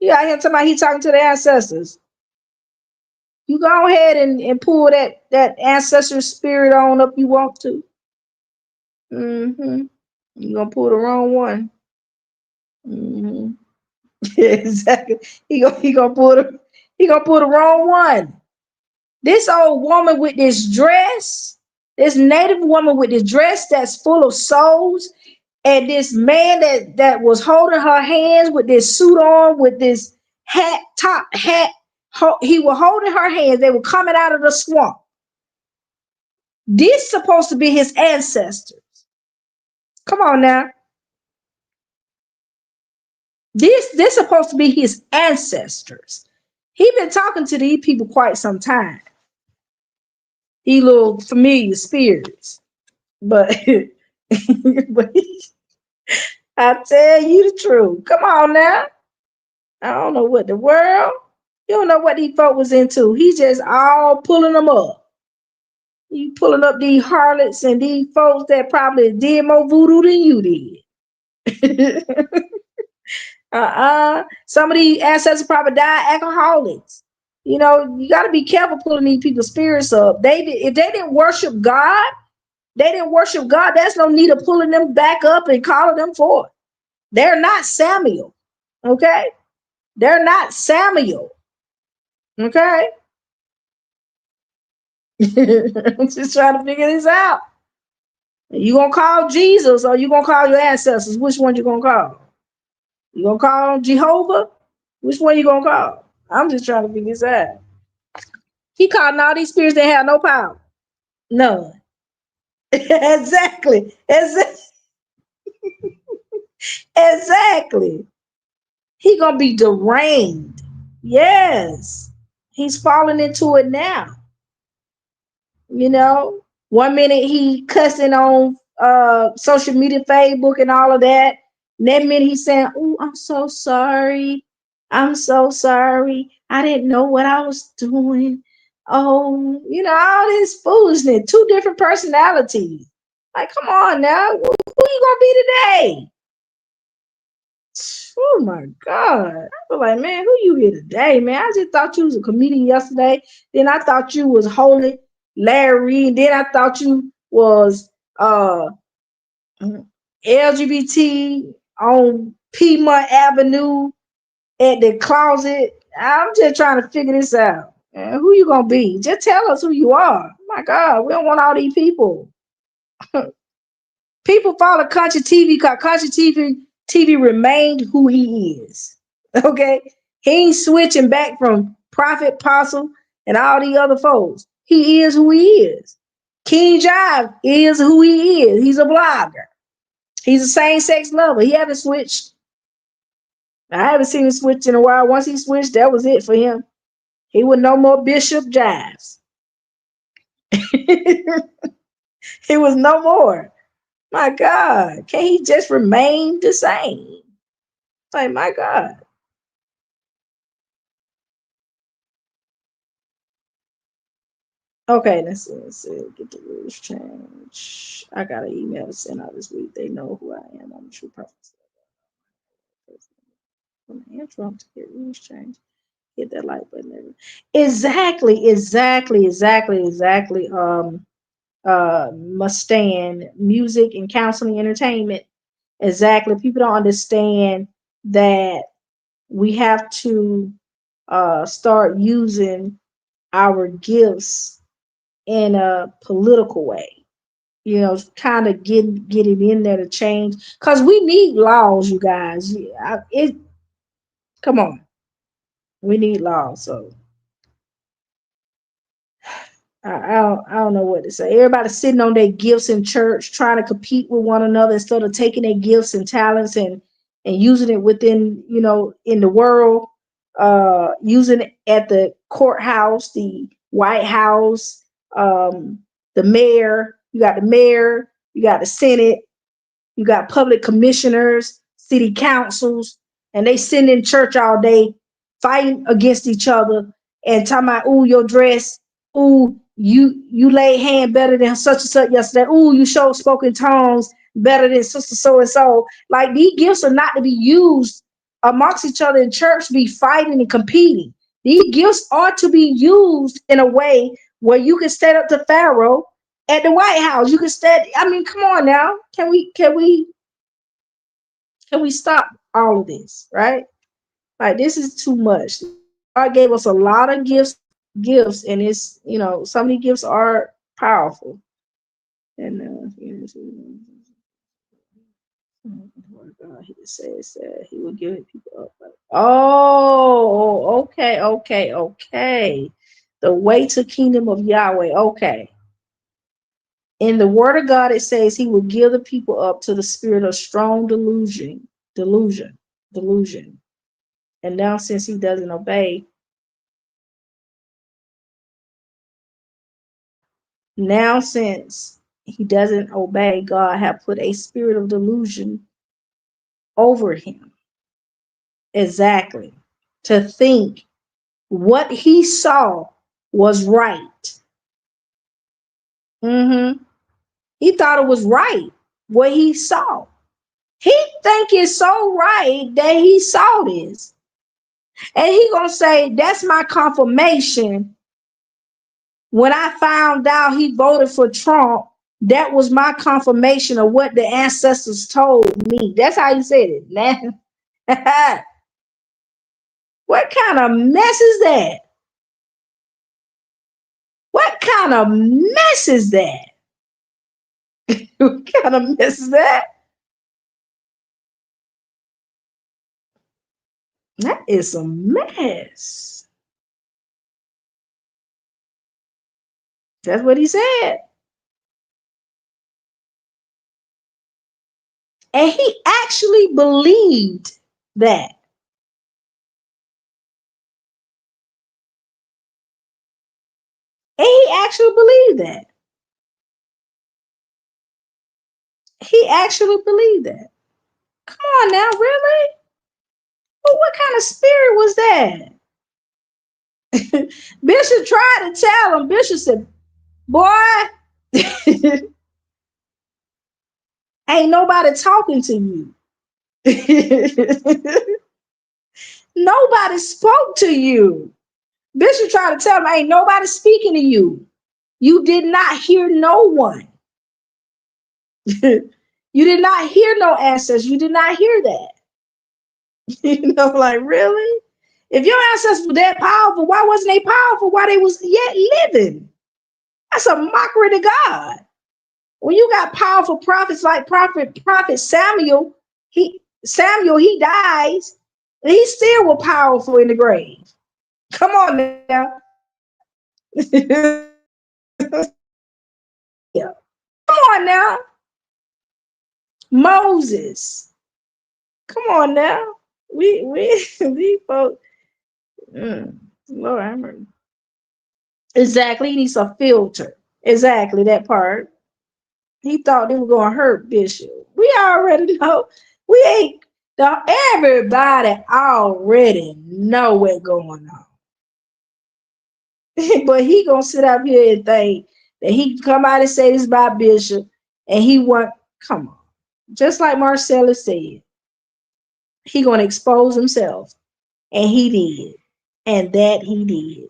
You out here talking about he talking to the ancestors. You go ahead and pull that ancestral spirit on up you want to. You're gonna pull the wrong one. Exactly. He gonna pull the wrong one. This old woman with this dress, this native woman with this dress that's full of souls, and this man that was holding her hands with this suit on, with this top hat, he was holding her hands. They were coming out of the swamp. This supposed to be his ancestors. Come on now. This supposed to be his ancestors. He been talking to these people quite some time. These little familiar spirits. But, but I tell you the truth. Come on now. I don't know what the world. You don't know what these folk was into. He just all pulling them up. You pulling up these harlots and these folks that probably did more voodoo than you did. Some of these ancestors probably died alcoholics. You know, you got to be careful pulling these people's spirits up. If they didn't worship God, there's no need of pulling them back up and calling them forth. They're not Samuel. Okay? They're not Samuel. Okay? I'm just trying to figure this out. You gonna call Jesus or you gonna call your ancestors? Which one you gonna call? You gonna call Jehovah? Which one you gonna call? I'm just trying to figure this out. He calling all these spirits that have no power. None. Exactly. Exactly. He gonna be deranged. Yes. He's falling into it now. You know, 1 minute he cussing on social media, Facebook and all of that. Next minute he's saying, "Oh, I'm so sorry. I'm so sorry. I didn't know what I was doing." Oh, you know, all this foolishness. 2 different personalities. Like, come on now. Who you gonna be today? Oh my God. I feel like, man, who you here today, man? I just thought you was a comedian yesterday. Then I thought you was holy Larry. And then I thought you was LGBT on Piedmont Avenue at the closet. I'm just trying to figure this out. Man, who you gonna be? Just tell us who you are. Oh my God, we don't want all these people. People follow country TV because country TV remained who he is. Okay? He ain't switching back from Prophet, Apostle, and all the other folks. He is who he is. King Jive is who he is. He's a blogger. He's a same-sex lover. He haven't switched. I haven't seen him switch in a while. Once he switched, that was it for him. He was no more Bishop Jives. He was no more. My God, can he just remain the same? Like, my God. Okay, let's see. Get the rules changed. I got an email to send out this week. They know who I am. I'm a true prophet. From the intro to get rules changed. Hit that like button. Exactly. Mustang music and counseling entertainment. Exactly. People don't understand that we have to start using our gifts in a political way. You know, kind of getting in there to change, because we need laws, you guys. Come on, we need laws. So I don't know what to say. Everybody sitting on their gifts in church, trying to compete with one another instead of taking their gifts and talents and using it within, you know, in the world, using it at the courthouse, the White House, the mayor. You got the mayor. You got the Senate. You got public commissioners, city councils, and they sitting in church all day fighting against each other and talking about, ooh, your dress, ooh, you laid hand better than such and such yesterday. Ooh, you showed spoken tongues better than sister so and so. Like, these gifts are not to be used amongst each other in church to be fighting and competing. These gifts are to be used in a way where you can stand up to Pharaoh at the White House. You can stand. I mean, come on now. Can we stop all of this? Right? Like, this is too much. God gave us a lot of gifts, and it's, some of these gifts are powerful. And God, he says that he will give people up. Oh, okay. The way to kingdom of Yahweh. Okay. In the word of God, it says he will give the people up to the spirit of strong delusion. And now, since he doesn't obey, God have put a spirit of delusion over him. Exactly. To think what he saw was right. He thought it was right what he saw. He think it's so right that he saw this. And he gonna say, that's my confirmation. When I found out he voted for Trump, that was my confirmation of what the ancestors told me. That's how he said it. What kind of mess is that? What kind of mess is that? What kind of mess is that? That is a mess. That's what he said. And he actually believed that. And he actually believed that. He actually believed that. Come on now, really? Well, what kind of spirit was that? Bishop tried to tell him. Bishop said, boy, ain't nobody talking to you. Nobody spoke to you. Bishop tried to tell him, ain't nobody speaking to you. You did not hear no one. You did not hear no ancestors. You did not hear that. Like, really? If your ancestors were that powerful, why wasn't they powerful while they was yet living? That's a mockery to God. When you got powerful prophets like prophet Samuel, he dies, and he still was powerful in the grave. Come on now. Yeah. Come on now. Moses. Come on now. We folks. Lord, I remember. Exactly. He needs a filter. Exactly that part. He thought they were gonna hurt Bishop. We already know. We ain't. Everybody already know what's going on. But he gonna sit up here and think that he come out and say this about Bishop, and he want. Come on. Just like Marcella said, he gonna expose himself, and he did, and that he did.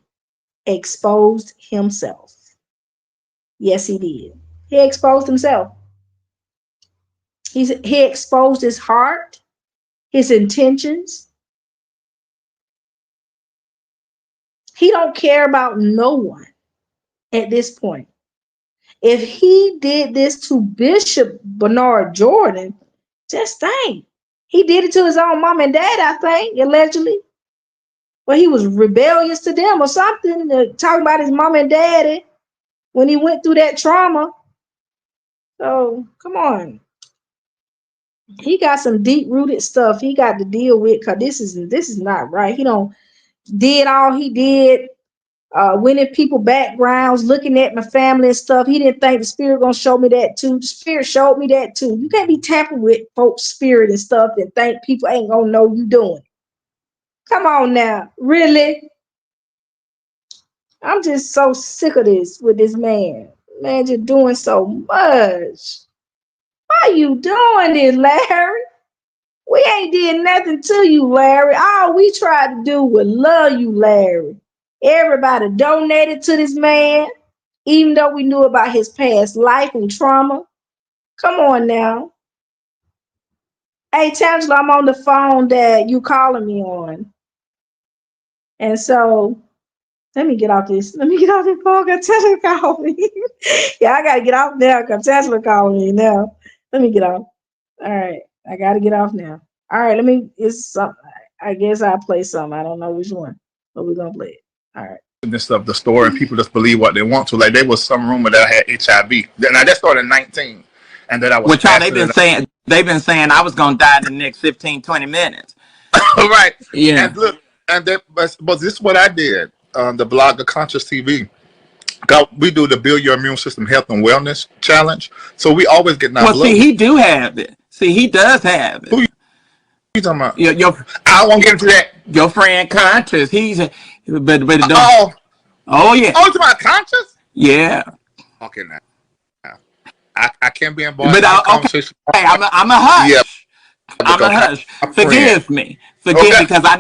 Exposed himself. Yes, he did. He exposed himself. He exposed his heart, his intentions. He don't care about no one at this point. If he did this to Bishop Bernard Jordan, just think. He did it to his own mom and dad, I think, allegedly. Well, he was rebellious to them or something, talking about his mom and daddy when he went through that trauma. So, come on. He got some deep-rooted stuff he got to deal with, because this is not right. He don't did all he did went in people backgrounds, looking at my family and stuff. He didn't think the spirit gonna show me that too. The spirit showed me that too. You can't be tampering with folks' spirit and stuff and think people ain't gonna know you doing it. Come on now, really? I'm just so sick of this with this man. Man, just doing so much. Why you doing this, Larry? We ain't did nothing to you, Larry. All we tried to do was love you, Larry. Everybody donated to this man, even though we knew about his past life and trauma. Come on now. Hey, Tangela, I'm on the phone that you calling me on. And so, let me get off this. Let me get off this phone because Tangela called me. Yeah, I got to get off now because Tangela calling me now. Let me get off. All right. I got to get off now. All right. I guess I'll play something. I don't know which one, but we're going to play it. All right. This of the story, and people just believe what they want to. Like there was some rumor that I had HIV. Now that started in 19, and that I was. Which y'all they've been saying I was gonna die in the next 15, 20 minutes. Right. Yeah. And look, but this is what I did. The blog of Conscious TV. We do the Build Your Immune System Health and Wellness Challenge. So we always get blood. See, he do have it. See, he does have it. Who you talking about? I won't get into that. Your friend Conscious, but oh yeah. Oh, it's about Conscious? Yeah. Okay, now. I can't be involved in that conversation. Hey, I'm a hush. Yeah. I'm a hush. Forgive me, because I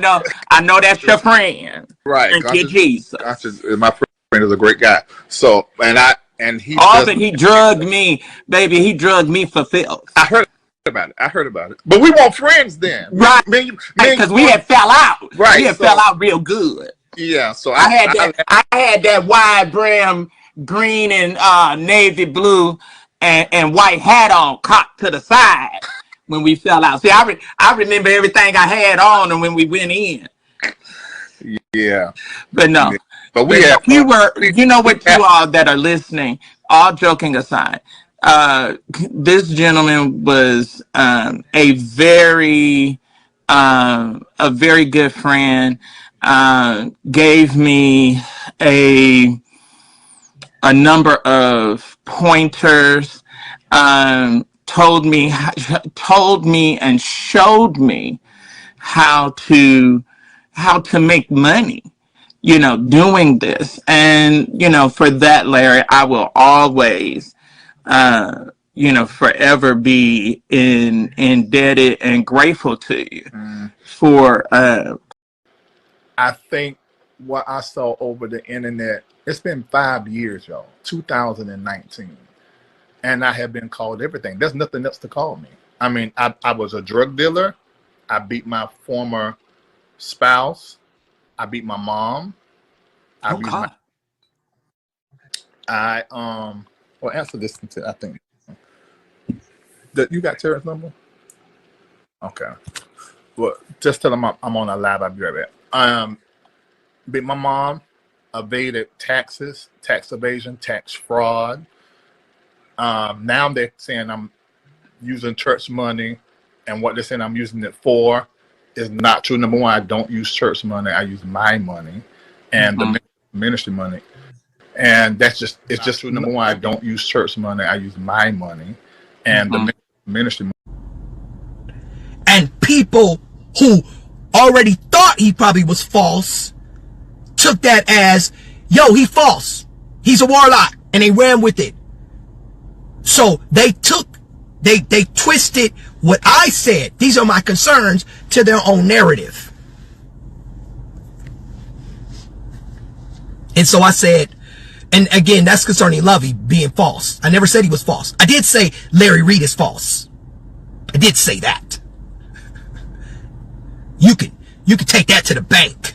know that's your friend. Right. Thank you, Jesus. Conscious, my friend is a great guy. So, he drugged me, baby. He drugged me for filth. I heard about it. But we weren't friends then, right? Because we had fell out. Right. We had fell out real good. Yeah. So I had that wide brim, green and navy blue, and white hat on, cocked to the side when we fell out. See, I remember everything I had on, and when we went in. Yeah. But no. Yeah. But you know what, you all that are listening, all joking aside, this gentleman was a very good friend, gave me a number of pointers, told me and showed me how to make money, doing this. And, for that, Larry, I will always, forever be indebted and grateful to you for, I think what I saw over the internet, it's been 5 years, y'all, 2019. And I have been called everything. There's nothing else to call me. I mean, I was a drug dealer. I beat my former spouse. I beat my mom. Answer this. I think that you got Tara's number. Okay. Well, just tell them I'm on a live. I'll be right back. Beat my mom. Evaded taxes, tax evasion, tax fraud. Now they're saying I'm using church money, and what they're saying I'm using it for is not true. Number one, I don't use church money. I use my money and the ministry money. And it's just true. Number one, I don't use church money. I use my money and the ministry money. And people who already thought he probably was false took that as, yo, he false. He's a warlock. And they ran with it. So they twisted what I said, these are my concerns, to their own narrative. And so I said, and again, that's concerning Lovey being false. I never said he was false. I did say Larry Reid is false. I did say that. You can take that to the bank.